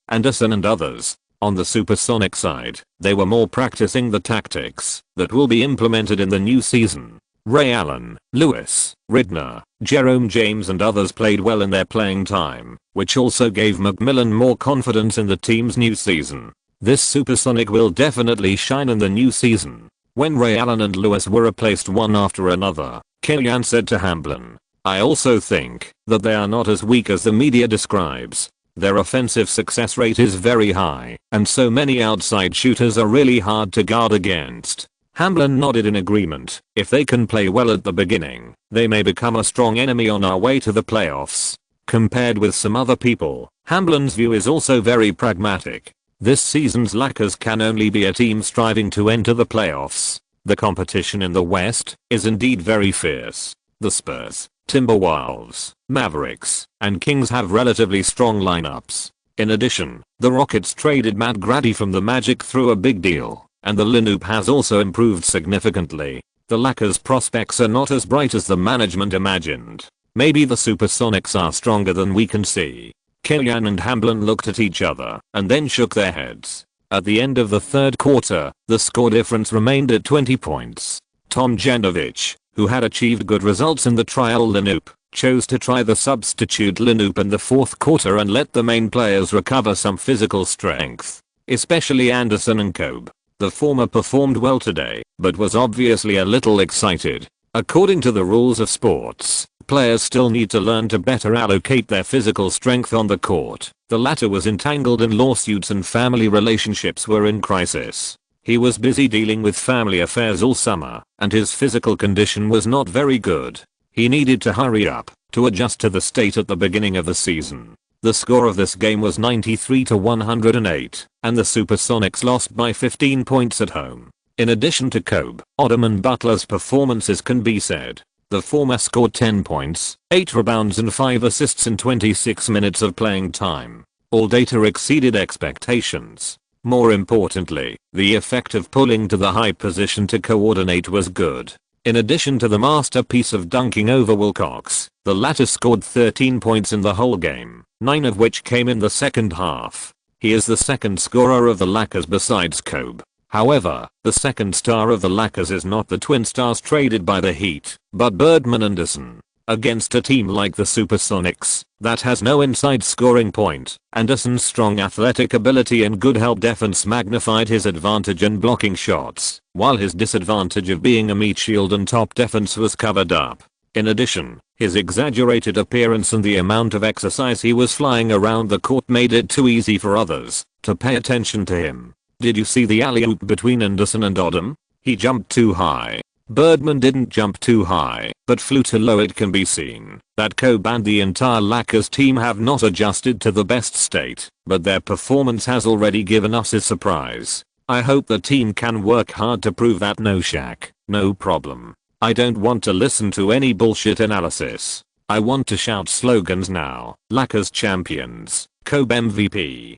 Anderson and others. On the Supersonic side, they were more practicing the tactics that will be implemented in the new season. Ray Allen, Lewis, Ridner, Jerome James and others played well in their playing time, which also gave McMillan more confidence in the team's new season. This Supersonic will definitely shine in the new season. When Ray Allen and Lewis were replaced one after another, Kellyan said to Hamblin, "I also think that they are not as weak as the media describes. Their offensive success rate is very high, and so many outside shooters are really hard to guard against." Hamblin nodded in agreement. If they can play well at the beginning, they may become a strong enemy on our way to the playoffs. Compared with some other people, Hamblin's view is also very pragmatic. This season's Lakers can only be a team striving to enter the playoffs. The competition in the West is indeed very fierce. The Spurs, Timberwolves, Mavericks, and Kings have relatively strong lineups. In addition, the Rockets traded Matt Grady from the Magic through a big deal, and the lineup has also improved significantly. The Lakers' prospects are not as bright as the management imagined. Maybe the Supersonics are stronger than we can see. Kellyan and Hamblin looked at each other and then shook their heads. At the end of the third quarter, the score difference remained at 20 points. Tom Janovich, who had achieved good results in the trial lineup, chose to try the substitute lineup in the fourth quarter and let the main players recover some physical strength, especially Anderson and Kobe. The former performed well today, but was obviously a little excited. According to the rules of sports, players still need to learn to better allocate their physical strength on the court. The latter was entangled in lawsuits and family relationships were in crisis. He was busy dealing with family affairs all summer, and his physical condition was not very good. He needed to hurry up to adjust to the state at the beginning of the season. The score of this game was 93-108, and the Supersonics lost by 15 points at home. In addition to Kobe, Odom and Butler's performances can be said. The former scored 10 points, 8 rebounds and 5 assists in 26 minutes of playing time. All data exceeded expectations. More importantly, the effect of pulling to the high position to coordinate was good. In addition to the masterpiece of dunking over Wilcox, the latter scored 13 points in the whole game, 9 of which came in the second half. He is the second scorer of the Lakers besides Kobe. However, the second star of the Lakers is not the Twin Stars traded by the Heat, but Birdman Anderson. Against a team like the Supersonics that has no inside scoring point, Anderson's strong athletic ability and good help defense magnified his advantage in blocking shots, while his disadvantage of being a meat shield and top defense was covered up. In addition, his exaggerated appearance and the amount of exercise he was flying around the court made it too easy for others to pay attention to him. Did you see the alley-oop between Anderson and Odom? He jumped too high. Birdman didn't jump too high, but flew too low. It can be seen that Kobe and the entire Lakers team have not adjusted to the best state, but their performance has already given us a surprise. I hope the team can work hard to prove that. No Shaq, no problem. I don't want to listen to any bullshit analysis. I want to shout slogans now. Lakers champions, Kobe MVP.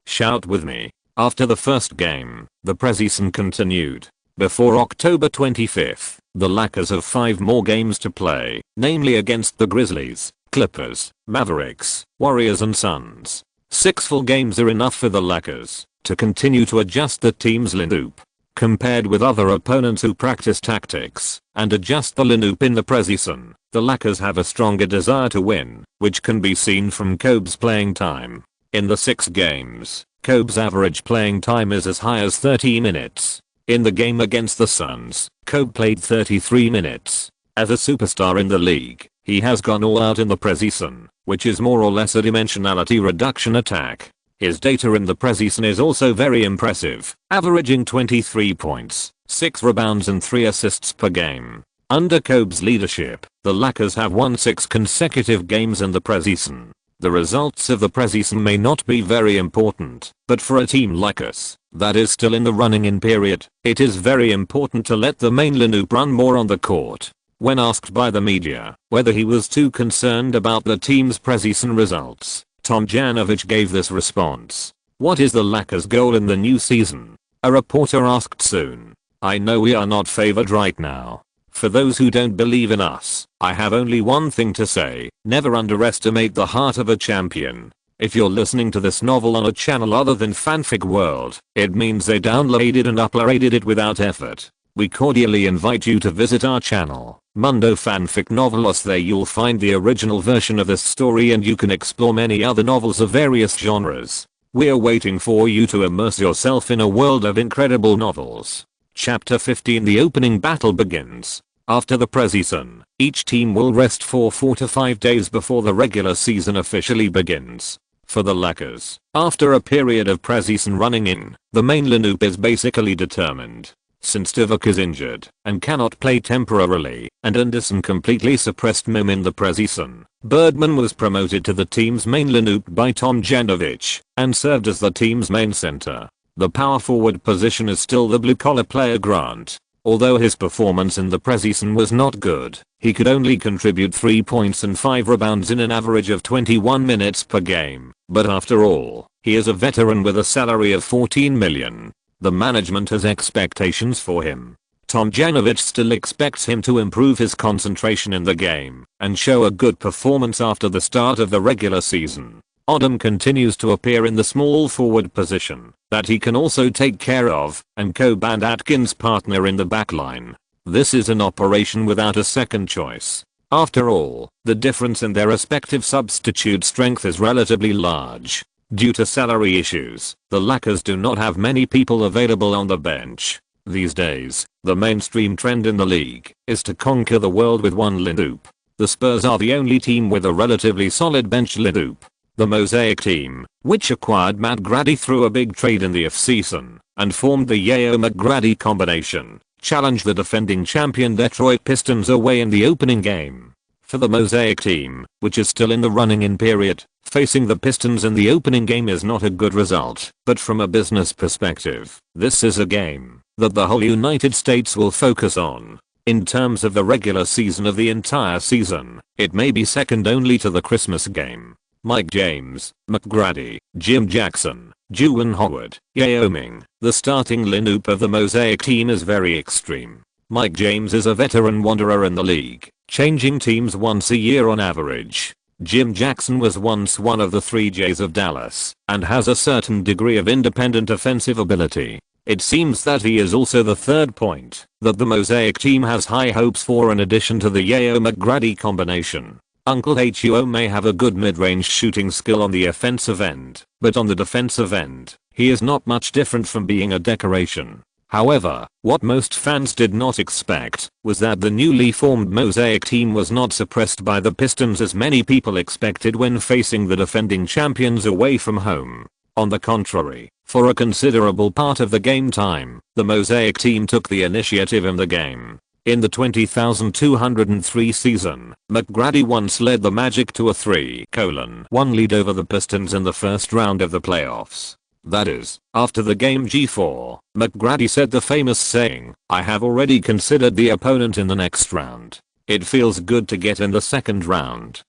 Shout with me. After the first game, the preseason continued. Before October 25th, the Lakers have 5 more games to play, namely against the Grizzlies, Clippers, Mavericks, Warriors and Suns. 6 full games are enough for the Lakers to continue to adjust the team's lineup. Compared with other opponents who practice tactics and adjust the lineup in the preseason, the Lakers have a stronger desire to win, which can be seen from Kobe's playing time. In the 6 games, Kobe's average playing time is as high as 30 minutes. In the game against the Suns, Kobe played 33 minutes. As a superstar in the league, he has gone all out in the preseason, which is more or less a dimensionality reduction attack. His data in the preseason is also very impressive, averaging 23 points, 6 rebounds and 3 assists per game. Under Kobe's leadership, the Lakers have won 6 consecutive games in the preseason. The results of the preseason may not be very important, but for a team like us, that is still in the running-in period, it is very important to let the main lineup run more on the court. When asked by the media whether he was too concerned about the team's preseason results, Tomjanovich gave this response. "What is the Lakers' goal in the new season?" A reporter asked soon. "I know we are not favored right now. For those who don't believe in us, I have only one thing to say: never underestimate the heart of a champion." If you're listening to this novel on a channel other than Fanfic World, it means they downloaded and uploaded it without effort. We cordially invite you to visit our channel, Mundo Fanfic Novelos. There you'll find the original version of this story and you can explore many other novels of various genres. We're waiting for you to immerse yourself in a world of incredible novels. Chapter 15. The opening battle begins. After the preseason, each team will rest for 4 to 5 days before the regular season officially begins. For the Lakers, after a period of preseason running in, the main lineup is basically determined. Since Divock is injured and cannot play temporarily, and Anderson completely suppressed Mim in the preseason, Birdman was promoted to the team's main lineup by Tomjanovich and served as the team's main center. The power forward position is still the blue-collar player Grant. Although his performance in the preseason was not good, he could only contribute 3 points and 5 rebounds in an average of 21 minutes per game. But after all, he is a veteran with a salary of $14 million. The management has expectations for him. Tomjanovich still expects him to improve his concentration in the game and show a good performance after the start of the regular season. Odom continues to appear in the small forward position that he can also take care of, and Kobe and Atkins partner in the backline. This is an operation without a second choice. After all, the difference in their respective substitute strength is relatively large. Due to salary issues, the Lakers do not have many people available on the bench. These days, the mainstream trend in the league is to conquer the world with one lineup. The Spurs are the only team with a relatively solid bench lineup. The Mosaic team, which acquired Matt Grady through a big trade in the offseason and formed the Yao-McGrady combination, challenged the defending champion Detroit Pistons away in the opening game. For the Mosaic team, which is still in the running-in period, facing the Pistons in the opening game is not a good result, but from a business perspective, this is a game that the whole United States will focus on. In terms of the regular season of the entire season, it may be second only to the Christmas game. Mike James, McGrady, Jim Jackson, Juwan Howard, Yao Ming. The starting lineup of the Mosaic team is very extreme. Mike James is a veteran wanderer in the league, changing teams once a year on average. Jim Jackson was once one of the 3 J's of Dallas and has a certain degree of independent offensive ability. It seems that he is also the third point that the Mosaic team has high hopes for in addition to the Yao-McGrady combination. Uncle Huo may have a good mid-range shooting skill on the offensive end, but on the defensive end, he is not much different from being a decoration. However, what most fans did not expect was that the newly formed Mosaic team was not suppressed by the Pistons as many people expected when facing the defending champions away from home. On the contrary, for a considerable part of the game time, the Mosaic team took the initiative in the game. In the 20,203 season, McGrady once led the Magic to a 3:1 lead over the Pistons in the first round of the playoffs. That is, after the game G4, McGrady said the famous saying, "I have already considered the opponent in the next round. It feels good to get in the second round."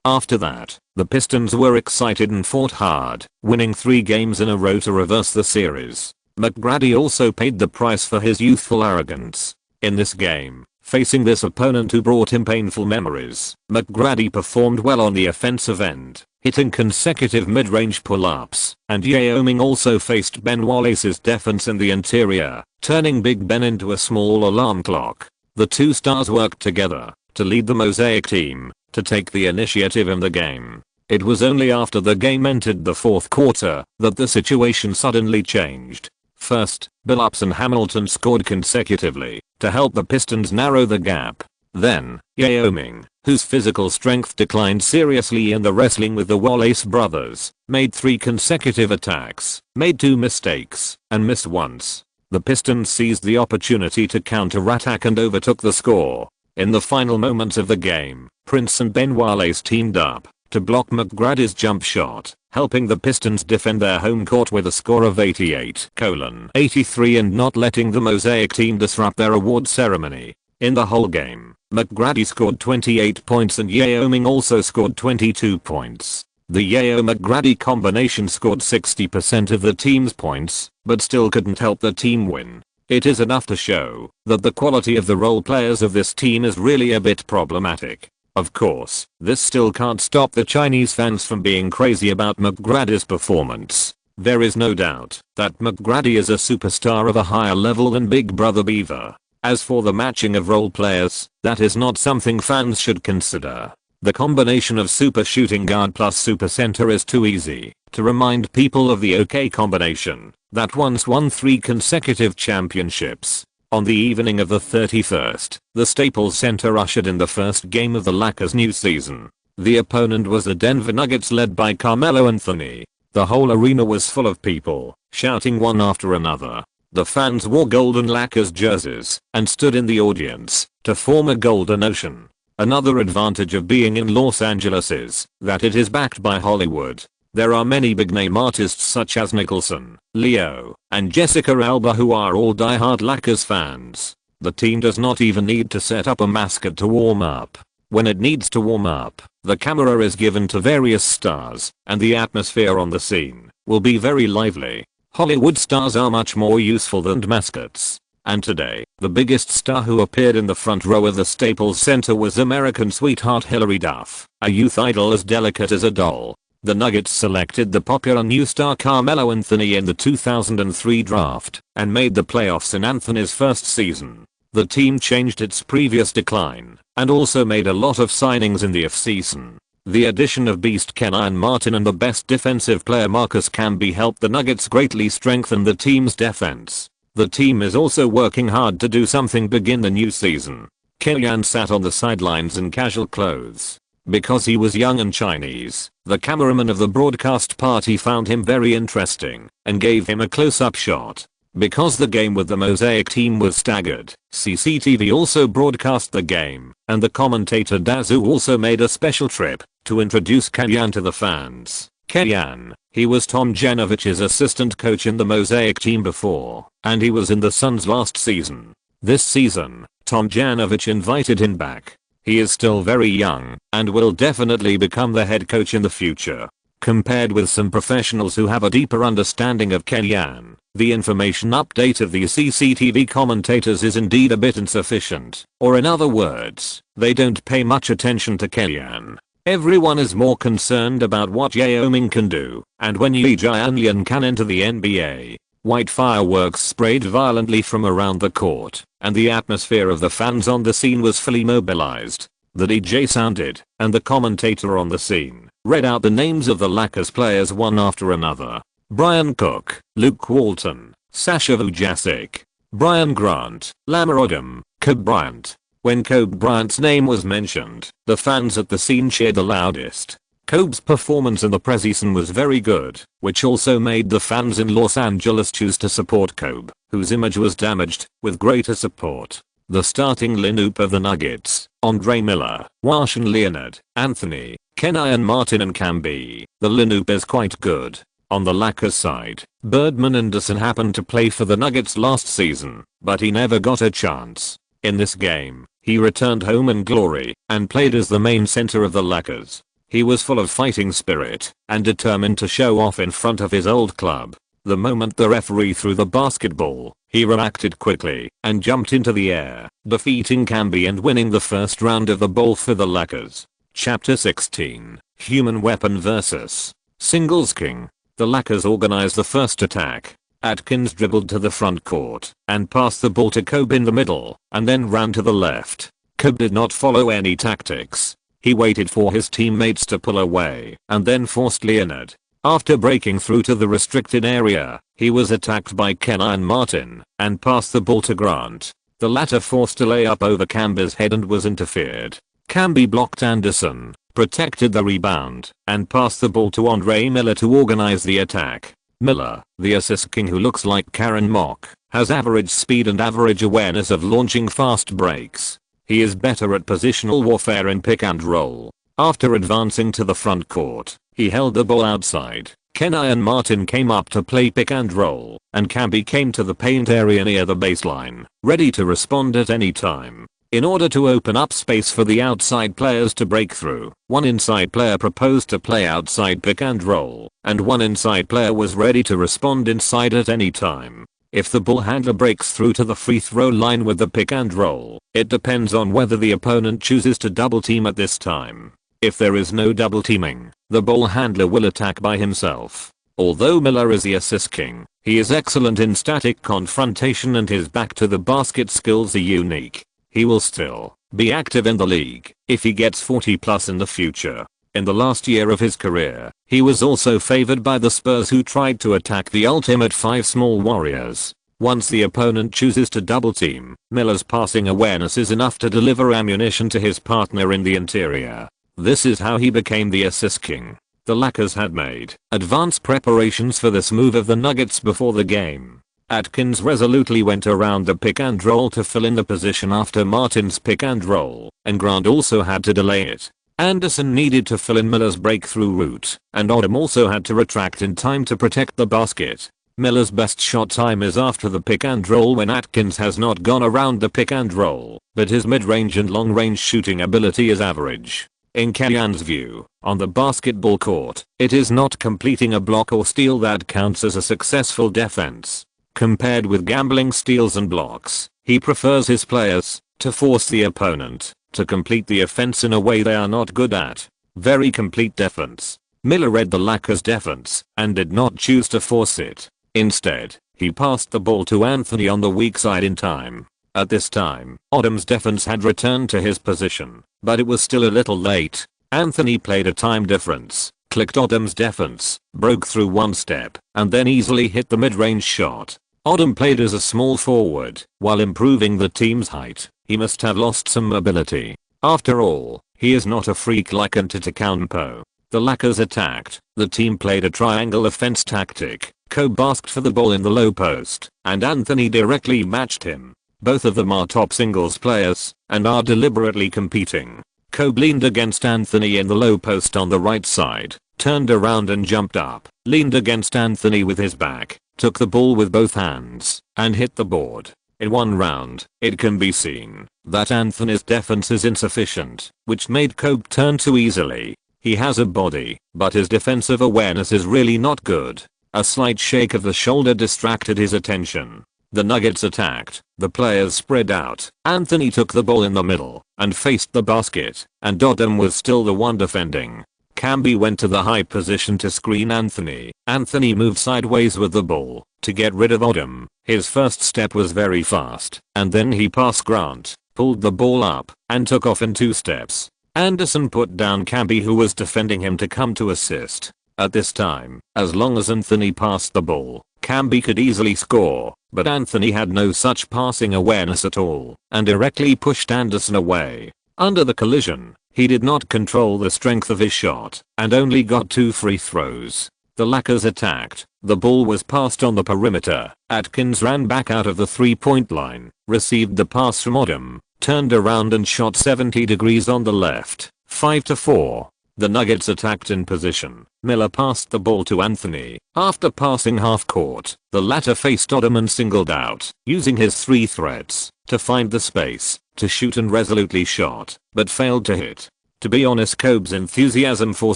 After that, the Pistons were excited and fought hard, winning 3 games in a row to reverse the series. McGrady also paid the price for his youthful arrogance. In this game, facing this opponent who brought him painful memories, McGrady performed well on the offensive end, hitting consecutive mid-range pull-ups, and Yao Ming also faced Ben Wallace's defense in the interior, turning Big Ben into a small alarm clock. The two stars worked together to lead the Mosaic team to take the initiative in the game. It was only after the game entered the fourth quarter that the situation suddenly changed. First, Billups and Hamilton scored consecutively to help the Pistons narrow the gap. Then, Yao Ming, whose physical strength declined seriously in the wrestling with the Wallace brothers, made 3 consecutive attacks, made 2 mistakes, and missed once. The Pistons seized the opportunity to counter-attack and overtook the score. In the final moments of the game, Prince and Ben Wallace teamed up to block McGrady's jump shot, helping the Pistons defend their home court with a score of 88-83 and not letting the Mosaic team disrupt their award ceremony. In the whole game, McGrady scored 28 points and Yao Ming also scored 22 points. The Yao-McGrady combination scored 60% of the team's points, but still couldn't help the team win. It is enough to show that the quality of the role players of this team is really a bit problematic. Of course, this still can't stop the Chinese fans from being crazy about McGrady's performance. There is no doubt that McGrady is a superstar of a higher level than Big Brother Beaver. As for the matching of role players, that is not something fans should consider. The combination of super shooting guard plus super center is too easy to remind people of the OK combination that once won 3 consecutive championships. On the evening of the 31st, the Staples Center ushered in the first game of the Lakers' new season. The opponent was the Denver Nuggets led by Carmelo Anthony. The whole arena was full of people, shouting one after another. The fans wore golden Lakers jerseys and stood in the audience to form a golden ocean. Another advantage of being in Los Angeles is that it is backed by Hollywood. There are many big-name artists such as Nicholson, Leo, and Jessica Alba who are all die-hard Lakers fans. The team does not even need to set up a mascot to warm up. When it needs to warm up, the camera is given to various stars, and the atmosphere on the scene will be very lively. Hollywood stars are much more useful than mascots. And today, the biggest star who appeared in the front row of the Staples Center was American sweetheart Hilary Duff, a youth idol as delicate as a doll. The Nuggets selected the popular new star Carmelo Anthony in the 2003 draft and made the playoffs in Anthony's first season. The team changed its previous decline and also made a lot of signings in the offseason. The addition of beast Kenyon Martin and the best defensive player Marcus Camby helped the Nuggets greatly strengthen the team's defense. The team is also working hard to do something big in the new season. Kenyon sat on the sidelines in casual clothes. Because he was young and Chinese, the cameraman of the broadcast party found him very interesting and gave him a close-up shot. Because the game with the Mosaic team was staggered, CCTV also broadcast the game, and the commentator Dazu also made a special trip to introduce Kenyon to the fans. Kenyon, he was Tom Janovich's assistant coach in the Mosaic team before, and he was in the Suns last season. This season, Tom Janovich invited him back. He is still very young and will definitely become the head coach in the future. Compared with some professionals who have a deeper understanding of Kenyon, the information update of the CCTV commentators is indeed a bit insufficient, or in other words, they don't pay much attention to Kenyon. Everyone is more concerned about what Yao Ming can do, and when Yi Jianlian can enter the NBA. White fireworks sprayed violently from around the court, and the atmosphere of the fans on the scene was fully mobilized. The DJ sounded, and the commentator on the scene read out the names of the Lakers players one after another. Brian Cook, Luke Walton, Sasha Vujasic, Brian Grant, Lamar Odom, Kobe Bryant. When Kobe Bryant's name was mentioned, the fans at the scene cheered the loudest. Kobe's performance in the preseason was very good, which also made the fans in Los Angeles choose to support Kobe, whose image was damaged, with greater support. The starting lineup of the Nuggets, Andre Miller, Warshawn Leonard, Anthony, Kenyon Martin and Camby. The lineup is quite good. On the Lakers side, Birdman Anderson happened to play for the Nuggets last season, but he never got a chance. In this game, he returned home in glory and played as the main center of the Lakers. He was full of fighting spirit and determined to show off in front of his old club. The moment the referee threw the basketball, he reacted quickly and jumped into the air, defeating Kobe and winning the first round of the ball for the Lakers. Chapter 16. Human Weapon vs. Singles King. The Lakers organized the first attack. Atkins dribbled to the front court and passed the ball to Kobe in the middle and then ran to the left. Kobe did not follow any tactics. He waited for his teammates to pull away and then forced Leonard. After breaking through to the restricted area, he was attacked by Kenyon Martin and passed the ball to Grant. The latter forced a layup over Kobe's head and was interfered. Kobe blocked Anderson, protected the rebound, and passed the ball to Andre Miller to organize the attack. Miller, the assist king who looks like Karen Mock, has average speed and average awareness of launching fast breaks. He is better at positional warfare in pick and roll. After advancing to the front court, he held the ball outside. Kenyon Martin came up to play pick and roll, and Kobe came to the paint area near the baseline, ready to respond at any time. In order to open up space for the outside players to break through, one inside player proposed to play outside pick and roll, and one inside player was ready to respond inside at any time. If the ball handler breaks through to the free throw line with the pick and roll, it depends on whether the opponent chooses to double team at this time. If there is no double teaming, the ball handler will attack by himself. Although Miller is the assist king, he is excellent in static confrontation and his back to the basket skills are unique. He will still be active in the league if he gets 40 plus in the future. In the last year of his career, he was also favored by the Spurs who tried to attack the ultimate 5 small warriors. Once the opponent chooses to double team, Miller's passing awareness is enough to deliver ammunition to his partner in the interior. This is how he became the assist king. The Lakers had made advanced preparations for this move of the Nuggets before the game. Atkins resolutely went around the pick and roll to fill in the position after Martin's pick and roll, and Grant also had to delay it. Anderson needed to fill in Miller's breakthrough route, and Odom also had to retract in time to protect the basket. Miller's best shot time is after the pick and roll when Atkins has not gone around the pick and roll, but his mid-range and long-range shooting ability is average. In Kenyon's view, on the basketball court, it is not completing a block or steal that counts as a successful defense. Compared with gambling steals and blocks, he prefers his players to force the opponent to complete the offense in a way they are not good at. Very complete defense. Miller read the Lakers' defense and did not choose to force it. Instead, he passed the ball to Anthony on the weak side in time. At this time, Odom's defense had returned to his position, but it was still a little late. Anthony played a time difference, clicked Odom's defense, broke through one step, and then easily hit the mid-range shot. Odom played as a small forward, while improving the team's height. He must have lost some mobility. After all, he is not a freak like Antetokounmpo. The Lakers attacked. The team played a triangle offense tactic. Kobe asked for the ball in the low post, and Anthony directly matched him. Both of them are top singles players, and are deliberately competing. Kobe leaned against Anthony in the low post on the right side, turned around and jumped up, leaned against Anthony with his back, took the ball with both hands, and hit the board. In one round, it can be seen that Anthony's defense is insufficient, which made Kobe turn too easily. He has a body, but his defensive awareness is really not good. A slight shake of the shoulder distracted his attention. The Nuggets attacked. The players spread out. Anthony took the ball in the middle and faced the basket, and Odom was still the one defending. Kobe went to the high position to screen Anthony. Anthony moved sideways with the ball to get rid of Odom. His first step was very fast, and then he passed Grant, pulled the ball up, and took off in 2 steps. Anderson put down Kobe who was defending him to come to assist. At this time, as long as Anthony passed the ball, Kobe could easily score, but Anthony had no such passing awareness at all, and directly pushed Anderson away. Under the collision, he did not control the strength of his shot, and only got 2 free throws. The Lakers attacked. The ball was passed on the perimeter. Atkins ran back out of the 3-point line, received the pass from Odom, turned around and shot 70 degrees on the left, 5-4. The Nuggets attacked in position. Miller passed the ball to Anthony. After passing half court, the latter faced Odom and singled out, using his 3 threats to find the space to shoot and resolutely shot, but failed to hit. To be honest, Kobe's enthusiasm for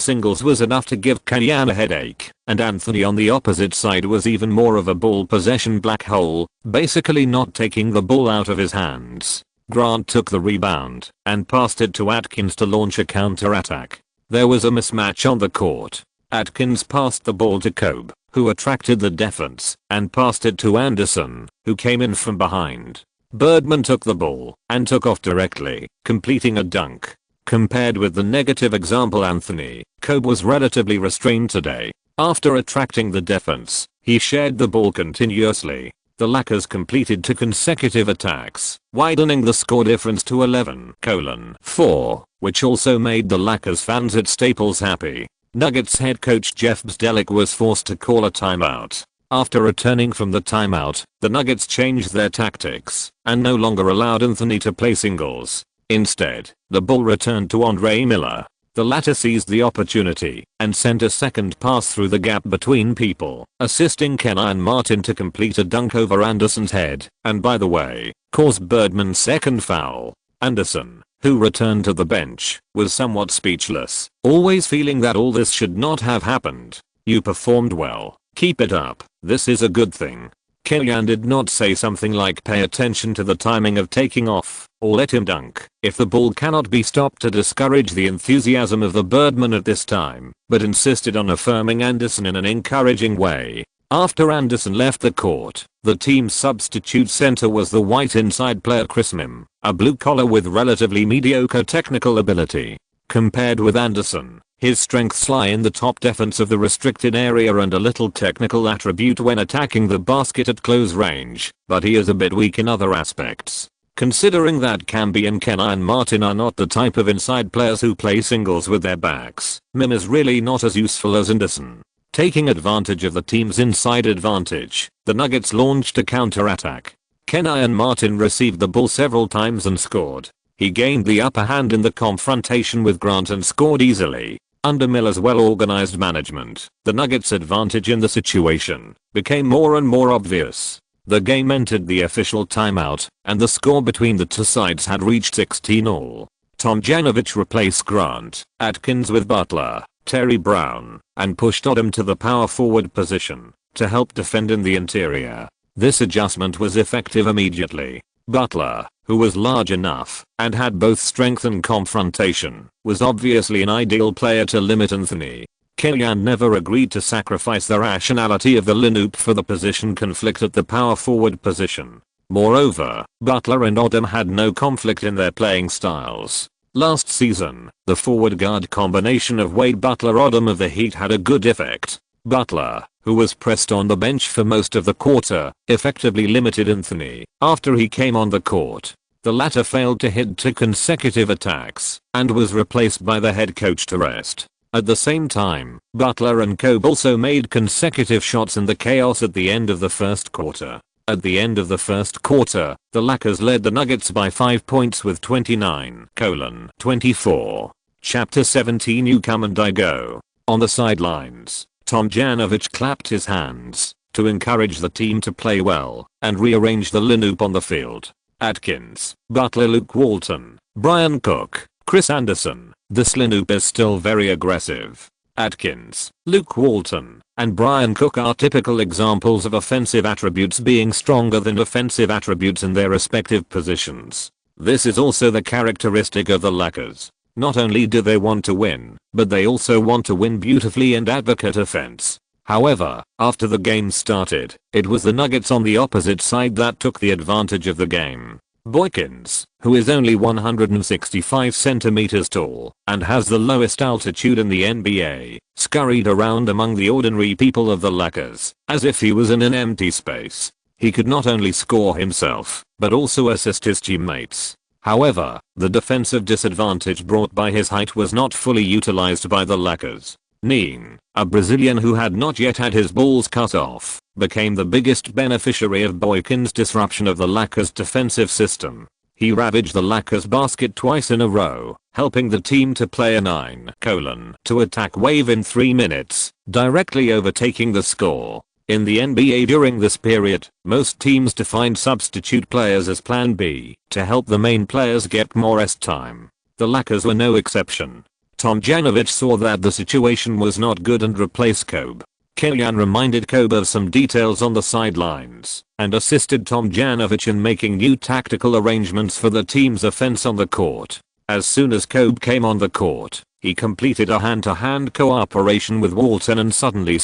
singles was enough to give Kenyan a headache, and Anthony on the opposite side was even more of a ball possession black hole, basically not taking the ball out of his hands. Grant took the rebound and passed it to Atkins to launch a counter-attack. There was a mismatch on the court. Atkins passed the ball to Kobe, who attracted the defense, and passed it to Anderson, who came in from behind. Birdman took the ball and took off directly, completing a dunk. Compared with the negative example Anthony, Kobe was relatively restrained today. After attracting the defense, he shared the ball continuously. The Lakers completed 2 consecutive attacks, widening the score difference to 11:4, which also made the Lakers fans at Staples happy. Nuggets head coach Jeff Bzdelik was forced to call a timeout. After returning from the timeout, the Nuggets changed their tactics and no longer allowed Anthony to play singles. Instead, the ball returned to Andre Miller. The latter seized the opportunity and sent a second pass through the gap between people, assisting Kenyon Martin to complete a dunk over Anderson's head, and by the way, caused Birdman's second foul. Anderson, who returned to the bench, was somewhat speechless, always feeling that all this should not have happened. "You performed well. Keep it up. This is a good thing." Kenyon did not say something like pay attention to the timing of taking off, or let him dunk if the ball cannot be stopped to discourage the enthusiasm of the Birdman at this time, but insisted on affirming Anderson in an encouraging way. After Anderson left the court, the team's substitute center was the white inside player Chris Mim, a blue collar with relatively mediocre technical ability. Compared with Anderson, his strengths lie in the top defense of the restricted area and a little technical attribute when attacking the basket at close range, but he is a bit weak in other aspects. Considering that Camby and Kenyon Martin are not the type of inside players who play singles with their backs, Mim is really not as useful as Anderson. Taking advantage of the team's inside advantage, the Nuggets launched a counter-attack. Kenyon Martin received the ball several times and scored. He gained the upper hand in the confrontation with Grant and scored easily. Under Miller's well-organized management, the Nuggets' advantage in the situation became more and more obvious. The game entered the official timeout, and the score between the two sides had reached 16-all. Tomjanovich replaced Grant, Atkins with Butler, Terry Brown, and pushed Odom to the power forward position to help defend in the interior. This adjustment was effective immediately. Butler, who was large enough and had both strength and confrontation, was obviously an ideal player to limit Anthony. Kenyon never agreed to sacrifice the rationality of the lineup for the position conflict at the power forward position. Moreover, Butler and Odom had no conflict in their playing styles. Last season, the forward guard combination of Wade Butler-Odom of the Heat had a good effect. Butler, who was pressed on the bench for most of the quarter, effectively limited Anthony. After he came on the court, the latter failed to hit 2 consecutive attacks and was replaced by the head coach to rest. At the same time, Butler and Kobe also made consecutive shots in the chaos at the end of the first quarter. At the end of the first quarter, the Lakers led the Nuggets by 5 points with 29:24. Chapter 17 You Come and I Go. On the sidelines, Tomjanovich clapped his hands to encourage the team to play well and rearrange the lineup on the field. Atkins, Butler, Luke Walton, Brian Cook, Chris Anderson. This lineup is still very aggressive. Atkins, Luke Walton, and Brian Cook are typical examples of offensive attributes being stronger than defensive attributes in their respective positions. This is also the characteristic of the Lakers. Not only do they want to win, but they also want to win beautifully and advocate offense. However, after the game started, it was the Nuggets on the opposite side that took the advantage of the game. Boykins, who is only 165 centimeters tall and has the lowest altitude in the NBA, scurried around among the ordinary people of the Lakers as if he was in an empty space. He could not only score himself, but also assist his teammates. However, the defensive disadvantage brought by his height was not fully utilized by the Lakers. Neen, a Brazilian who had not yet had his balls cut off, became the biggest beneficiary of Boykins' disruption of the Lakers' defensive system. He ravaged the Lakers basket twice in a row, helping the team to play a 9:2 attack wave in 3 minutes, directly overtaking the score. In the NBA during this period, most teams defined substitute players as Plan B to help the main players get more rest time. The Lakers were no exception. Tomjanovich saw that the situation was not good and replaced Kobe. Killian reminded Kobe of some details on the sidelines and assisted Tomjanovich in making new tactical arrangements for the team's offense on the court. As soon as Kobe came on the court, he completed a hand-to-hand cooperation with Walton and suddenly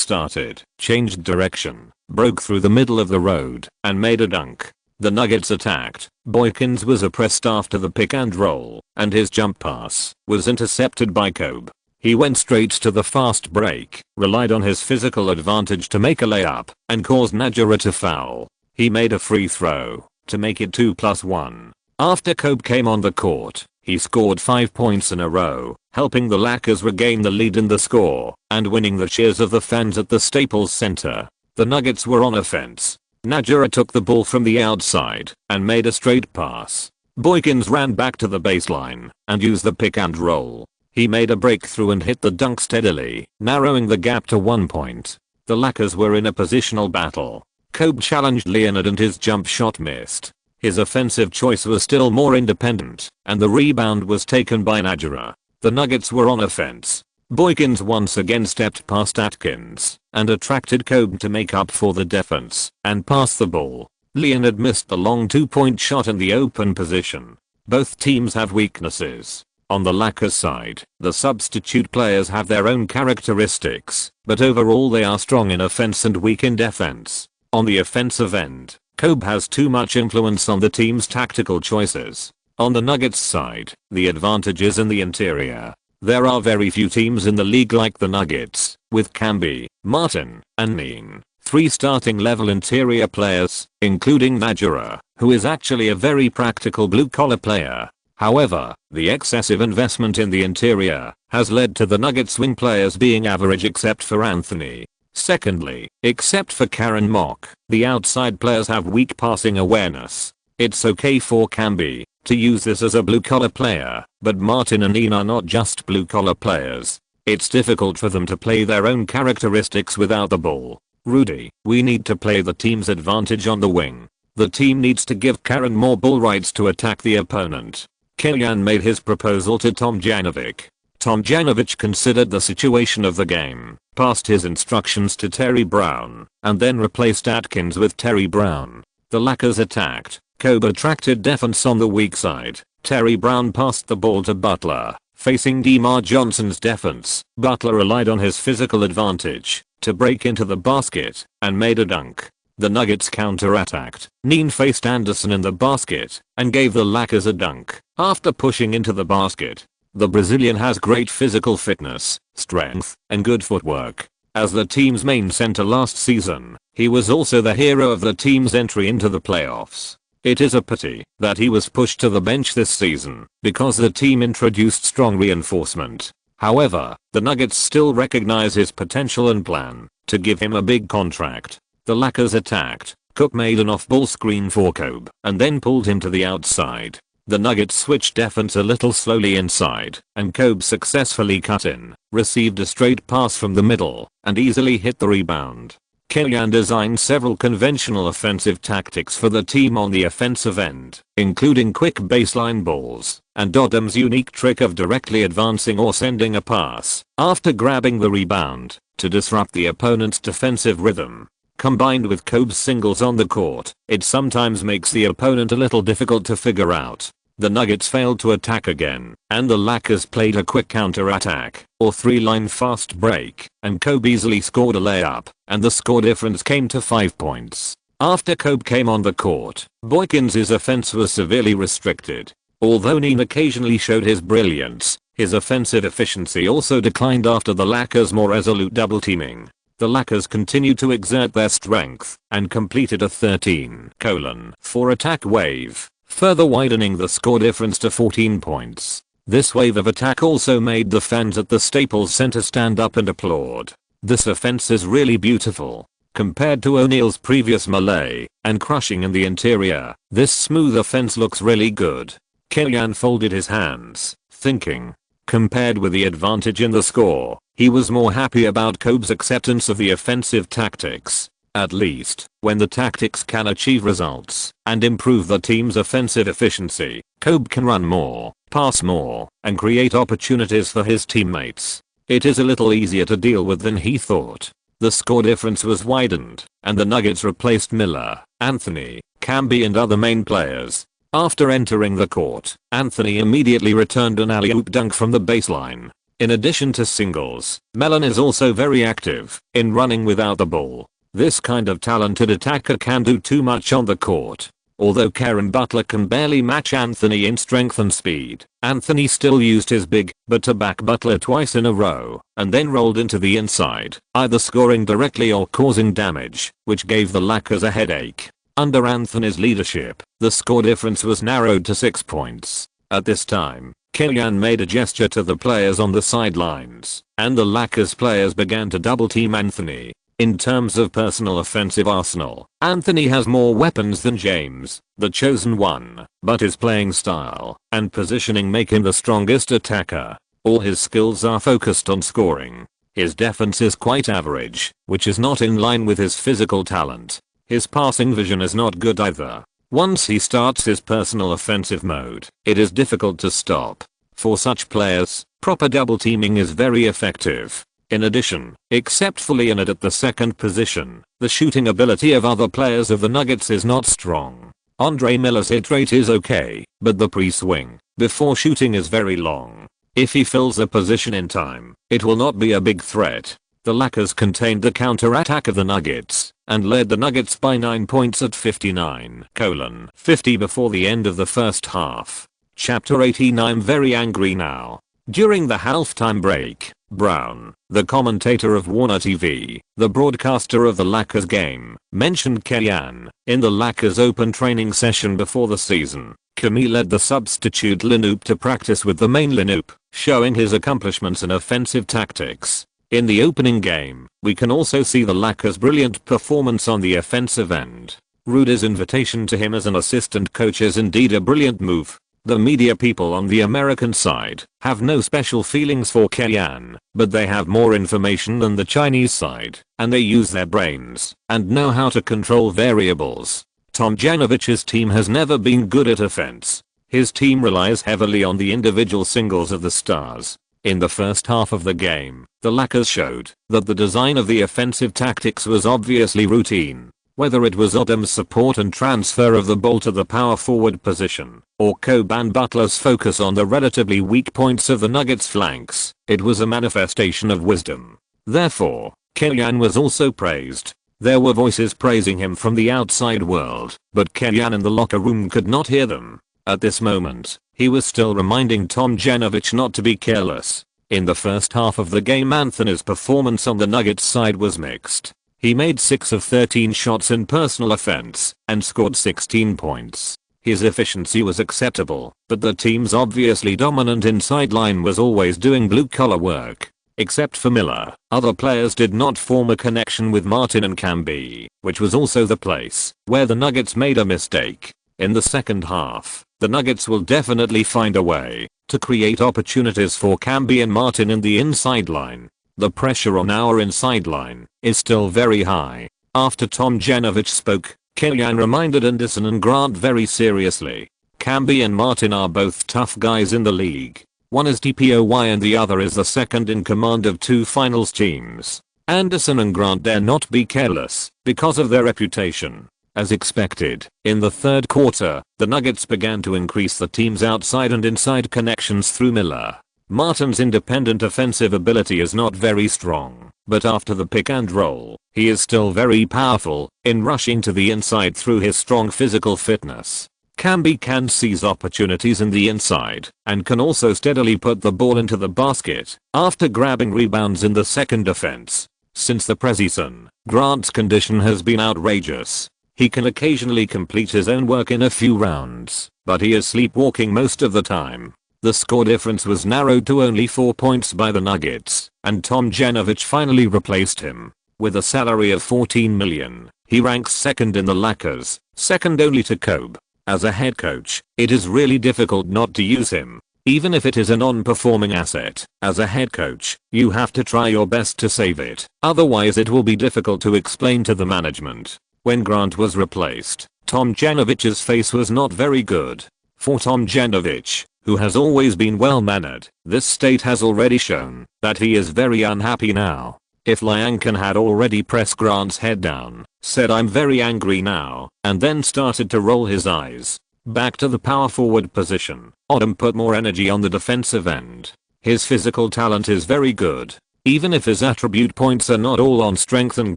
changed direction, broke through the middle of the road, and made a dunk. The Nuggets attacked. Boykins was oppressed after the pick and roll, and his jump pass was intercepted by Kobe. He went straight to the fast break, relied on his physical advantage to make a layup, and caused Najera to foul. He made a free throw to make it 2+1. After Kobe came on the court, he scored 5 points in a row, helping the Lakers regain the lead in the score and winning the cheers of the fans at the Staples Center. The Nuggets were on offense. Najera took the ball from the outside and made a straight pass. Boykins ran back to the baseline and used the pick and roll. He made a breakthrough and hit the dunk steadily, narrowing the gap to 1 point. The Lakers were in a positional battle. Kobe challenged Leonard and his jump shot missed. His offensive choice was still more independent, and the rebound was taken by Najera. The Nuggets were on offense. Boykins once again stepped past Atkins and attracted Kobe to make up for the defense and pass the ball. Leonard missed the long 2-point shot in the open position. Both teams have weaknesses. On the Lakers side, the substitute players have their own characteristics, but overall they are strong in offense and weak in defense. On the offensive end, Kobe has too much influence on the team's tactical choices. On the Nuggets side, the advantage is in the interior. There are very few teams in the league like the Nuggets, with Camby, Martin, and Neen, 3 starting level interior players, including Najera, who is actually a very practical blue-collar player. However, the excessive investment in the interior has led to the Nuggets wing players being average except for Anthony. Secondly, except for Karen Mock, the outside players have weak passing awareness. It's okay for Camby to use this as a blue-collar player, but Martin and Neen are not just blue-collar players. It's difficult for them to play their own characteristics without the ball. Rudy, we need to play the team's advantage on the wing. The team needs to give Karen more ball rights to attack the opponent. Killian made his proposal to Tomjanovich. Tomjanovich considered the situation of the game, passed his instructions to Terry Brown, and then replaced Atkins with Terry Brown. The Lakers attacked. Kobe attracted defense on the weak side. Terry Brown passed the ball to Butler. Facing DeMar Johnson's defense, Butler relied on his physical advantage to break into the basket and made a dunk. The Nuggets counterattacked. Neen faced Anderson in the basket and gave the Lakers a dunk. After pushing into the basket, the Brazilian has great physical fitness, strength, and good footwork. As the team's main center last season, he was also the hero of the team's entry into the playoffs. It is a pity that he was pushed to the bench this season because the team introduced strong reinforcement. However, the Nuggets still recognize his potential and plan to give him a big contract. The Lakers attacked. Cook made an off-ball screen for Kobe and then pulled him to the outside. The Nuggets switched defense a little slowly inside, and Kobe successfully cut in, received a straight pass from the middle, and easily hit the rebound. Killian designed several conventional offensive tactics for the team on the offensive end, including quick baseline balls, and Dodham's unique trick of directly advancing or sending a pass after grabbing the rebound to disrupt the opponent's defensive rhythm. Combined with Kobe's singles on the court, it sometimes makes the opponent a little difficult to figure out. The Nuggets failed to attack again, and the Lakers played a quick counter-attack, or 3-line fast break, and Kobe easily scored a layup, and the score difference came to 5 points. After Kobe came on the court, Boykins' offense was severely restricted. Although Neen occasionally showed his brilliance, his offensive efficiency also declined after the Lakers' more resolute double-teaming. The Lakers continued to exert their strength and completed a 13:4 attack wave, further widening the score difference to 14 points. This wave of attack also made the fans at the Staples Center stand up and applaud. This offense is really beautiful. Compared to O'Neal's previous melee and crushing in the interior, this smooth offense looks really good. Killian folded his hands, thinking. Compared with the advantage in the score, he was more happy about Kobe's acceptance of the offensive tactics. At least, when the tactics can achieve results and improve the team's offensive efficiency, Kobe can run more. pass more, and create opportunities for his teammates. It is a little easier to deal with than he thought. The score difference was widened, and the Nuggets replaced Miller, Anthony, Camby and other main players. After entering the court, Anthony immediately returned an alley-oop dunk from the baseline. In addition to singles, Mellon is also very active in running without the ball. This kind of talented attacker can do too much on the court. Although Karen Butler can barely match Anthony in strength and speed, Anthony still used his big butt to back Butler twice in a row, and then rolled into the inside, either scoring directly or causing damage, which gave the Lakers a headache. Under Anthony's leadership, the score difference was narrowed to 6 points. At this time, Killian made a gesture to the players on the sidelines, and the Lakers players began to double team Anthony. In terms of personal offensive arsenal, Anthony has more weapons than James, the chosen one, but his playing style and positioning make him the strongest attacker. All his skills are focused on scoring. His defense is quite average, which is not in line with his physical talent. His passing vision is not good either. Once he starts his personal offensive mode, it is difficult to stop. For such players, proper double teaming is very effective. In addition, except for Leonard at the second position, the shooting ability of other players of the Nuggets is not strong. Andre Miller's hit rate is okay, but the pre-swing before shooting is very long. If he fills a position in time, it will not be a big threat. The Lakers contained the counter-attack of the Nuggets, and led the Nuggets by 9 points at 59:50 before the end of the first half. Chapter 18. I'm very angry now. During the halftime break, Brown, the commentator of Warner TV, the broadcaster of the Lakers game, mentioned Killian. In the Lakers open training session before the season, Camille led the substitute lineup to practice with the main lineup, showing his accomplishments in offensive tactics. In the opening game, we can also see the Lakers' brilliant performance on the offensive end. Rudy's invitation to him as an assistant coach is indeed a brilliant move. The media people on the American side have no special feelings for Killian, but they have more information than the Chinese side, and they use their brains and know how to control variables. Tom Janovich's team has never been good at offense. His team relies heavily on the individual singles of the stars. In the first half of the game, the Lakers showed that the design of the offensive tactics was obviously routine. Whether it was Odom's support and transfer of the ball to the power forward position, or Kobe and Butler's focus on the relatively weak points of the Nuggets' flanks, it was a manifestation of wisdom. Therefore, Killian was also praised. There were voices praising him from the outside world, but Killian in the locker room could not hear them. At this moment, he was still reminding Tom Janovich not to be careless. In the first half of the game, Anthony's performance on the Nuggets side was mixed. He made 6 of 13 shots in personal offense and scored 16 points. His efficiency was acceptable, but the team's obviously dominant inside line was always doing blue-collar work. Except for Miller, other players did not form a connection with Martin and Camby, which was also the place where the Nuggets made a mistake. In the second half, the Nuggets will definitely find a way to create opportunities for Camby and Martin in the inside line. The pressure on our inside line is still very high. After Tom Janovich spoke, Killian reminded Anderson and Grant very seriously. Camby and Martin are both tough guys in the league. One is DPOY and the other is the second in command of 2 finals teams. Anderson and Grant dare not be careless because of their reputation. As expected, in the third quarter, the Nuggets began to increase the team's outside and inside connections through Miller. Martin's independent offensive ability is not very strong, but after the pick and roll, he is still very powerful in rushing to the inside through his strong physical fitness. Camby can seize opportunities in the inside and can also steadily put the ball into the basket after grabbing rebounds in the second offense. Since the preseason, Grant's condition has been outrageous. He can occasionally complete his own work in a few rounds, but he is sleepwalking most of the time. The score difference was narrowed to only 4 points by the Nuggets, and Tom Janovich finally replaced him. With a salary of $14 million, he ranks second in the Lakers, second only to Kobe. As a head coach, it is really difficult not to use him, even if it is a non-performing asset. As a head coach, you have to try your best to save it, otherwise it will be difficult to explain to the management. When Grant was replaced, Tom Janovich's face was not very good. For Tom Janovich, who has always been well-mannered, this state has already shown that he is very unhappy now. If Liankan had already pressed Grant's head down, said I'm very angry now, and then started to roll his eyes back to the power forward position, Odom put more energy on the defensive end. His physical talent is very good. Even if his attribute points are not all on strength and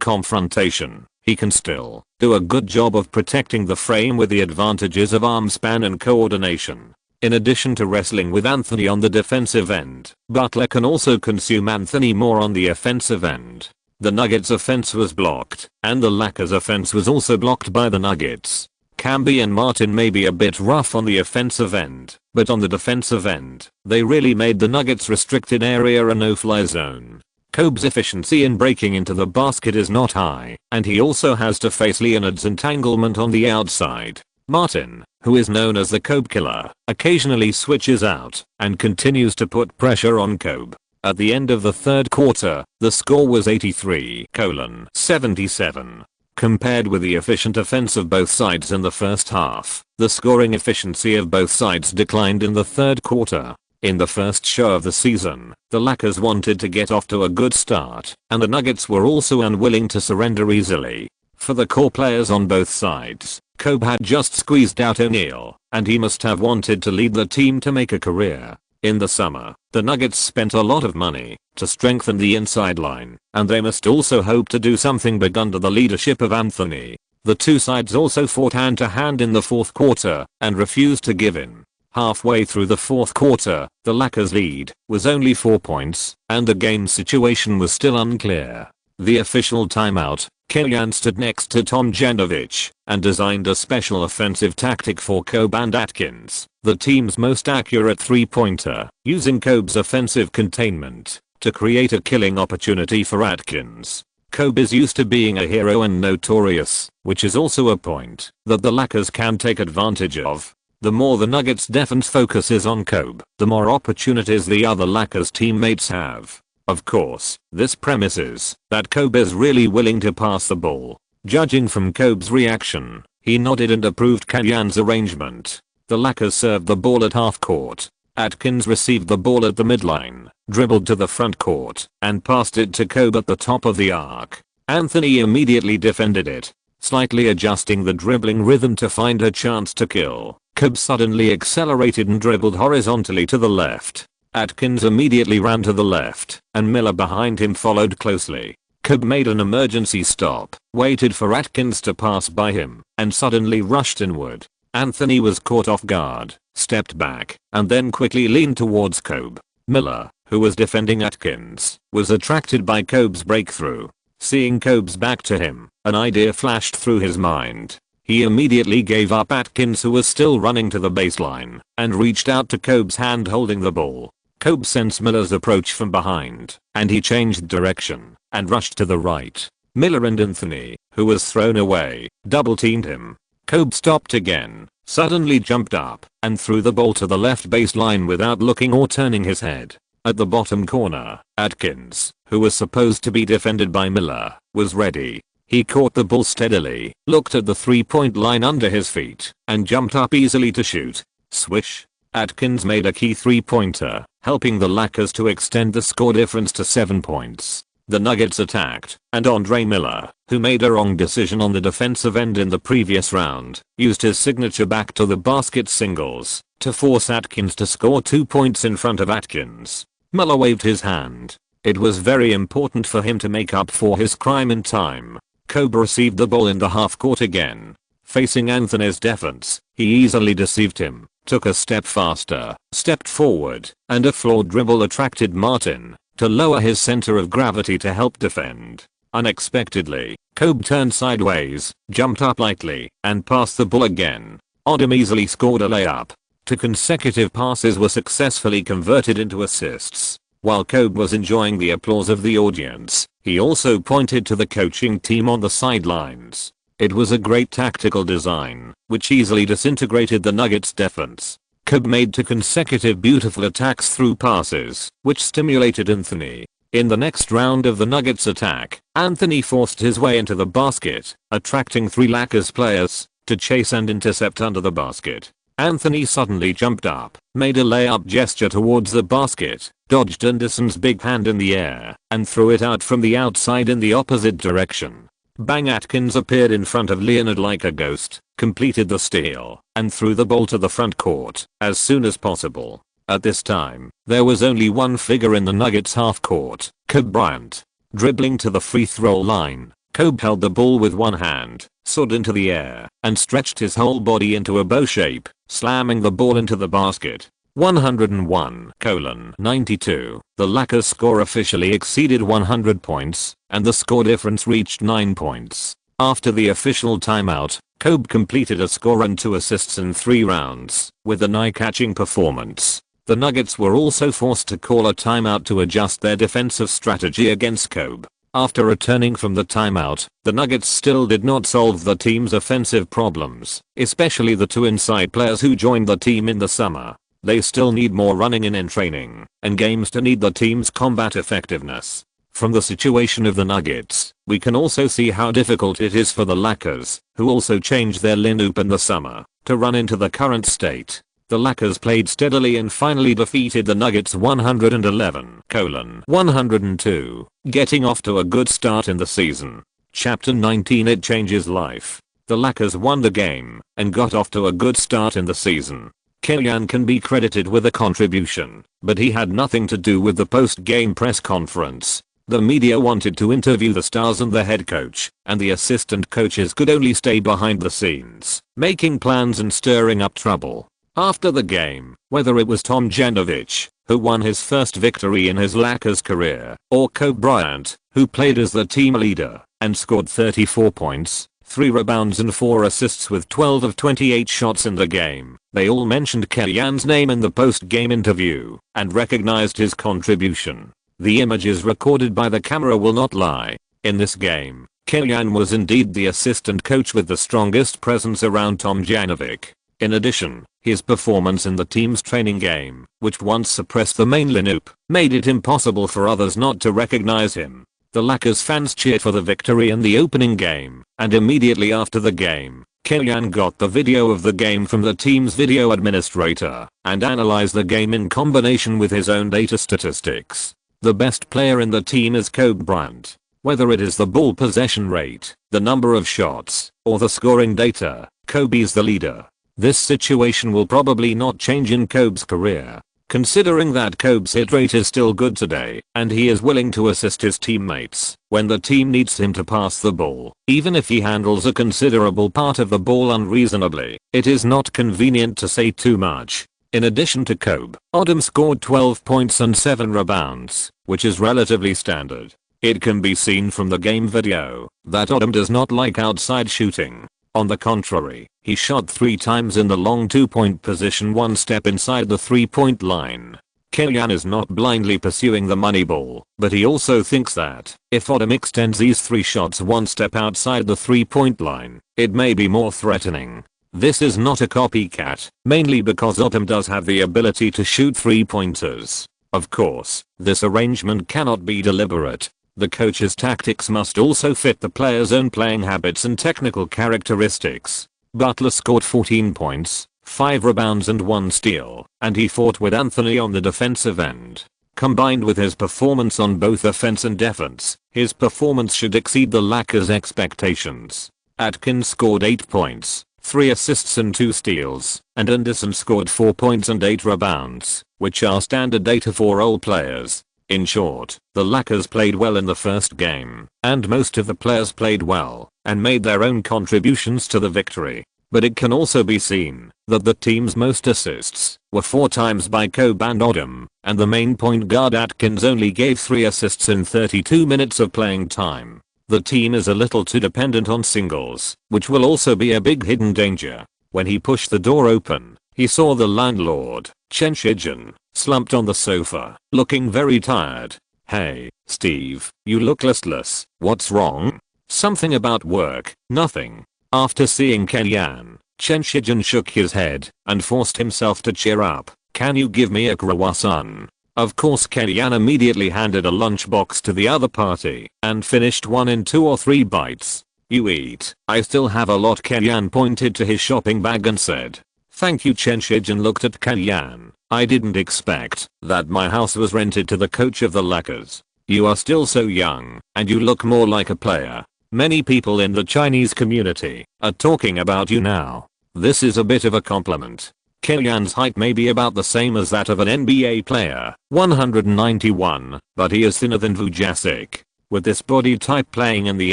confrontation, he can still do a good job of protecting the frame with the advantages of arm span and coordination. In addition to wrestling with Anthony on the defensive end, Butler can also consume Anthony more on the offensive end. The Nuggets offense was blocked, and the Lakers offense was also blocked by the Nuggets. Camby and Martin may be a bit rough on the offensive end, but on the defensive end, they really made the Nuggets' restricted area a no-fly zone. Kobe's efficiency in breaking into the basket is not high, and he also has to face Leonard's entanglement on the outside. Martin, who is known as the Kobe killer, occasionally switches out and continues to put pressure on Kobe. At the end of the third quarter, the score was 83-77. Compared with the efficient offense of both sides in the first half, the scoring efficiency of both sides declined in the third quarter. In the first show of the season, the Lakers wanted to get off to a good start, and the Nuggets were also unwilling to surrender easily. For the core players on both sides, Kobe had just squeezed out O'Neal, and he must have wanted to lead the team to make a career. In the summer, the Nuggets spent a lot of money to strengthen the inside line, and they must also hope to do something big under the leadership of Anthony. The two sides also fought hand to hand in the fourth quarter and refused to give in. Halfway through the fourth quarter, the Lakers' lead was only 4 points, and the game situation was still unclear. The official timeout, Killian stood next to Tom Janovich and designed a special offensive tactic for Kobe and Atkins, the team's most accurate three-pointer, using Kobe's offensive containment to create a killing opportunity for Atkins. Kobe is used to being a hero and notorious, which is also a point that the Lakers can take advantage of. The more the Nuggets' defense focuses on Kobe, the more opportunities the other Lakers teammates have. Of course, this premises that Kobe is really willing to pass the ball. Judging from Kobe's reaction, he nodded and approved Killian's arrangement. The Lakers served the ball at half court. Atkins received the ball at the midline, dribbled to the front court, and passed it to Kobe at the top of the arc. Anthony immediately defended it, slightly adjusting the dribbling rhythm to find a chance to kill. Kobe suddenly accelerated and dribbled horizontally to the left. Atkins immediately ran to the left, and Miller behind him followed closely. Kobe made an emergency stop, waited for Atkins to pass by him, and suddenly rushed inward. Anthony was caught off guard, stepped back, and then quickly leaned towards Kobe. Miller, who was defending Atkins, was attracted by Kobe's breakthrough. Seeing Kobe's back to him, an idea flashed through his mind. He immediately gave up Atkins, who was still running to the baseline, and reached out to Kobe's hand holding the ball. Kobe sensed Miller's approach from behind, and he changed direction and rushed to the right. Miller and Anthony, who was thrown away, double-teamed him. Kobe stopped again, suddenly jumped up, and threw the ball to the left baseline without looking or turning his head. At the bottom corner, Atkins, who was supposed to be defended by Miller, was ready. He caught the ball steadily, looked at the three-point line under his feet, and jumped up easily to shoot. Swish. Atkins made a key three-pointer, helping the Lakers to extend the score difference to 7 points. The Nuggets attacked, and Andre Miller, who made a wrong decision on the defensive end in the previous round, used his signature back to the basket singles to force Atkins to score 2 points in front of Atkins. Miller waved his hand. It was very important for him to make up for his crime in time. Kobe received the ball in the half court again. Facing Anthony's defense, he easily deceived him, took a step faster, stepped forward, and a flawed dribble attracted Martin to lower his center of gravity to help defend. Unexpectedly, Kobe turned sideways, jumped up lightly, and passed the ball again. Odom easily scored a layup. 2 consecutive passes were successfully converted into assists. While Kobe was enjoying the applause of the audience, he also pointed to the coaching team on the sidelines. It was a great tactical design, which easily disintegrated the Nuggets' defense. Kobe made 2 consecutive beautiful attacks through passes, which stimulated Anthony. In the next round of the Nuggets attack, Anthony forced his way into the basket, attracting 3 Lakers players to chase and intercept under the basket. Anthony suddenly jumped up, made a layup gesture towards the basket, dodged Anderson's big hand in the air, and threw it out from the outside in the opposite direction. Bang! Atkins appeared in front of Leonard like a ghost, completed the steal, and threw the ball to the front court as soon as possible. At this time, there was only one figure in the Nuggets half court, Kobe Bryant. Dribbling to the free throw line, Kobe held the ball with one hand, soared into the air, and stretched his whole body into a bow shape, slamming the ball into the basket. 101:92. The Lakers score officially exceeded 100 points, and the score difference reached 9 points. After the official timeout, Kobe completed a score and 2 assists in 3 rounds, with an eye-catching performance. The Nuggets were also forced to call a timeout to adjust their defensive strategy against Kobe. After returning from the timeout, the Nuggets still did not solve the team's offensive problems, especially the 2 inside players who joined the team in the summer. They still need more running in training and games to need the team's combat effectiveness. From the situation of the Nuggets, we can also see how difficult it is for the Lakers, who also changed their lineup in the summer, to run into the current state. The Lakers played steadily and finally defeated the Nuggets 111:102, getting off to a good start in the season. Chapter 19. It changes life. The Lakers won the game and got off to a good start in the season. Kellyan can be credited with a contribution, but he had nothing to do with the post-game press conference. The media wanted to interview the stars and the head coach, and the assistant coaches could only stay behind the scenes, making plans and stirring up trouble. After the game, whether it was Tomjanovich, who won his first victory in his Lakers career, or Kobe Bryant, who played as the team leader and scored 34 points, 3 rebounds and 4 assists with 12 of 28 shots in the game, they all mentioned Kellyan's name in the post-game interview and recognized his contribution. The images recorded by the camera will not lie. In this game, Kellyan was indeed the assistant coach with the strongest presence around Tomjanovic. In addition, his performance in the team's training game, which once suppressed the main lineup, made it impossible for others not to recognize him. The Lakers fans cheered for the victory in the opening game, and immediately after the game, Kellyan got the video of the game from the team's video administrator and analyzed the game in combination with his own data statistics. The best player in the team is Kobe Bryant. Whether it is the ball possession rate, the number of shots, or the scoring data, Kobe's the leader. This situation will probably not change in Kobe's career, considering that Kobe's hit rate is still good today, and he is willing to assist his teammates when the team needs him to pass the ball, even if he handles a considerable part of the ball unreasonably. It is not convenient to say too much. In addition to Kobe, Odom scored 12 points and 7 rebounds, which is relatively standard. It can be seen from the game video that Odom does not like outside shooting. On the contrary, he shot 3 times in the long 2-point position, 1 step inside the 3-point line. Kellyan is not blindly pursuing the money ball, but he also thinks that if Odom extends these 3 shots 1 step outside the 3-point line, it may be more threatening. This is not a copycat, mainly because Odom does have the ability to shoot 3-pointers. Of course, this arrangement cannot be deliberate. The coach's tactics must also fit the player's own playing habits and technical characteristics. Butler scored 14 points, 5 rebounds and 1 steal, and he fought with Anthony on the defensive end. Combined with his performance on both offense and defense, his performance should exceed the Lakers' expectations. Atkins scored 8 points, 3 assists and 2 steals, and Anderson scored 4 points and 8 rebounds, which are standard data for all players. In short, the Lakers played well in the first game, and most of the players played well and made their own contributions to the victory. But it can also be seen that the team's most assists were 4 times by Kobe and Odom, and the main point guard Atkins only gave 3 assists in 32 minutes of playing time. The team is a little too dependent on singles, which will also be a big hidden danger. When he pushed the door open, he saw the landlord, Chen Shijin, slumped on the sofa, looking very tired. "Hey, Steve, you look listless. What's wrong?" "Something about work." "Nothing." After seeing Kellyan, Chen Shijin shook his head and forced himself to cheer up. "Can you give me a croissant?" Of course, Kellyan immediately handed a lunchbox to the other party and finished one in 2 or 3 bites. "You eat. I still have a lot." Kellyan pointed to his shopping bag and said. Thank you. Chen Shijin looked at Kalyan. I didn't expect that my house was rented to the coach of the Lakers. You are still so young, and you look more like a player. Many people in the Chinese community are talking about you now. This is a bit of a compliment. Kalyan's height may be about the same as that of an NBA player, 191, but he is thinner than Vujasic. With this body type playing in the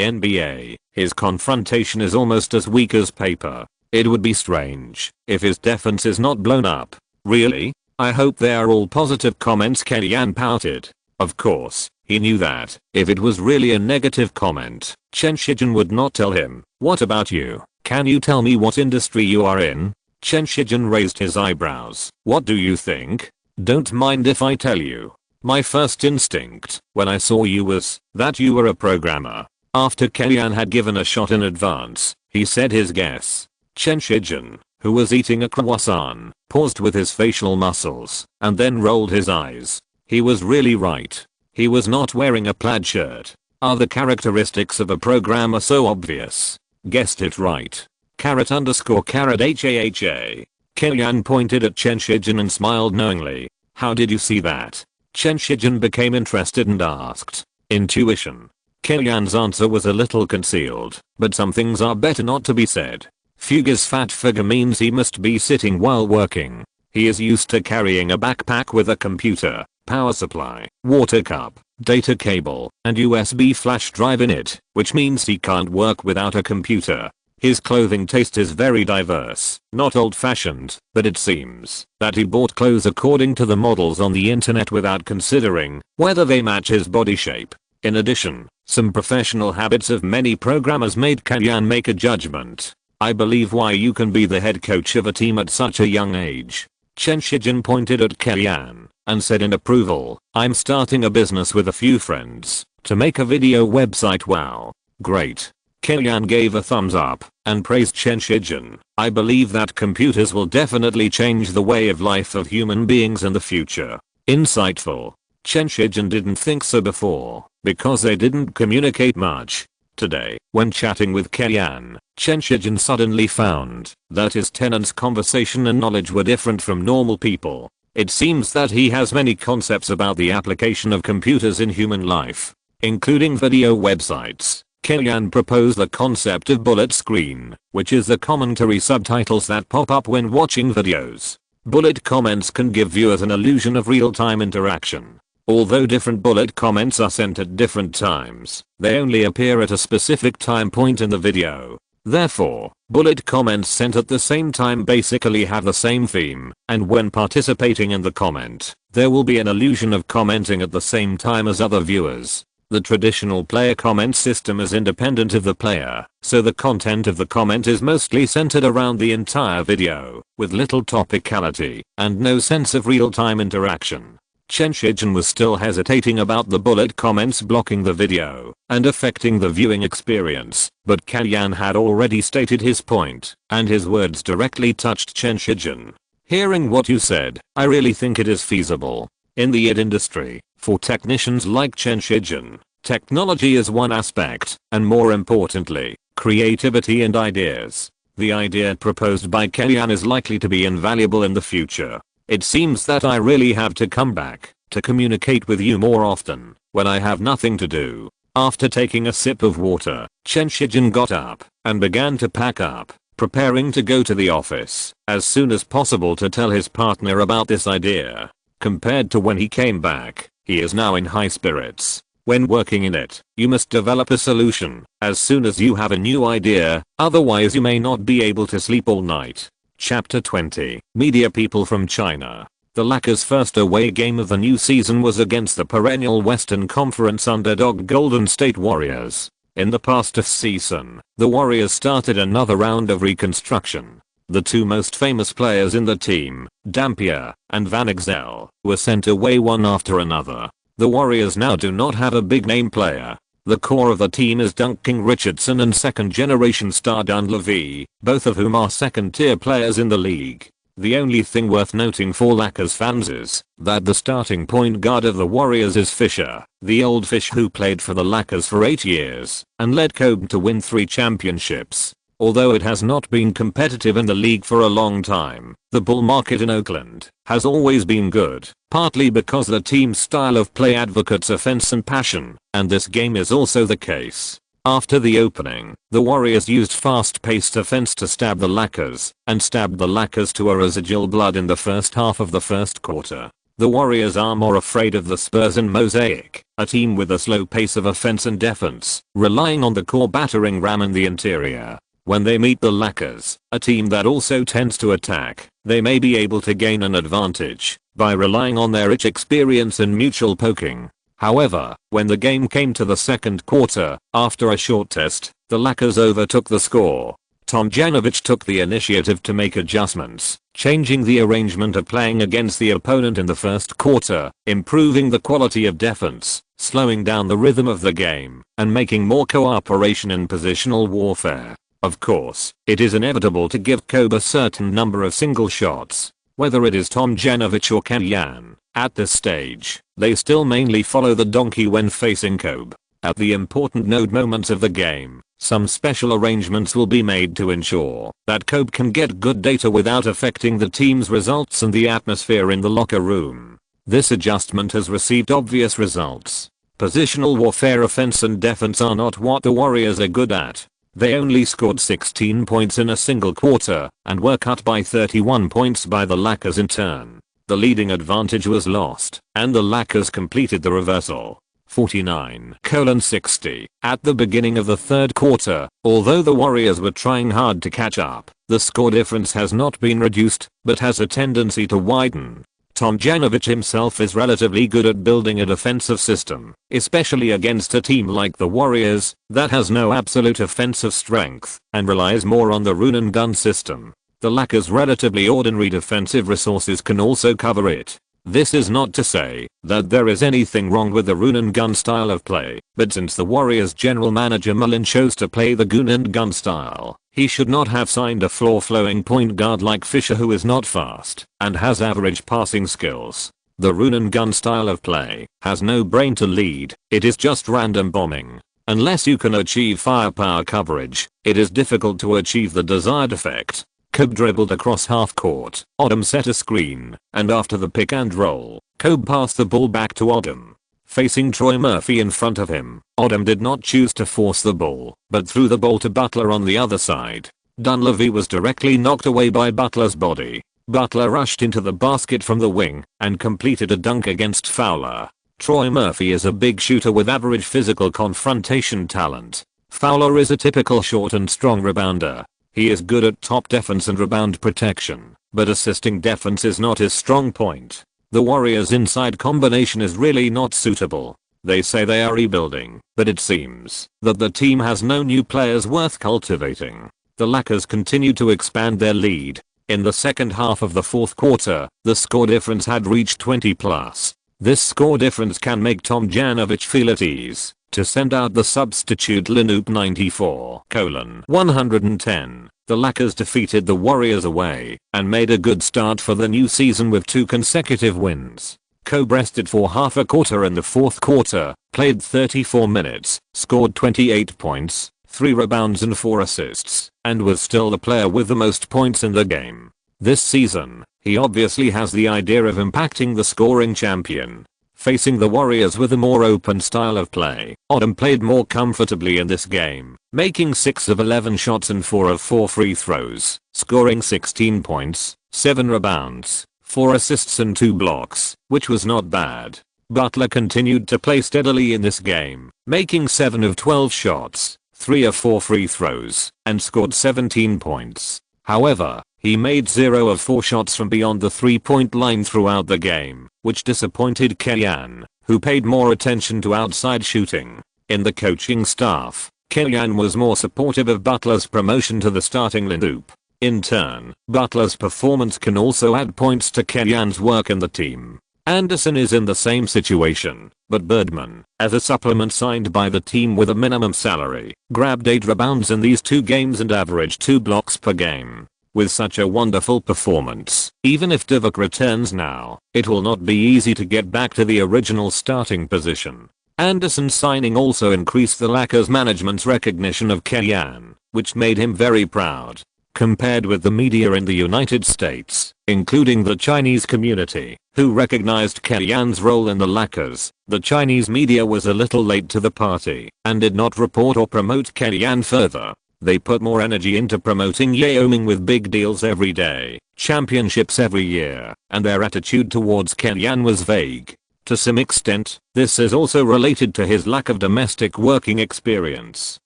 NBA, his confrontation is almost as weak as paper. It would be strange if his defense is not blown up. Really? I hope they are all positive comments. Kalyan pouted. Of course, he knew that if it was really a negative comment, Chen Shijin would not tell him. What about you? Can you tell me what industry you are in? Chen Shijin raised his eyebrows. What do you think? Don't mind if I tell you. My first instinct when I saw you was that you were a programmer. After Kalyan had given a shot in advance, he said his guess. Chen Shijin, who was eating a croissant, paused with his facial muscles and then rolled his eyes. He was really right. He was not wearing a plaid shirt. Are the characteristics of a programmer so obvious? Guessed it right. Carrot underscore carrot HAHA. Kalyan pointed at Chen Shijin and smiled knowingly. How did you see that? Chen Shijin became interested and asked. Intuition. Kalyan's answer was a little concealed, but some things are better not to be said. Fuga's fat figure means he must be sitting while working. He is used to carrying a backpack with a computer, power supply, water cup, data cable, and USB flash drive in it, which means he can't work without a computer. His clothing taste is very diverse, not old-fashioned, but it seems that he bought clothes according to the models on the internet without considering whether they match his body shape. In addition, some professional habits of many programmers made Kalyan make a judgment. I believe why you can be the head coach of a team at such a young age. Chen Shijin pointed at Kalyan and said in approval, I'm starting a business with a few friends to make a video website. Wow. Great. Kalyan gave a thumbs up and praised Chen Shijin. I believe that computers will definitely change the way of life of human beings in the future. Insightful. Chen Shijin didn't think so before because they didn't communicate much. Today, when chatting with Kalyan, Chen Shijin suddenly found that his tenant's conversation and knowledge were different from normal people. It seems that he has many concepts about the application of computers in human life, including video websites. Kalyan proposed the concept of bullet screen, which is the commentary subtitles that pop up when watching videos. Bullet comments can give viewers an illusion of real-time interaction. Although different bullet comments are sent at different times, they only appear at a specific time point in the video. Therefore, bullet comments sent at the same time basically have the same theme, and when participating in the comment, there will be an illusion of commenting at the same time as other viewers. The traditional player comment system is independent of the player, so the content of the comment is mostly centered around the entire video, with little topicality and no sense of real-time interaction. Chen Shijin was still hesitating about the bullet comments blocking the video and affecting the viewing experience, but Kalyan had already stated his point, and his words directly touched Chen Shijin. Hearing what you said, I really think it is feasible. In the IT industry, for technicians like Chen Shijin, technology is one aspect, and more importantly, creativity and ideas. The idea proposed by Kalyan is likely to be invaluable in the future. It seems that I really have to come back to communicate with you more often when I have nothing to do. After taking a sip of water, Chen Shijin got up and began to pack up, preparing to go to the office as soon as possible to tell his partner about this idea. Compared to when he came back, he is now in high spirits. When working in it, you must develop a solution as soon as you have a new idea, otherwise you may not be able to sleep all night. Chapter 20. Media people from China. The Lakers' first away game of the new season was against the perennial Western Conference underdog Golden State Warriors. In the past season, the Warriors started another round of reconstruction. The two most famous players in the team, Dampier and Van Exel, were sent away one after another. The Warriors now do not have a big-name player. The core of the team is Duncan Richardson and second-generation star Dunleavy, both of whom are second-tier players in the league. The only thing worth noting for Lakers fans is that the starting point guard of the Warriors is Fisher, the old fish who played for the Lakers for 8 years and led Kobe to win 3 championships. Although it has not been competitive in the league for a long time, the bull market in Oakland has always been good, partly because the team's style of play advocates offense and passion, and this game is also the case. After the opening, the Warriors used fast-paced offense to stab the Lakers, and stabbed the Lakers to a residual blood in the first half of the first quarter. The Warriors are more afraid of the Spurs and Mosaic, a team with a slow pace of offense and defense, relying on the core battering ram in the interior. When they meet the Lakers, a team that also tends to attack, they may be able to gain an advantage by relying on their rich experience in mutual poking. However, when the game came to the second quarter, after a short test, the Lakers overtook the score. Tomjanovich took the initiative to make adjustments, changing the arrangement of playing against the opponent in the first quarter, improving the quality of defense, slowing down the rhythm of the game, and making more cooperation in positional warfare. Of course, it is inevitable to give Kobe a certain number of single shots. Whether it is Tomjanovich or Kellyan, at this stage, they still mainly follow the donkey when facing Kobe. At the important node moments of the game, some special arrangements will be made to ensure that Kobe can get good data without affecting the team's results and the atmosphere in the locker room. This adjustment has received obvious results. Positional warfare offense and defense are not what the Warriors are good at. They only scored 16 points in a single quarter and were cut by 31 points by the Lakers in turn. The leading advantage was lost, and the Lakers completed the reversal. 49-60. At the beginning of the third quarter, although the Warriors were trying hard to catch up, the score difference has not been reduced, but has a tendency to widen. Tomjanovich himself is relatively good at building a defensive system, especially against a team like the Warriors that has no absolute offensive strength and relies more on the run and gun system. The Lakers' relatively ordinary defensive resources can also cover it. This is not to say that there is anything wrong with the run and gun style of play, but since the Warriors general manager Mullin chose to play the gun and gun style, he should not have signed a floor-flowing point guard like Fisher who is not fast and has average passing skills. The run and gun style of play has no brain to lead, it is just random bombing. Unless you can achieve firepower coverage, it is difficult to achieve the desired effect. Kobe dribbled across half court, Odom set a screen, and after the pick and roll, Kobe passed the ball back to Odom. Facing Troy Murphy in front of him, Odom did not choose to force the ball, but threw the ball to Butler on the other side. Dunleavy was directly knocked away by Butler's body. Butler rushed into the basket from the wing and completed a dunk against Fowler. Troy Murphy is a big shooter with average physical confrontation talent. Fowler is a typical short and strong rebounder. He is good at top defense and rebound protection, but assisting defense is not his strong point. The Warriors' inside combination is really not suitable. They say they are rebuilding, but it seems that the team has no new players worth cultivating. The Lakers continue to expand their lead. In the second half of the fourth quarter, the score difference had reached 20 plus. This score difference can make Tomjanovich feel at ease to send out the substitute Lanoop 94:110. The Lakers defeated the Warriors away and made a good start for the new season with 2 consecutive wins. Kobe rested for half a quarter in the fourth quarter, played 34 minutes, scored 28 points, 3 rebounds and 4 assists, and was still the player with the most points in the game. This season, he obviously has the idea of impacting the scoring champion. Facing the Warriors with a more open style of play, Odom played more comfortably in this game, making 6 of 11 shots and 4 of 4 free throws, scoring 16 points, 7 rebounds, 4 assists and 2 blocks, which was not bad. Butler continued to play steadily in this game, making 7 of 12 shots, 3 of 4 free throws, and scored 17 points. However, he made 0 of 4 shots from beyond the 3-point line throughout the game, which disappointed Kellyan, who paid more attention to outside shooting. In the coaching staff, Kellyan was more supportive of Butler's promotion to the starting lineup. In turn, Butler's performance can also add points to Kellyan's work in the team. Anderson is in the same situation, but Birdman, as a supplement signed by the team with a minimum salary, grabbed 8 rebounds in these 2 games and averaged 2 blocks per game. With such a wonderful performance, even if Divock returns now, it will not be easy to get back to the original starting position. Anderson's signing also increased the Lakers management's recognition of Kellyan. which made him very proud. Compared with the media in the United States, including the Chinese community, who recognized Kellyanne's role in the Lakers, the Chinese media was a little late to the party and did not report or promote Kellyanne further. They put more energy into promoting Yao Ming with big deals every day, championships every year, and their attitude towards Kellyanne was vague. To some extent, this is also related to his lack of domestic working experience.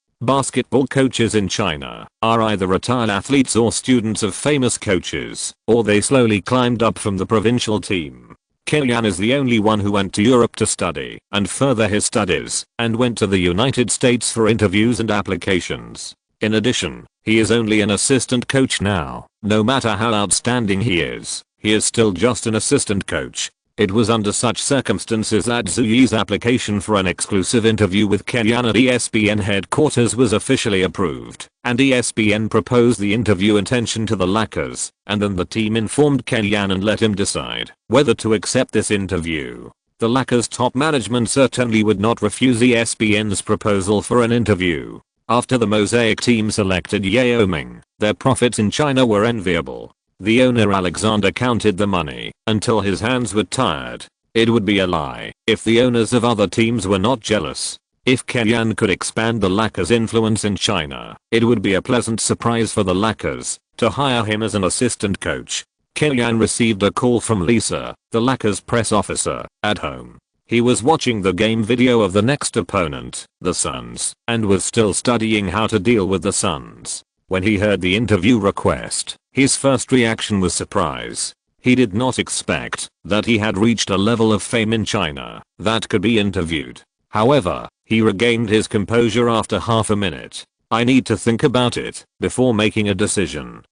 Basketball coaches in China are either retired athletes or students of famous coaches, or they slowly climbed up from the provincial team. Kellyanne is the only one who went to Europe to study and further his studies, and went to the United States for interviews and applications. In addition, he is only an assistant coach now. No matter how outstanding he is still just an assistant coach. It was under such circumstances that Zhu Yi's application for an exclusive interview with Kellyanne at ESPN headquarters was officially approved, and ESPN proposed the interview intention to the Lakers, and then the team informed Kellyanne and let him decide whether to accept this interview. The Lakers top management certainly would not refuse ESPN's proposal for an interview. After the Mosaic team selected Yao Ming, their profits in China were enviable. The owner Alexander counted the money until his hands were tired. It would be a lie if the owners of other teams were not jealous. If Kellyanne could expand the Lakers' influence in China, it would be a pleasant surprise for the Lakers to hire him as an assistant coach. Kellyanne received a call from Lisa, the Lakers press officer, at home. He was watching the game video of the next opponent, the Suns, and was still studying how to deal with the Suns. When he heard the interview request, his first reaction was surprise. He did not expect that he had reached a level of fame in China that could be interviewed. However, he regained his composure after half a minute. I need to think about it before making a decision.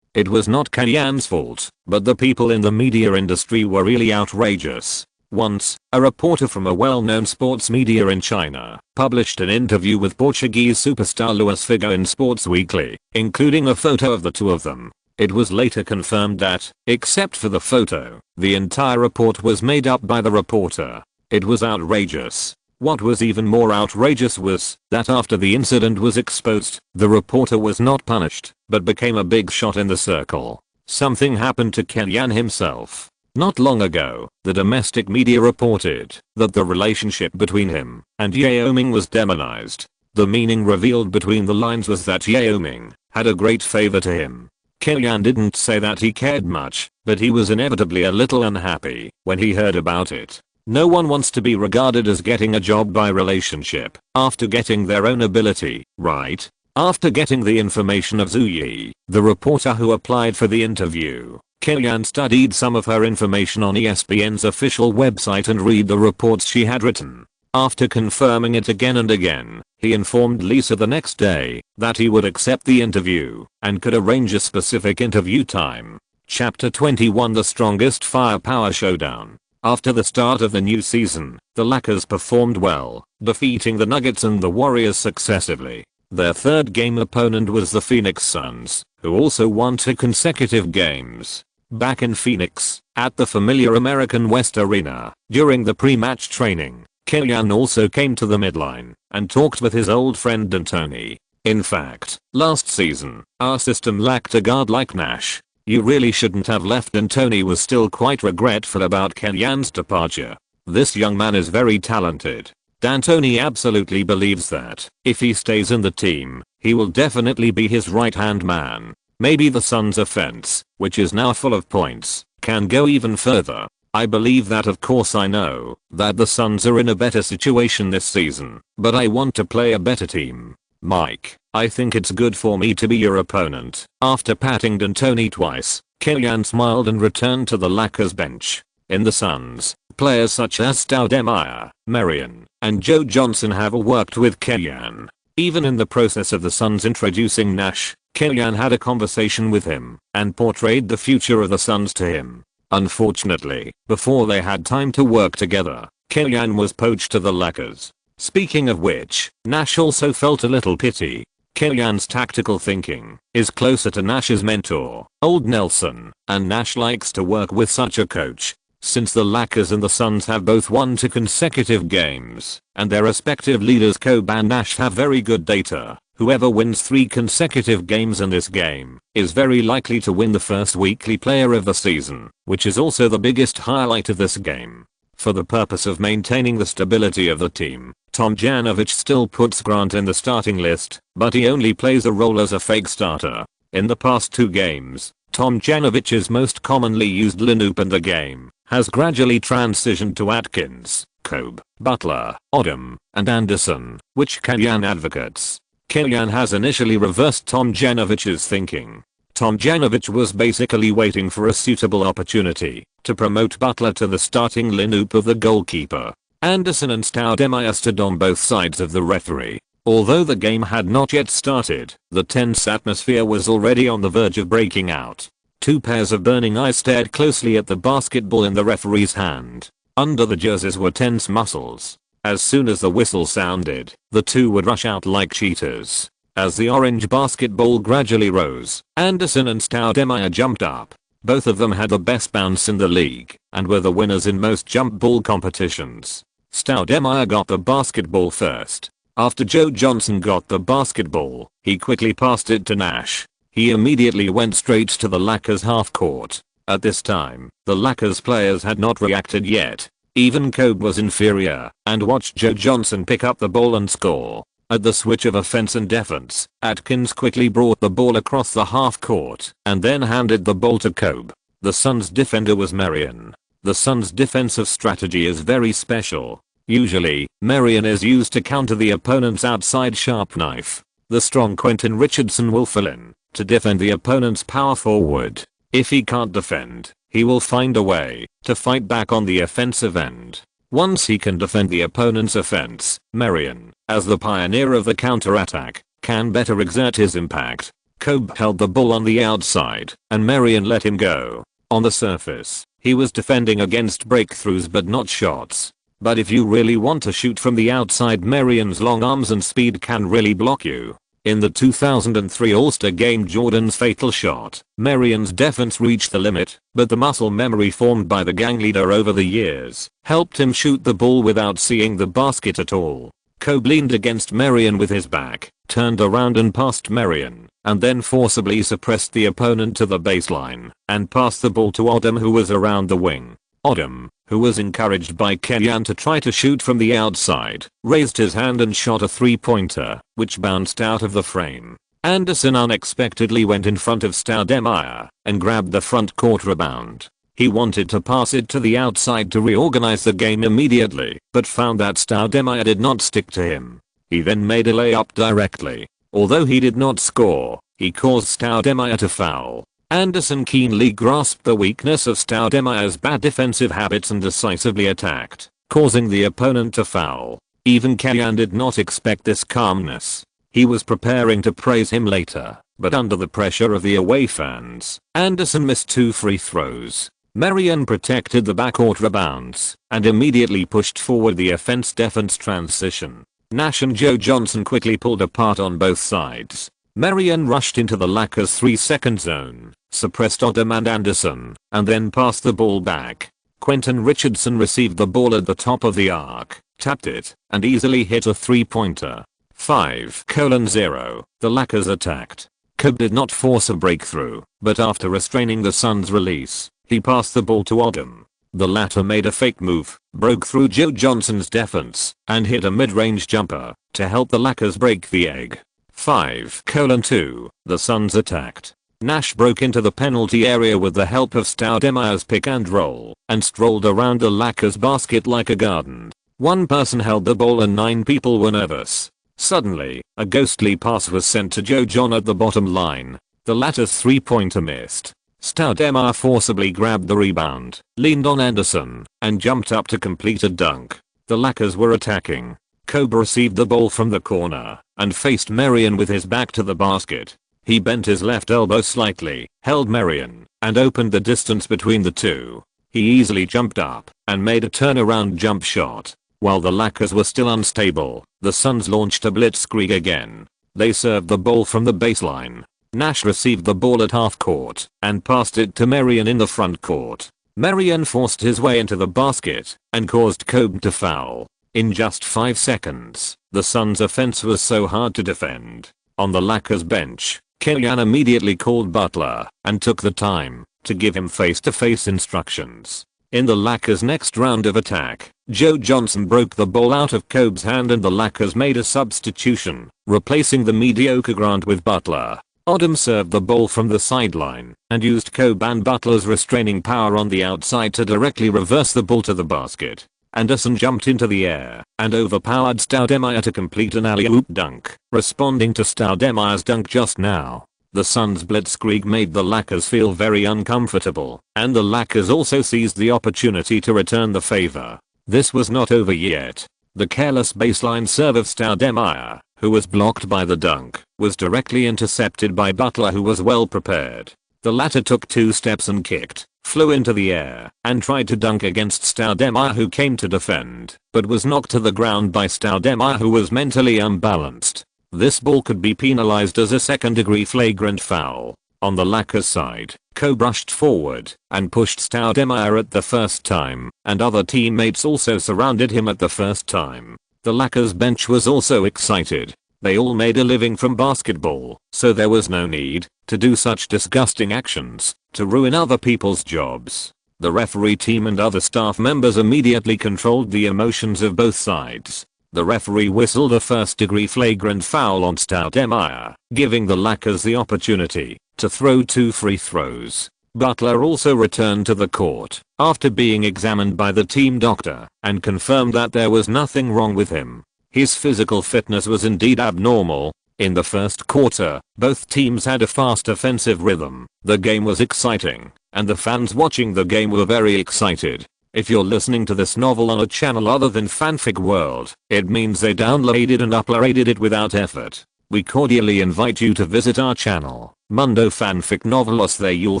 It was not Kellyanne's fault, but the people in the media industry were really outrageous. Once, a reporter from a well-known sports media in China published an interview with Portuguese superstar Luis Figo in Sports Weekly, including a photo of the two of them. It was later confirmed that, except for the photo, the entire report was made up by the reporter. It was outrageous. What was even more outrageous was that after the incident was exposed, the reporter was not punished, but became a big shot in the circle. Something happened to Kellyanne himself. Not long ago, the domestic media reported that the relationship between him and Yao Ming was demonized. The meaning revealed between the lines was that Yao Ming had a great favor to him. Kellyanne didn't say that he cared much, but he was inevitably a little unhappy when he heard about it. No one wants to be regarded as getting a job by relationship after getting their own ability, right? After getting the information of Zhu Yi, the reporter who applied for the interview, Kellyanne studied some of her information on ESPN's official website and read the reports she had written. After confirming it again and again, he informed Lisa the next day that he would accept the interview and could arrange a specific interview time. Chapter 21 The Strongest Firepower Showdown. After the start of the new season, the Lakers performed well, defeating the Nuggets and the Warriors successively. Their third game opponent was the Phoenix Suns, who also won 2 consecutive games. Back in Phoenix, at the familiar American West Arena, during the pre-match training, Kellyanne also came to the midline and talked with his old friend D'Antoni. In fact, last season, our system lacked a guard like Nash. You really shouldn't have left. D'Antoni was still quite regretful about Kellyanne's departure. This young man is very talented. D'Antoni absolutely believes that if he stays in the team, he will definitely be his right-hand man. Maybe the Suns' offense, which is now full of points, can go even further. I believe that. Of course I know that the Suns are in a better situation this season, but I want to play a better team. Mike, I think it's good for me to be your opponent. After patting D'Antoni twice, Kellyanne smiled and returned to the Lakers bench. In the Suns, players such as Stoudemire, Marion, and Joe Johnson have all worked with Kellyanne. Even in the process of the Suns introducing Nash, Kellyanne had a conversation with him and portrayed the future of the Suns to him. Unfortunately, before they had time to work together, Kellyanne was poached to the Lakers. Speaking of which, Nash also felt a little pity. Kellyanne's tactical thinking is closer to Nash's mentor, Old Nelson, and Nash likes to work with such a coach. Since the Lakers and the Suns have both won 2 consecutive games, and their respective leaders Kobe and Nash have very good data, Whoever wins 3 consecutive games in this game is very likely to win the first weekly player of the season, which is also the biggest highlight of this game. For the purpose of maintaining the stability of the team, Tomljanovic still puts Grant in the starting list, but he only plays a role as a fake starter. In the past 2 games, Tomljanovic's most commonly used lineup in the game has gradually transitioned to Atkins, Kobe, Butler, Odom, and Anderson, which Kalyan advocates. Kalyan has initially reversed Tomljanovic's thinking. Tomljanovic was basically waiting for a suitable opportunity to promote Butler to the starting lineup of the goalkeeper. Anderson and Stoudemire stood on both sides of the referee. Although the game had not yet started, the tense atmosphere was already on the verge of breaking out. 2 pairs of burning eyes stared closely at the basketball in the referee's hand. Under the jerseys were tense muscles. As soon as the whistle sounded, the 2 would rush out like cheaters. As the orange basketball gradually rose, Anderson and Stoudemire jumped up. Both of them had the best bounce in the league and were the winners in most jump ball competitions. Stoudemire got the basketball first. After Joe Johnson got the basketball, he quickly passed it to Nash. He immediately went straight to the Lakers half court. At this time, the Lakers players had not reacted yet. Even Kobe was inferior and watched Joe Johnson pick up the ball and score. At the switch of offense and defense, Atkins quickly brought the ball across the half court and then handed the ball to Kobe. The Suns defender was Marion. The Suns defensive strategy is very special. Usually, Marion is used to counter the opponent's outside sharp knife. The strong Quentin Richardson will fill in to defend the opponent's power forward. If he can't defend, he will find a way to fight back on the offensive end. Once he can defend the opponent's offense, Marion, as the pioneer of the counterattack, can better exert his impact. Kobe held the ball on the outside, and Marion let him go. On the surface, he was defending against breakthroughs but not shots. But if you really want to shoot from the outside, Marion's long arms and speed can really block you. In the 2003 All-Star Game, Jordan's fatal shot, Marion's defense reached the limit, but the muscle memory formed by the gang leader over the years helped him shoot the ball without seeing the basket at all. Kobe leaned against Marion with his back, turned around and passed Marion, and then forcibly suppressed the opponent to the baseline and passed the ball to Odom, who was around the wing. Odom, who was encouraged by Kalyan to try to shoot from the outside, raised his hand and shot a 3-pointer, which bounced out of the frame. Anderson unexpectedly went in front of Stoudemire and grabbed the front court rebound. He wanted to pass it to the outside to reorganize the game immediately, but found that Stoudemire did not stick to him. He then made a layup directly. Although he did not score, he caused Stoudemire to foul. Anderson keenly grasped the weakness of Stoudemire's bad defensive habits and decisively attacked, causing the opponent to foul. Even Kalyan did not expect this calmness. He was preparing to praise him later, but under the pressure of the away fans, Anderson missed 2 free throws. Marion protected the backcourt rebounds and immediately pushed forward the offense-defense transition. Nash and Joe Johnson quickly pulled apart on both sides. Marion rushed into the Lakers 3-second zone, suppressed Odom and Anderson, and then passed the ball back. Quentin Richardson received the ball at the top of the arc, tapped it, and easily hit a 3-pointer. 5:0. The Lakers attacked. Kobe did not force a breakthrough, but after restraining the Suns' release, he passed the ball to Odom. The latter made a fake move, broke through Joe Johnson's defense, and hit a mid-range jumper to help the Lakers break the egg. 5:2. The Suns attacked. Nash broke into the penalty area with the help of Stoudemire's pick and roll and strolled around the Lakers basket like a garden. One person held the ball and 9 people were nervous. Suddenly, a ghostly pass was sent to Joe John at the bottom line. The latter's 3-pointer missed. Stoudemire forcibly grabbed the rebound, leaned on Anderson, and jumped up to complete a dunk. The Lakers were attacking. Kobe received the ball from the corner and faced Marion with his back to the basket. He bent his left elbow slightly, held Marion, and opened the distance between the two. He easily jumped up and made a turnaround jump shot. While the Lakers were still unstable, the Suns launched a blitzkrieg again. They served the ball from the baseline. Nash received the ball at half court and passed it to Marion in the front court. Marion forced his way into the basket and caused Kobe to foul. In just 5 seconds, the Suns' offense was so hard to defend. On the Lakers bench, Killian immediately called Butler and took the time to give him face-to-face instructions. In the Lakers' next round of attack, Joe Johnson broke the ball out of Kobe's hand and the Lakers made a substitution, replacing the mediocre Grant with Butler. Odom served the ball from the sideline and used Kobe and Butler's restraining power on the outside to directly reverse the ball to the basket. Anderson jumped into the air and overpowered Stoudemire to complete an alley-oop dunk, responding to Stoudemire's dunk just now. The Suns' blitzkrieg made the Lakers feel very uncomfortable, and the Lakers also seized the opportunity to return the favor. This was not over yet. The careless baseline serve of Stoudemire, who was blocked by the dunk, was directly intercepted by Butler, who was well prepared. The latter took 2 steps and kicked, flew into the air, and tried to dunk against Stoudemire, who came to defend, but was knocked to the ground by Stoudemire, who was mentally unbalanced. This ball could be penalized as a second-degree flagrant foul. On the Lakers side, Kobe rushed forward and pushed Stoudemire at the first time, and other teammates also surrounded him at the first time. The Lakers bench was also excited. They all made a living from basketball, so there was no need to do such disgusting actions to ruin other people's jobs. The referee team and other staff members immediately controlled the emotions of both sides. The referee whistled a first-degree flagrant foul on Stoudemire, giving the Lakers the opportunity to throw 2 free throws. Butler also returned to the court after being examined by the team doctor and confirmed that there was nothing wrong with him. His physical fitness was indeed abnormal. In the first quarter, both teams had a fast offensive rhythm. The game was exciting, and the fans watching the game were very excited. If you're listening to this novel on a channel other than Fanfic World, it means they downloaded and uploaded it without effort. We cordially invite you to visit our channel, Mundo Fanfic Novelos. There you'll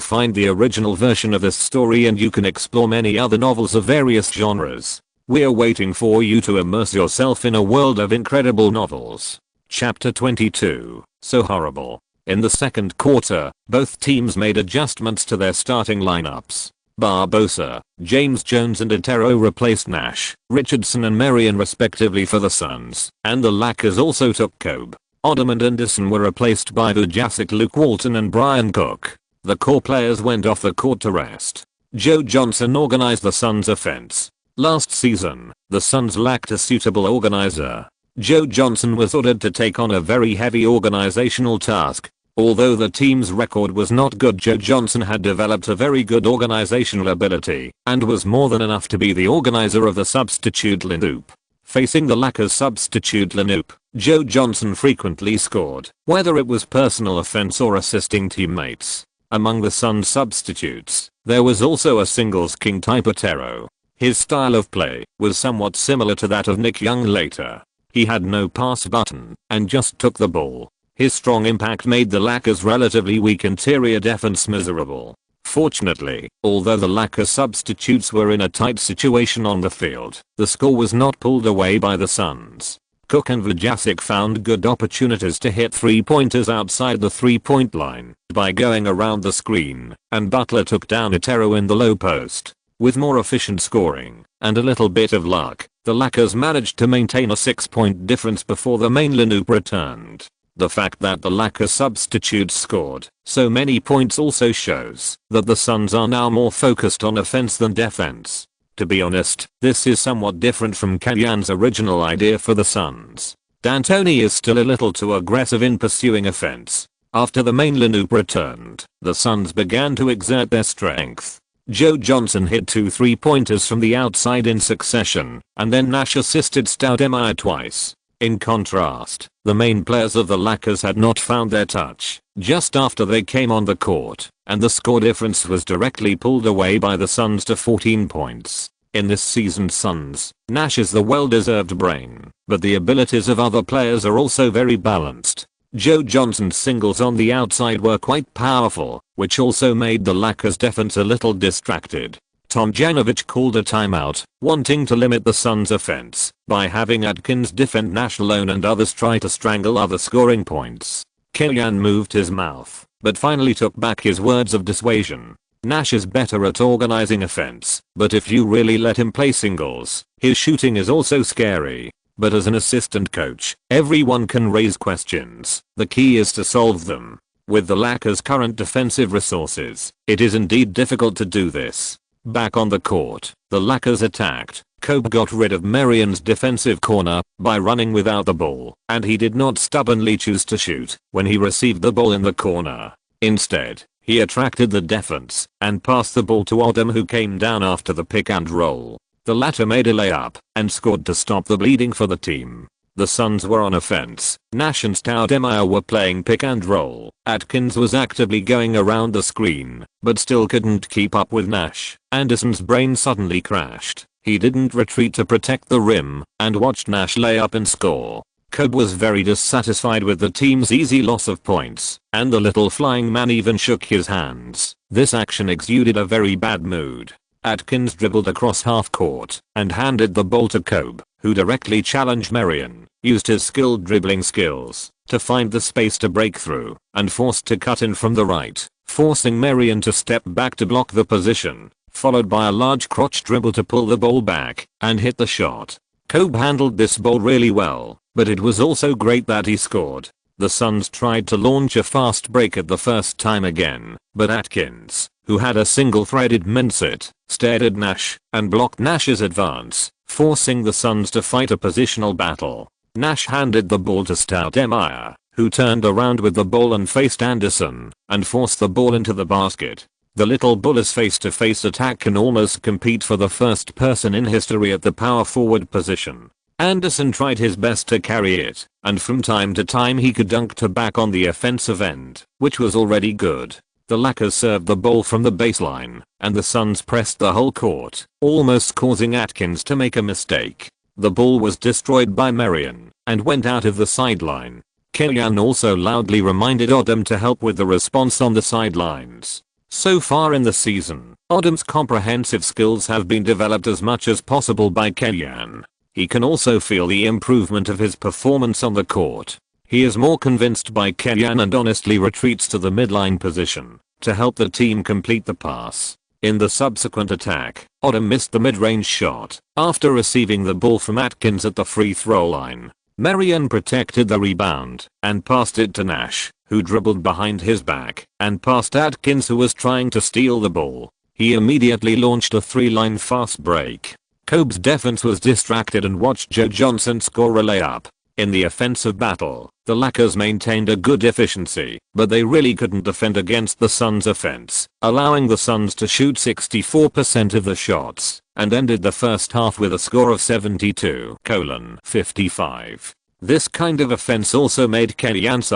find the original version of this story and you can explore many other novels of various genres. We're waiting for you to immerse yourself in a world of incredible novels. Chapter 22, So Horrible. In the second quarter, both teams made adjustments to their starting lineups. Barbosa, James Jones and Otero replaced Nash, Richardson and Marion respectively for the Suns, and the Lakers also took Kobe. Odom and Anderson were replaced by Vujasic, Luke Walton and Brian Cook. The core players went off the court to rest. Joe Johnson organized the Suns' offense. Last season, the Suns lacked a suitable organizer. Joe Johnson was ordered to take on a very heavy organizational task. Although the team's record was not good, Joe Johnson had developed a very good organizational ability and was more than enough to be the organizer of the substitute lineup. Facing the Lakers substitute lineup, Joe Johnson frequently scored, whether it was personal offense or assisting teammates. Among the Suns substitutes, there was also a singles king type Otero. His style of play was somewhat similar to that of Nick Young later. He had no pass button and just took the ball. His strong impact made the Lakers' relatively weak interior defense miserable. Fortunately, although the Lakers substitutes were in a tight situation on the field, the score was not pulled away by the Suns. Cook and Vujasic found good opportunities to hit 3-pointers outside the 3-point line by going around the screen, and Butler took down Otero in the low post. With more efficient scoring and a little bit of luck, the Lakers managed to maintain a 6-point difference before the main lineup returned. The fact that the Lakers substitutes scored so many points also shows that the Suns are now more focused on offense than defense. To be honest, this is somewhat different from Killian's original idea for the Suns. D'Antoni is still a little too aggressive in pursuing offense. After the main lineup returned, the Suns began to exert their strength. Joe Johnson hit 2 3-pointers from the outside in succession, and then Nash assisted Stoudemire twice. In contrast, the main players of the Lakers had not found their touch just after they came on the court, and the score difference was directly pulled away by the Suns to 14 points. In this season's Suns, Nash is the well-deserved brain, but the abilities of other players are also very balanced. Joe Johnson's singles on the outside were quite powerful, which also made the Lakers defense a little distracted. Tom Janovich called a timeout, wanting to limit the Suns' offense by having Atkins defend Nash alone and others try to strangle other scoring points. Killian moved his mouth, but finally took back his words of dissuasion. Nash is better at organizing offense, but if you really let him play singles, his shooting is also scary. but as an assistant coach, everyone can raise questions. The key is to solve them. With the Lakers' current defensive resources, it is indeed difficult to do this. Back on the court, the Lakers attacked. Kobe got rid of Marion's defensive corner by running without the ball, and he did not stubbornly choose to shoot when he received the ball in the corner. Instead, he attracted the defense and passed the ball to Odom, who came down after the pick and roll. The latter made a layup and scored to stop the bleeding for the team. The Suns were on offense. Nash and Stoudemire were playing pick and roll. Atkins was actively going around the screen, but still couldn't keep up with Nash. Anderson's brain suddenly crashed. He didn't retreat to protect the rim and watched Nash lay up and score. Kobe was very dissatisfied with the team's easy loss of points, and the little flying man even shook his hands. This action exuded a very bad mood. Atkins dribbled across half court and handed the ball to Kobe, who directly challenged Marion, used his skilled dribbling skills to find the space to break through, and forced to cut in from the right, forcing Marion to step back to block the position, followed by a large crotch dribble to pull the ball back and hit the shot. Kobe handled this ball really well, but it was also great that he scored. The Suns tried to launch a fast break at the first time again, but Atkins, who had a single-threaded mindset, stared at Nash and blocked Nash's advance, forcing the Suns to fight a positional battle. Nash handed the ball to Stoudemire, who turned around with the ball and faced Anderson and forced the ball into the basket. The little bully's face-to-face attack can almost compete for the first person in history at the power forward position. Anderson tried his best to carry it, and from time to time he could dunk to back on the offensive end, which was already good. The Lakers served the ball from the baseline, and the Suns pressed the whole court, almost causing Atkins to make a mistake. The ball was destroyed by Marion and went out of the sideline. Kellyan also loudly reminded Odom to help with the response on the sidelines. So far in the season, Odom's comprehensive skills have been developed as much as possible by Kellyan. He can also feel the improvement of his performance on the court. He is more convinced by Kellyan and honestly retreats to the midline position to help the team complete the pass. In the subsequent attack, Odom missed the mid-range shot after receiving the ball from Atkins at the free throw line. Marion protected the rebound and passed it to Nash, who dribbled behind his back and passed Atkins, who was trying to steal the ball. He immediately launched a three-line fast break. Kobe's defense was distracted and watched Joe Johnson score a layup. In the offensive battle, the Lakers maintained a good efficiency, but they really couldn't defend against the Suns' offense, allowing the Suns to shoot 64% of the shots, and ended the first half with a score of 72-55. This kind of offense also made Kellyan's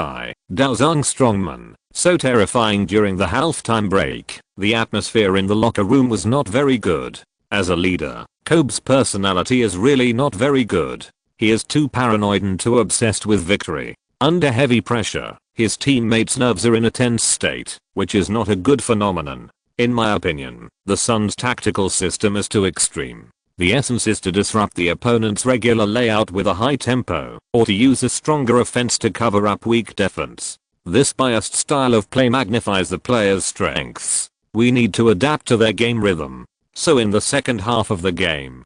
Daozang strongman so terrifying during the halftime break. The atmosphere in the locker room was not very good. As a leader, Kobe's personality is really not very good. He is too paranoid and too obsessed with victory. Under heavy pressure, his teammates' nerves are in a tense state, which is not a good phenomenon. In my opinion, the Suns' tactical system is too extreme. The essence is to disrupt the opponent's regular layout with a high tempo, or to use a stronger offense to cover up weak defense. This biased style of play magnifies the players' strengths. We need to adapt to their game rhythm. So in the second half of the game,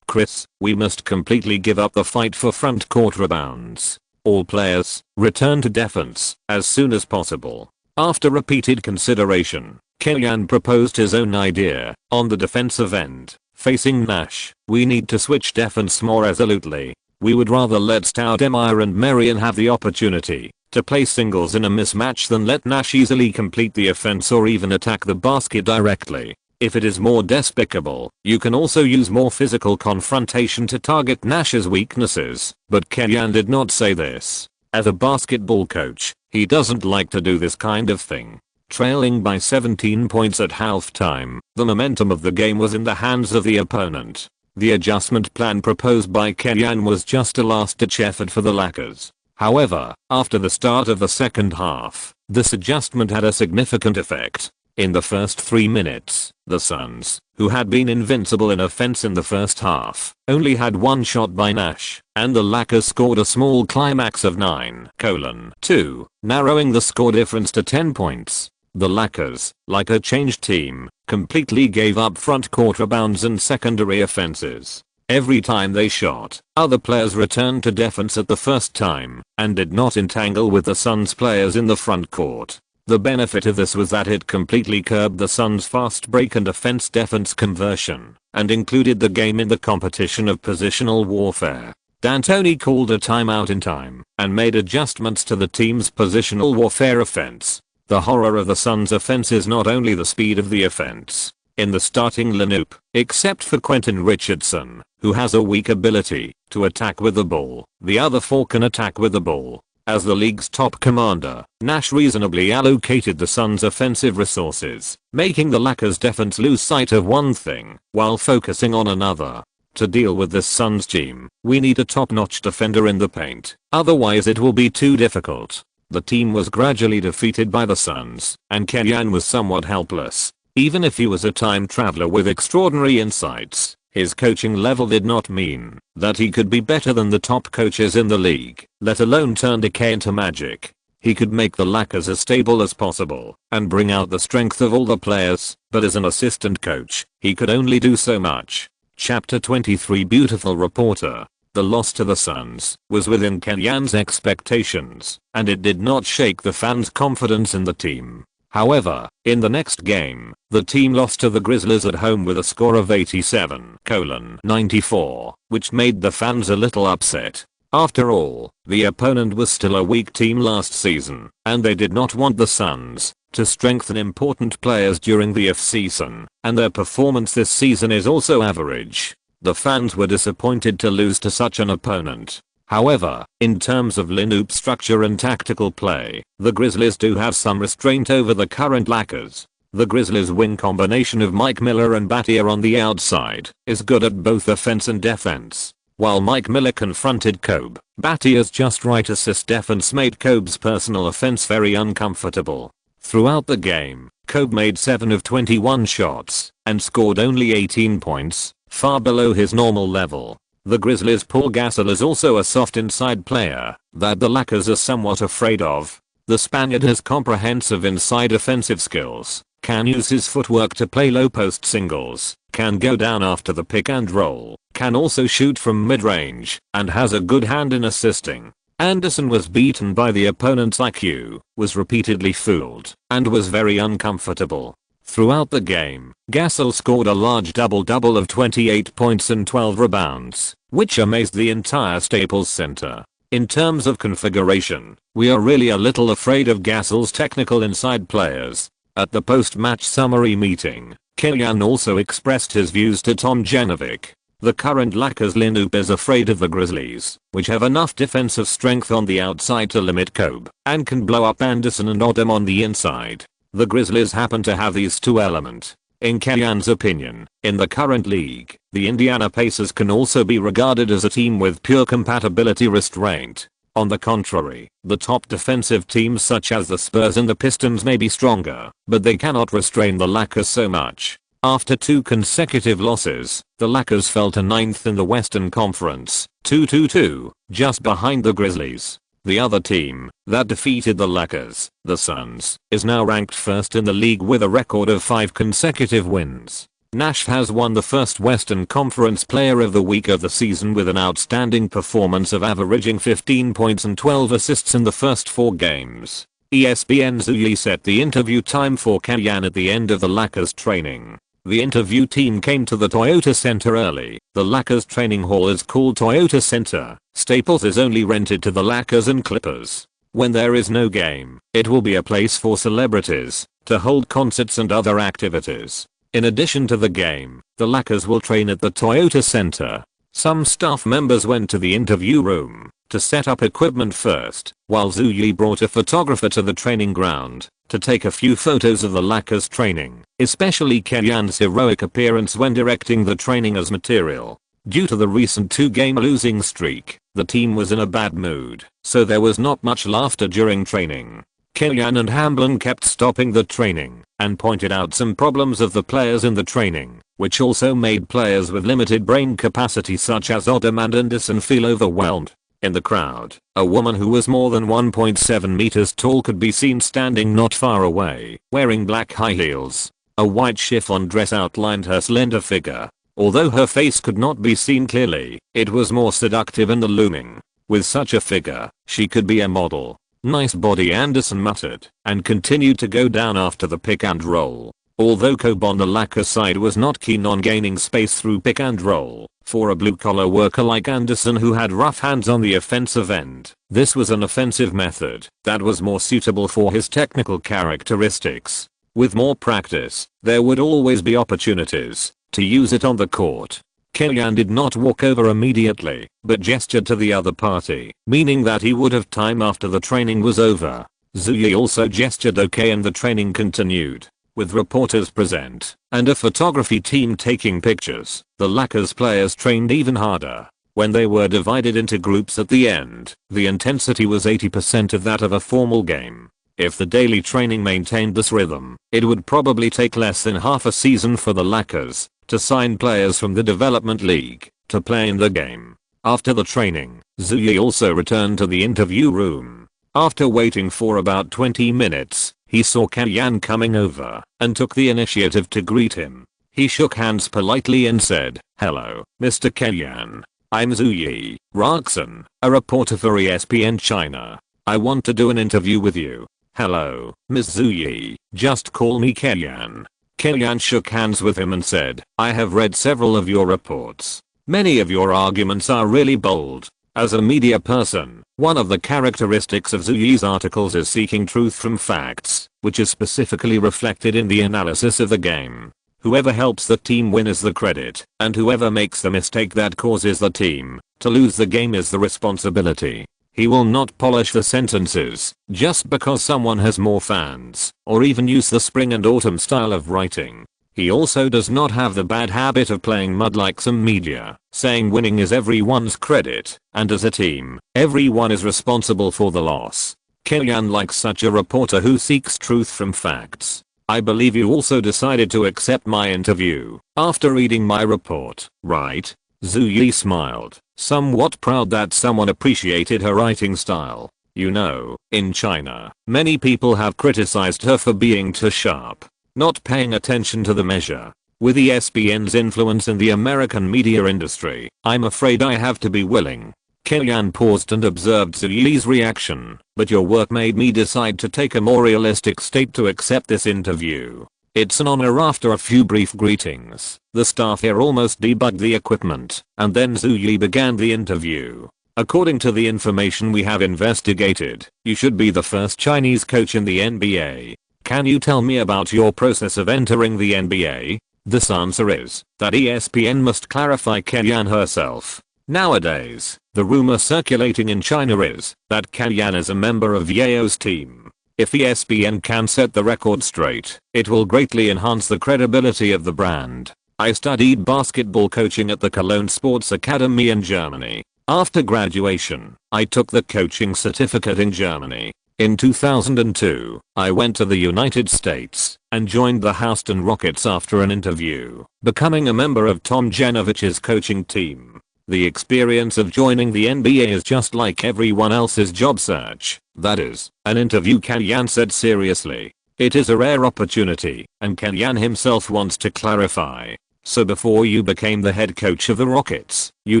Chris, we must completely give up the fight for front court rebounds. All players, return to defense as soon as possible. After repeated consideration, Kellyan proposed his own idea. On the defensive end, facing Nash, we need to switch defense more resolutely. We would rather let Stoudemire and Marion have the opportunity to play singles in a mismatch than let Nash easily complete the offense or even attack the basket directly. If it is more despicable, you can also use more physical confrontation to target Nash's weaknesses, but Kellyan did not say this. As a basketball coach, he doesn't like to do this kind of thing. Trailing by 17 points at halftime, the momentum of the game was in the hands of the opponent. The adjustment plan proposed by Kellyan was just a last-ditch effort for the Lakers. However, after the start of the second half, this adjustment had a significant effect. In the first 3 minutes, the Suns, who had been invincible in offense in the first half, only had one shot by Nash, and the Lakers scored a small climax of 9-2, narrowing the score difference to 10 points. The Lakers, like a changed team, completely gave up front court rebounds and secondary offenses. Every time they shot, other players returned to defense at the first time and did not entangle with the Suns players in the front court. The benefit of this was that it completely curbed the Suns' fast break and offense-defense conversion and included the game in the competition of positional warfare. D'Antoni called a timeout in time and made adjustments to the team's positional warfare offense. The horror of the Suns' offense is not only the speed of the offense. In the starting lineup, except for Quentin Richardson, who has a weak ability to attack with the ball, the other four can attack with the ball. As the league's top commander, Nash reasonably allocated the Suns' offensive resources, making the Lakers' defense lose sight of one thing while focusing on another. To deal with this Suns team, we need a top-notch defender in the paint, otherwise it will be too difficult. The team was gradually defeated by the Suns, and Kenyan was somewhat helpless. Even if he was a time traveler with extraordinary insights, his coaching level did not mean that he could be better than the top coaches in the league, let alone turn decay into magic. He could make the Lakers as stable as possible and bring out the strength of all the players, but as an assistant coach, he could only do so much. Chapter 23 Beautiful reporter. The loss to the Suns was within Kenyan's expectations, and it did not shake the fans' confidence in the team. However, in the next game, the team lost to the Grizzlies at home with a score of 87-94, which made the fans a little upset. After all, the opponent was still a weak team last season, and they did not want the Suns to strengthen important players during the off-season, and their performance this season is also average. The fans were disappointed to lose to such an opponent. However, in terms of lineup structure and tactical play, the Grizzlies do have some restraint over the current Lakers. The Grizzlies' wing combination of Mike Miller and Battier on the outside is good at both offense and defense. While Mike Miller confronted Kobe, Battier's just right assist defense made Kobe's personal offense very uncomfortable. Throughout the game, Kobe made 7 of 21 shots and scored only 18 points, far below his normal level. The Grizzlies' Paul Gasol is also a soft inside player that the Lakers are somewhat afraid of. The Spaniard has comprehensive inside offensive skills, can use his footwork to play low post singles, can go down after the pick and roll, can also shoot from mid-range, and has a good hand in assisting. Anderson was beaten by the opponent's IQ, was repeatedly fooled, and was very uncomfortable. Throughout the game, Gasol scored a large double-double of 28 points and 12 rebounds, which amazed the entire Staples Center. In terms of configuration, we are really a little afraid of Gasol's technical inside players. At the post-match summary meeting, Kenyan also expressed his views to Tom Genovic. The current Lakers lineup is afraid of the Grizzlies, which have enough defensive strength on the outside to limit Kobe, and can blow up Anderson and Odom on the inside. The Grizzlies happen to have these two elements. In Kenyan's opinion, in the current league, the Indiana Pacers can also be regarded as a team with pure compatibility restraint. On the contrary, the top defensive teams such as the Spurs and the Pistons may be stronger, but they cannot restrain the Lakers so much. After 2 consecutive losses, the Lakers fell to 9th in the Western Conference, 2-2-2, just behind the Grizzlies. The other team that defeated the Lakers, the Suns, is now ranked first in the league with a record of 5 consecutive wins. Nash has won the first Western Conference Player of the Week of the season with an outstanding performance of averaging 15 points and 12 assists in the first 4 games. ESPN's Uyi set the interview time for Kenyan at the end of the Lakers training. The interview team came to the Toyota Center early. The Lakers training hall is called Toyota Center. Staples is only rented to the Lakers and Clippers. When there is no game, it will be a place for celebrities to hold concerts and other activities. In addition to the game, the Lakers will train at the Toyota Center. Some staff members went to the interview room to set up equipment first, while Zuyi brought a photographer to the training ground to take a few photos of the Lakers training, especially Kenyan's heroic appearance when directing the training as material. Due to the recent 2-game losing streak, the team was in a bad mood, so there was not much laughter during training. Kenyan and Hamblin kept stopping the training and pointed out some problems of the players in the training, which also made players with limited brain capacity such as Odom and Anderson feel overwhelmed. In the crowd, a woman who was more than 1.7 meters tall could be seen standing not far away, wearing black high heels. A white chiffon dress outlined her slender figure. Although her face could not be seen clearly, it was more seductive in the looming. With such a figure, she could be a model. Nice body, Anderson muttered, and continued to go down after the pick and roll. Although Kobe on the Lakers side was not keen on gaining space through pick and roll, for a blue-collar worker like Anderson who had rough hands on the offensive end, this was an offensive method that was more suitable for his technical characteristics. With more practice, there would always be opportunities to use it on the court. Kellyanne did not walk over immediately, but gestured to the other party, meaning that he would have time after the training was over. Zuyi also gestured okay and the training continued. With reporters present and a photography team taking pictures, the Lakers players trained even harder. When they were divided into groups at the end, the intensity was 80% of that of a formal game. If the daily training maintained this rhythm, it would probably take less than half a season for the Lakers to sign players from the development league to play in the game. After the training, Zuyi also returned to the interview room. After waiting for about 20 minutes, he saw Kellyanne coming over and took the initiative to greet him. He shook hands politely and said, "Hello, Mr. Kellyanne. I'm Zuyi Roxon, a reporter for ESPN China. I want to do an interview with you." "Hello, Ms. Zuyi, just call me Kellyanne." Kellyanne shook hands with him and said, "I have read several of your reports. Many of your arguments are really bold. As a media person, one of the characteristics of Zuyi's articles is seeking truth from facts, which is specifically reflected in the analysis of the game. Whoever helps the team win is the credit, and whoever makes the mistake that causes the team to lose the game is the responsibility." He will not polish the sentences just because someone has more fans, or even use the spring and autumn style of writing. He also does not have the bad habit of playing mud like some media, saying winning is everyone's credit, and as a team, everyone is responsible for the loss. Kellyanne likes such a reporter who seeks truth from facts. "I believe you also decided to accept my interview after reading my report, right?" Zuyi smiled, somewhat proud that someone appreciated her writing style. "You know, in China, many people have criticized her for being too sharp, not paying attention to the measure. With ESPN's influence in the American media industry, I'm afraid I have to be willing." Kellyanne paused and observed Zuyi's reaction. "But your work made me decide to take a more realistic step to accept this interview. It's an honor." After a few brief greetings, the staff here almost debugged the equipment, and then Zuyi began the interview. "According to the information we have investigated, you should be the first Chinese coach in the NBA. Can you tell me about your process of entering the NBA?" This answer is that ESPN must clarify Kellyanne herself. Nowadays, the rumor circulating in China is that Kellyanne is a member of Yao's team. If ESPN can set the record straight, it will greatly enhance the credibility of the brand. "I studied basketball coaching at the Cologne Sports Academy in Germany. After graduation, I took the coaching certificate in Germany. In 2002, I went to the United States and joined the Houston Rockets after an interview, becoming a member of Tom Janovich's coaching team. The experience of joining the NBA is just like everyone else's job search. That is, an interview," Kellyanne said seriously. "It is a rare opportunity, and Kellyanne himself wants to clarify. So before you became the head coach of the Rockets, you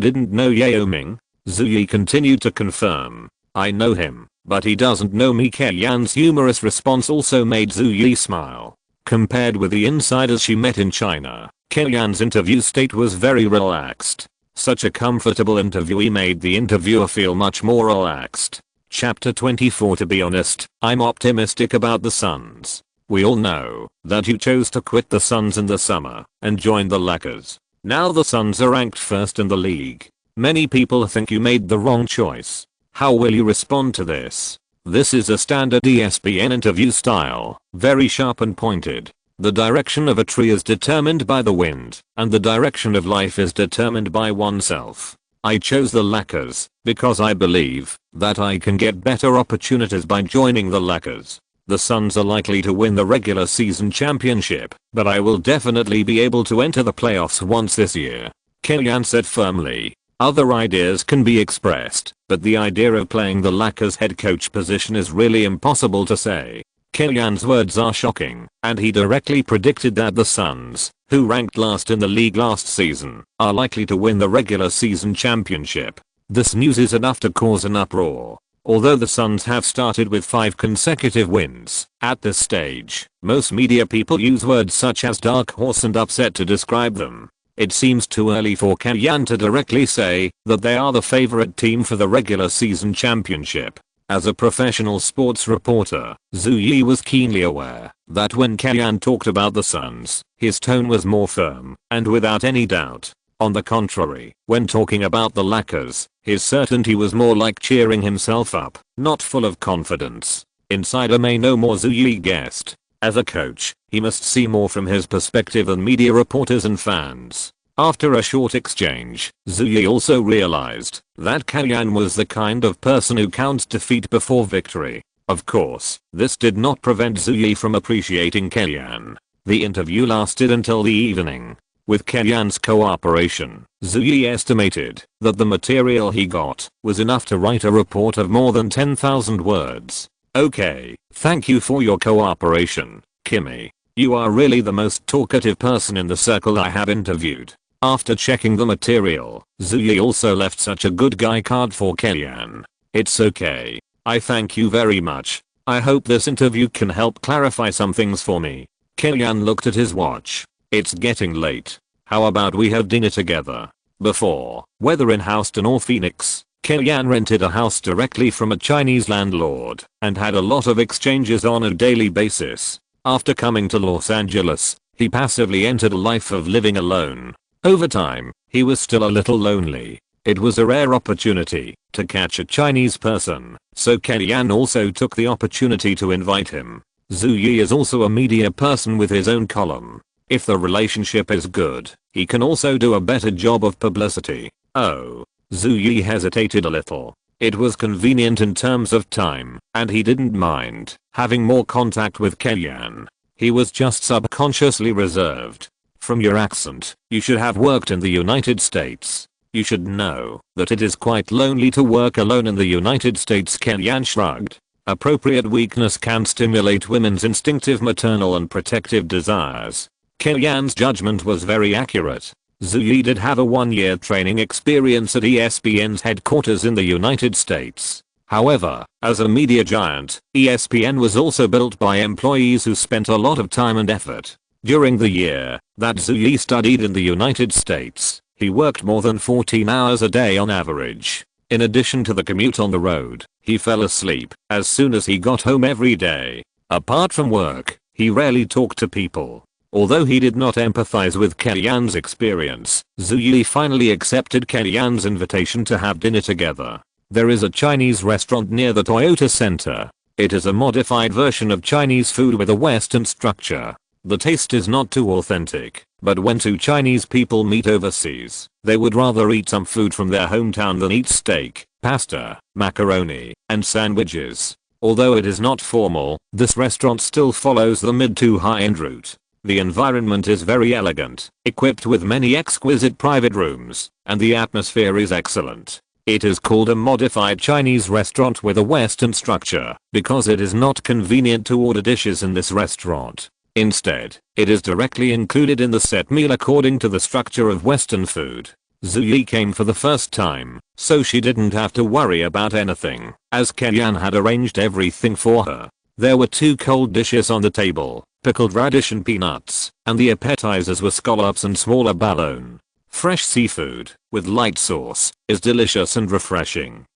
didn't know Yao Ming?" Zuyi continued to confirm. "I know him, but he doesn't know me." Kellyanne's humorous response also made Zuyi smile. Compared with the insiders she met in China, Kellyanne's interview state was very relaxed. Such a comfortable interviewee made the interviewer feel much more relaxed. Chapter 24. To be honest, I'm optimistic about the Suns. We all know that you chose to quit the Suns in the summer and join the Lakers. Now the Suns are ranked first in the league. Many people think you made the wrong choice. How will you respond to this? This is a standard ESPN interview style, very sharp and pointed. The direction of a tree is determined by the wind, and the direction of life is determined by oneself. I chose the Lakers because I believe that I can get better opportunities by joining the Lakers. The Suns are likely to win the regular season championship, but I will definitely be able to enter the playoffs once this year," Kellyanne said firmly. "Other ideas can be expressed, but the idea of playing the Lakers head coach position is really impossible to say." Kellyanne's words are shocking, and he directly predicted that the Suns, who ranked last in the league last season, are likely to win the regular season championship. This news is enough to cause an uproar. Although the Suns have started with 5 consecutive wins, at this stage, most media people use words such as dark horse and upset to describe them. It seems too early for Kellyanne to directly say that they are the favorite team for the regular season championship. As a professional sports reporter, Zhu Yi was keenly aware that when Kellyanne talked about the Suns, his tone was more firm and without any doubt. On the contrary, when talking about the Lakers, his certainty was more like cheering himself up, not full of confidence. Insider may know more, Zhu Yi guessed. As a coach, he must see more from his perspective than media reporters and fans. After a short exchange, Zhu Yi also realized that Kellyanne was the kind of person who counts defeat before victory. Of course, this did not prevent Zhu Yi from appreciating Kellyanne. The interview lasted until the evening. With Kellyanne's cooperation, Zhu Yi estimated that the material he got was enough to write a report of more than 10,000 words. Okay, thank you for your cooperation, Kimmy. You are really the most talkative person in the circle I have interviewed. After checking the material, Zhu Yi also left such a good guy card for Kellyanne. It's okay. I thank you very much. I hope this interview can help clarify some things for me. Kellyanne looked at his watch. It's getting late. How about we have dinner together? Before, whether in Houston or Phoenix, Kellyanne rented a house directly from a Chinese landlord and had a lot of exchanges on a daily basis. After coming to Los Angeles, he passively entered a life of living alone. Over time, he was still a little lonely. It was a rare opportunity to catch a Chinese person, so Kellyanne also took the opportunity to invite him. Zhu Yi is also a media person with his own column. If the relationship is good, he can also do a better job of publicity. Oh. Zhu Yi hesitated a little. It was convenient in terms of time, and he didn't mind having more contact with Kellyanne. He was just subconsciously reserved. From your accent, you should have worked in the United States. You should know that it is quite lonely to work alone in the United States, Kellyanne shrugged. Appropriate weakness can stimulate women's instinctive maternal and protective desires. Kellyanne's judgment was very accurate. Zhu Yi did have a 1-year training experience at ESPN's headquarters in the United States. However, as a media giant, ESPN was also built by employees who spent a lot of time and effort. During the year that Zhu Yi studied in the United States, he worked more than 14 hours a day on average. In addition to the commute on the road, he fell asleep as soon as he got home every day. Apart from work, he rarely talked to people. Although he did not empathize with Kellyanne's experience, Zhu Yi finally accepted Kellyanne's invitation to have dinner together. There is a Chinese restaurant near the Toyota Center. It is a modified version of Chinese food with a Western structure. The taste is not too authentic, but when two Chinese people meet overseas, they would rather eat some food from their hometown than eat steak, pasta, macaroni, and sandwiches. Although it is not formal, this restaurant still follows the mid to high-end route. The environment is very elegant, equipped with many exquisite private rooms, and the atmosphere is excellent. It is called a modified Chinese restaurant with a Western structure because it is not convenient to order dishes in this restaurant. Instead, it is directly included in the set meal according to the structure of Western food. Zhu Yi came for the first time, so she didn't have to worry about anything, as Kellyanne had arranged everything for her. There were 2 cold dishes on the table, pickled radish and peanuts, and the appetizers were scallops and smaller balloon. Fresh seafood, with light sauce, is delicious and refreshing.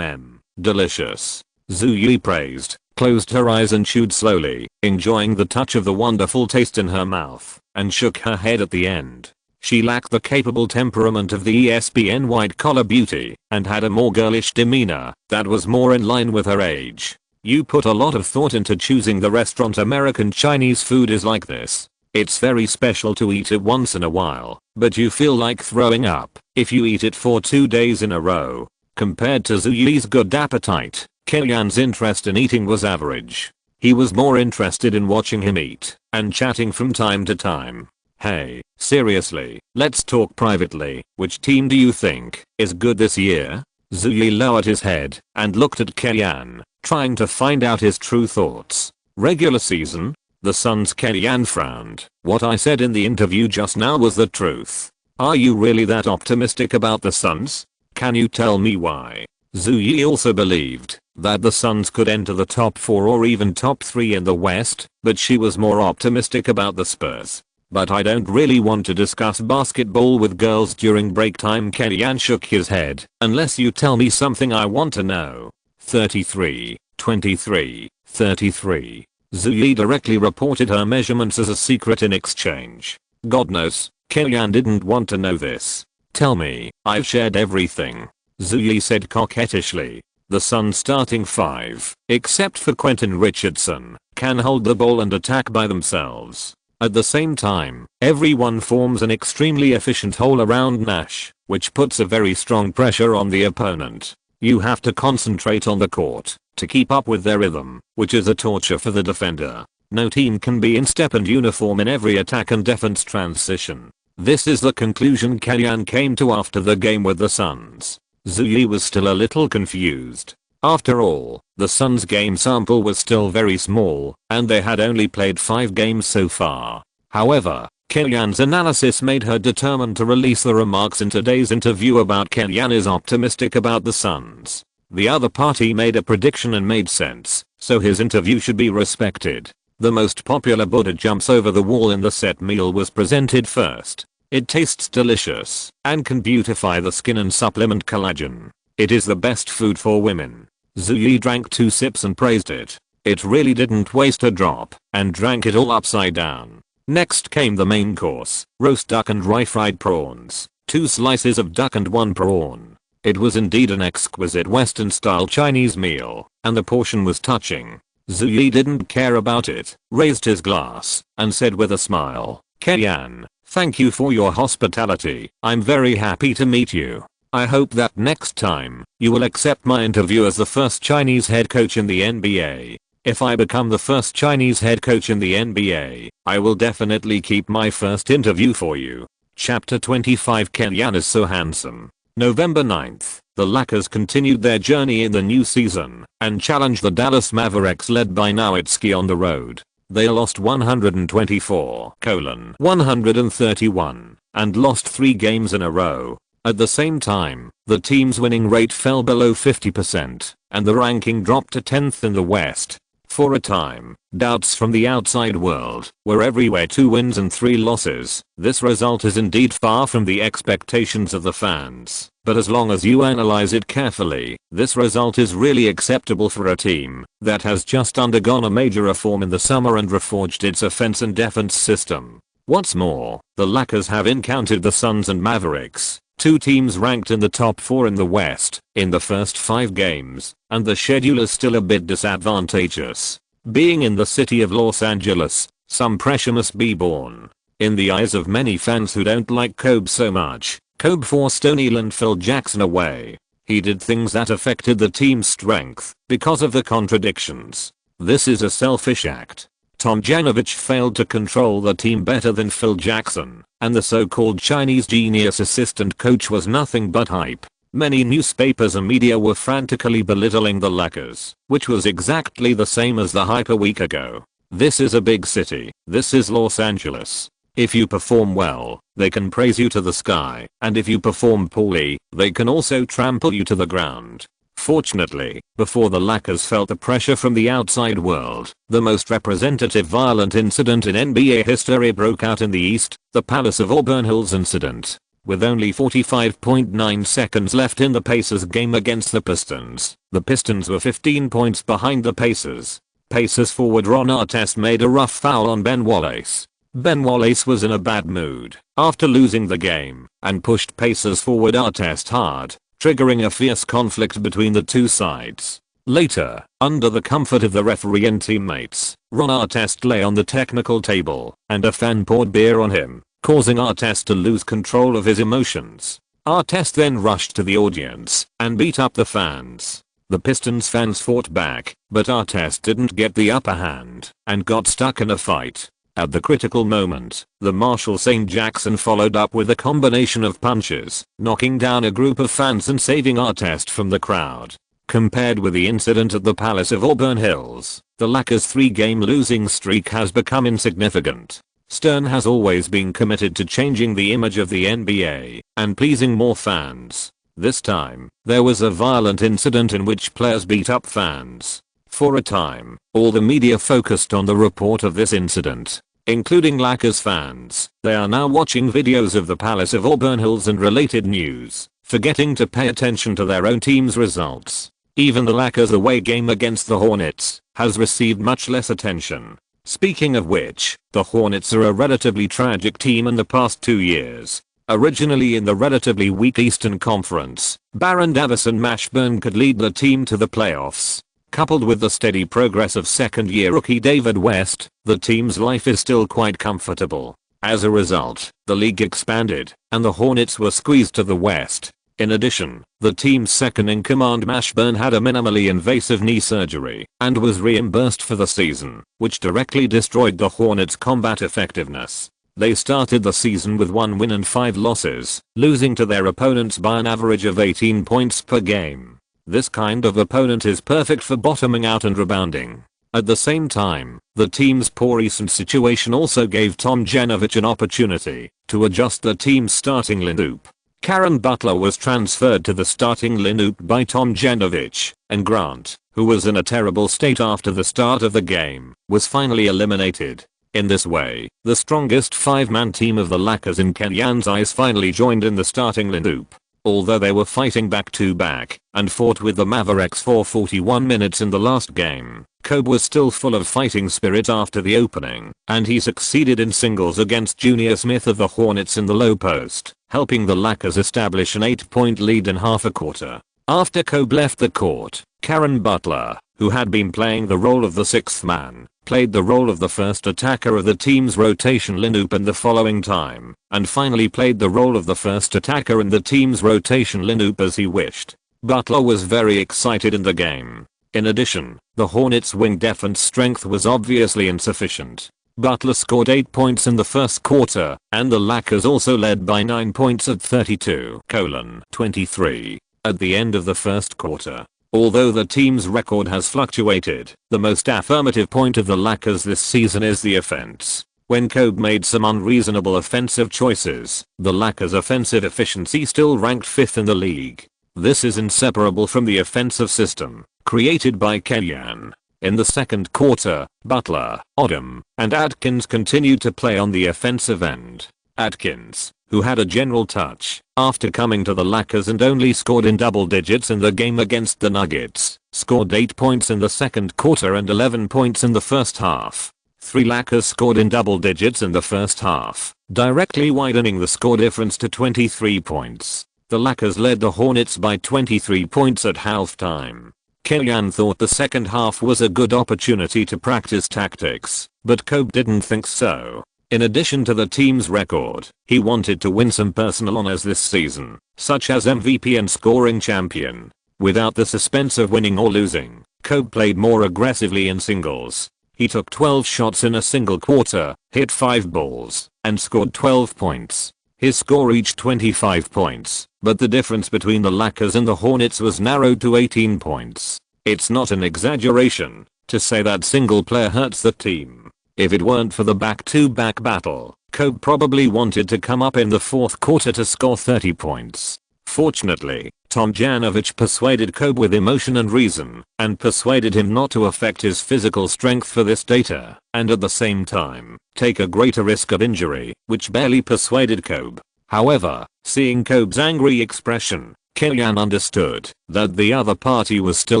Delicious. Zhu Yi praised, closed her eyes and chewed slowly, enjoying the touch of the wonderful taste in her mouth, and shook her head at the end. She lacked the capable temperament of the ESPN white-collar beauty, and had a more girlish demeanor that was more in line with her age. You put a lot of thought into choosing the restaurant. American Chinese food is like this. It's very special to eat it once in a while, but you feel like throwing up if you eat it for 2 days in a row. Compared to Zhu Yi's good appetite, Kellyanne's interest in eating was average. He was more interested in watching him eat and chatting from time to time. Hey, seriously, let's talk privately. Which team do you think is good this year? Zhu Yi lowered his head and looked at Kellyanne, trying to find out his true thoughts. Regular season? The Suns. Kellyanne frowned. What I said in the interview just now was the truth. Are you really that optimistic about the Suns? Can you tell me why? Zhu Yi also believed that the Suns could enter the top 4 or even top 3 in the West, but she was more optimistic about the Spurs. But I don't really want to discuss basketball with girls during break time. Kellyanne shook his head. Unless you tell me something I want to know. 33, 23, 33. Zhu Yi directly reported her measurements as a secret in exchange. God knows, Kellyanne didn't want to know this. Tell me, I've shared everything. Zhu Yi said coquettishly. The Suns starting 5, except for Quentin Richardson, can hold the ball and attack by themselves. At the same time, everyone forms an extremely efficient all-around Nash, which puts a very strong pressure on the opponent. You have to concentrate on the court to keep up with their rhythm, which is a torture for the defender. No team can be in step and uniform in every attack and defense transition. This is the conclusion Kellyanne came to after the game with the Suns. Zhu Yi was still a little confused. After all, the Suns' game sample was still very small, and they had only played 5 games so far. However, Kellyanne's analysis made her determined to release the remarks in today's interview about Kellyanne is optimistic about the Suns. The other party made a prediction and made sense, so his interview should be respected. The most popular Buddha jumps over the wall in the set meal was presented first. It tastes delicious and can beautify the skin and supplement collagen. It is the best food for women. Zhu Yi drank 2 sips and praised it. It really didn't waste a drop and drank it all upside down. Next came the main course, roast duck and rye fried prawns, 2 slices of duck and 1 prawn. It was indeed an exquisite Western style Chinese meal, and the portion was touching. Zhu Yi didn't care about it, raised his glass, and said with a smile, Kellyanne, thank you for your hospitality. I'm very happy to meet you. I hope that next time, you will accept my interview as the first Chinese head coach in the NBA. If I become the first Chinese head coach in the NBA, I will definitely keep my first interview for you. Chapter 25. Kellyanne is so handsome. November 9th, the Lakers continued their journey in the new season and challenged the Dallas Mavericks led by Nowitzki on the road. They lost 124-131 and lost 3 games in a row. At the same time, the team's winning rate fell below 50% and the ranking dropped to 10th in the West. For a time, doubts from the outside world were everywhere. 2 wins and 3 losses. This result is indeed far from the expectations of the fans, but as long as you analyze it carefully, this result is really acceptable for a team that has just undergone a major reform in the summer and reforged its offense and defense system. What's more, the Lakers have encountered the Suns and Mavericks, 2 teams ranked in the top 4 in the West, in the first 5 games, and the schedule is still a bit disadvantageous. Being in the city of Los Angeles, some pressure must be borne. In the eyes of many fans who don't like Kobe so much, Kobe forced O'Neal and Phil Jackson away. He did things that affected the team's strength because of the contradictions. This is a selfish act. Tomjanovich failed to control the team better than Phil Jackson, and the so-called Chinese genius assistant coach was nothing but hype. Many newspapers and media were frantically belittling the Lakers, which was exactly the same as the hype a week ago. This is a big city. This is Los Angeles. If you perform well, they can praise you to the sky, and if you perform poorly, they can also trample you to the ground. Fortunately, before the Lakers felt the pressure from the outside world, the most representative violent incident in NBA history broke out in the East, the Palace of Auburn Hills incident. With only 45.9 seconds left in the Pacers game against the Pistons, the Pistons were 15 points behind the Pacers. Pacers forward Ron Artest made a rough foul on Ben Wallace. Ben Wallace was in a bad mood after losing the game and pushed Pacers forward Artest hard, triggering a fierce conflict between the 2 sides. Later, under the comfort of the referee and teammates, Ron Artest lay on the technical table, and a fan poured beer on him, causing Artest to lose control of his emotions. Artest then rushed to the audience and beat up the fans. The Pistons fans fought back, but Artest didn't get the upper hand and got stuck in a fight. At the critical moment, the Marshal St. Jackson followed up with a combination of punches, knocking down a group of fans and saving Artest from the crowd. Compared with the incident at the Palace of Auburn Hills, the Lakers' 3-game losing streak has become insignificant. Stern has always been committed to changing the image of the NBA and pleasing more fans. This time, there was a violent incident in which players beat up fans. For a time, all the media focused on the report of this incident, including Lakers fans. They are now watching videos of the Palace of Auburn Hills and related news, forgetting to pay attention to their own team's results. Even the Lakers' away game against the Hornets has received much less attention. Speaking of which, the Hornets are a relatively tragic team in the past 2 years. Originally in the relatively weak Eastern Conference, Baron Davis and Mashburn could lead the team to the playoffs. Coupled with the steady progress of second-year rookie David West, the team's life is still quite comfortable. As a result, the league expanded, and the Hornets were squeezed to the West. In addition, the team's second-in-command Mashburn had a minimally invasive knee surgery and was reimbursed for the season, which directly destroyed the Hornets' combat effectiveness. They started the season with 1 win and 5 losses, losing to their opponents by an average of 18 points per game. This kind of opponent is perfect for bottoming out and rebounding. At the same time, the team's poor recent situation also gave Tom Janovich an opportunity to adjust the team's starting lineup. Caron Butler was transferred to the starting lineup by Tom Janovich, and Grant, who was in a terrible state after the start of the game, was finally eliminated. In this way, the strongest 5-man team of the Lakers in Kenyan's eyes finally joined in the starting lineup. Although they were fighting back-to-back and fought with the Mavericks for 41 minutes in the last game, Kobe was still full of fighting spirit after the opening, and he succeeded in singles against Junior Smith of the Hornets in the low post, helping the Lakers establish an 8-point lead in half a quarter. After Kobe left the court, Caron Butler, who had been playing the role of the 6th man, played the role of the first attacker of the team's rotation lineup in the following time, and finally played the role of the first attacker in the team's rotation lineup as he wished. Butler was very excited in the game. In addition, the Hornets' wing defense strength was obviously insufficient. Butler scored 8 points in the first quarter, and the Lakers also led by 9 points at 32-23 at the end of the first quarter. Although the team's record has fluctuated, the most affirmative point of the Lakers this season is the offense. When Kobe made some unreasonable offensive choices, the Lakers' offensive efficiency still ranked 5th in the league. This is inseparable from the offensive system created by Kenyan. In the second quarter, Butler, Odom, and Atkins continued to play on the offensive end. Atkins, who had a general touch after coming to the Lakers and only scored in double digits in the game against the Nuggets, scored 8 points in the second quarter and 11 points in the first half. 3 Lakers scored in double digits in the first half, directly widening the score difference to 23 points. The Lakers led the Hornets by 23 points at halftime. Kenyan thought the second half was a good opportunity to practice tactics, but Kobe didn't think so. In addition to the team's record, he wanted to win some personal honors this season, such as MVP and scoring champion. Without the suspense of winning or losing, Kobe played more aggressively in singles. He took 12 shots in a single quarter, hit 5 balls, and scored 12 points. His score reached 25 points, but the difference between the Lakers and the Hornets was narrowed to 18 points. It's not an exaggeration to say that single player hurts the team. If it weren't for the back-to-back battle, Kobe probably wanted to come up in the fourth quarter to score 30 points. Fortunately, Tom Janovich persuaded Kobe with emotion and reason, and persuaded him not to affect his physical strength for this data, and at the same time, take a greater risk of injury, which barely persuaded Kobe. However, seeing Kobe's angry expression, Kenyan understood that the other party was still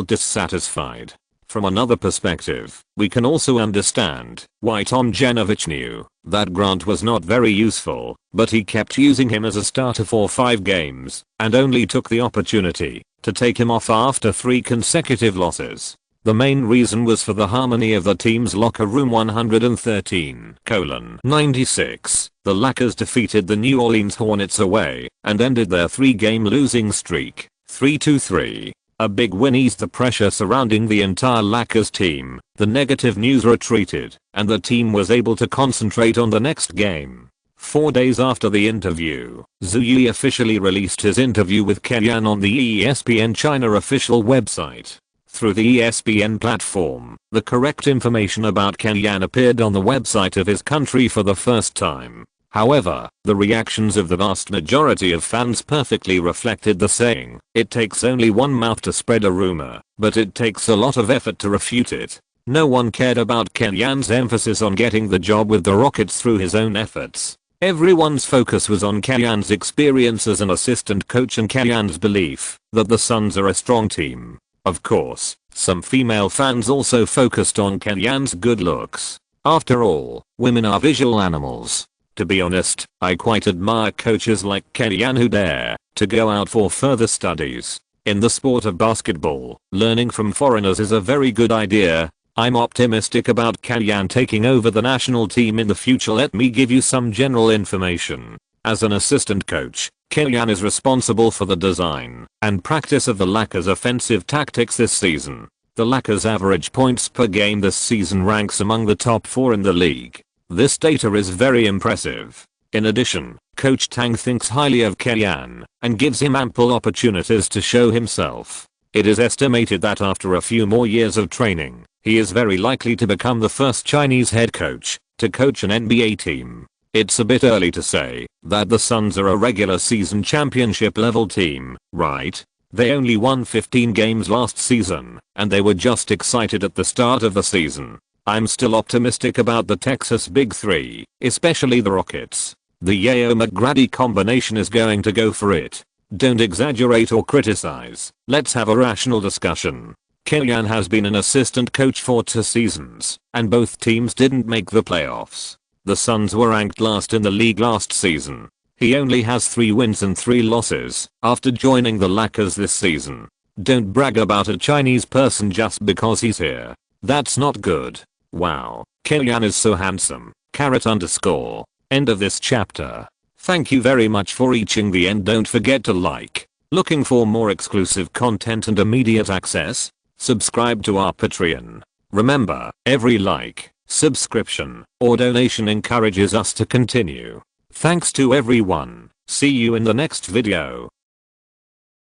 dissatisfied. From another perspective, we can also understand why Tom Janovich knew that Grant was not very useful, but he kept using him as a starter for 5 games, and only took the opportunity to take him off after 3 consecutive losses. The main reason was for the harmony of the team's locker room. 113-96. The Lakers defeated the New Orleans Hornets away and ended their 3-game losing streak, 3-3. A big win eased the pressure surrounding the entire Lakers team. The negative news retreated, and the team was able to concentrate on the next game. 4 days after the interview, Zhu Yi officially released his interview with Kellyan on the ESPN China official website. Through the ESPN platform, the correct information about Kellyan appeared on the website of his country for the first time. However, the reactions of the vast majority of fans perfectly reflected the saying, "It takes only one mouth to spread a rumor, but it takes a lot of effort to refute it." No one cared about Kellyan's emphasis on getting the job with the Rockets through his own efforts. Everyone's focus was on Kellyan's experience as an assistant coach and Kellyan's belief that the Suns are a strong team. Of course, some female fans also focused on Kellyan's good looks. After all, women are visual animals. To be honest, I quite admire coaches like Kellyan who dare to go out for further studies. In the sport of basketball, learning from foreigners is a very good idea. I'm optimistic about Kellyan taking over the national team in the future. Let me give you some general information. As an assistant coach, Kellyan is responsible for the design and practice of the Lakers' offensive tactics this season. The Lakers' average points per game this season ranks among the top 4 in the league. This data is very impressive. In addition, Coach Tang thinks highly of Kellyan and gives him ample opportunities to show himself. It is estimated that after a few more years of training, he is very likely to become the first Chinese head coach to coach an NBA team. It's a bit early to say that the Suns are a regular season championship level team, right? They only won 15 games last season, and they were just excited at the start of the season. I'm still optimistic about the Texas Big Three, especially the Rockets. The Yao McGrady combination is going to go for it. Don't exaggerate or criticize. Let's have a rational discussion. Kellyan has been an assistant coach for 2 seasons, and both teams didn't make the playoffs. The Suns were ranked last in the league last season. He only has 3 wins and 3 losses after joining the Lakers this season. Don't brag about a Chinese person just because he's here. That's not good. Wow, Kellyan is so handsome. _. End of this chapter. Thank you very much for reaching the end. Don't forget to like. Looking for more exclusive content and immediate access? Subscribe to our Patreon. Remember, every like, subscription, or donation encourages us to continue. Thanks to everyone. See you in the next video.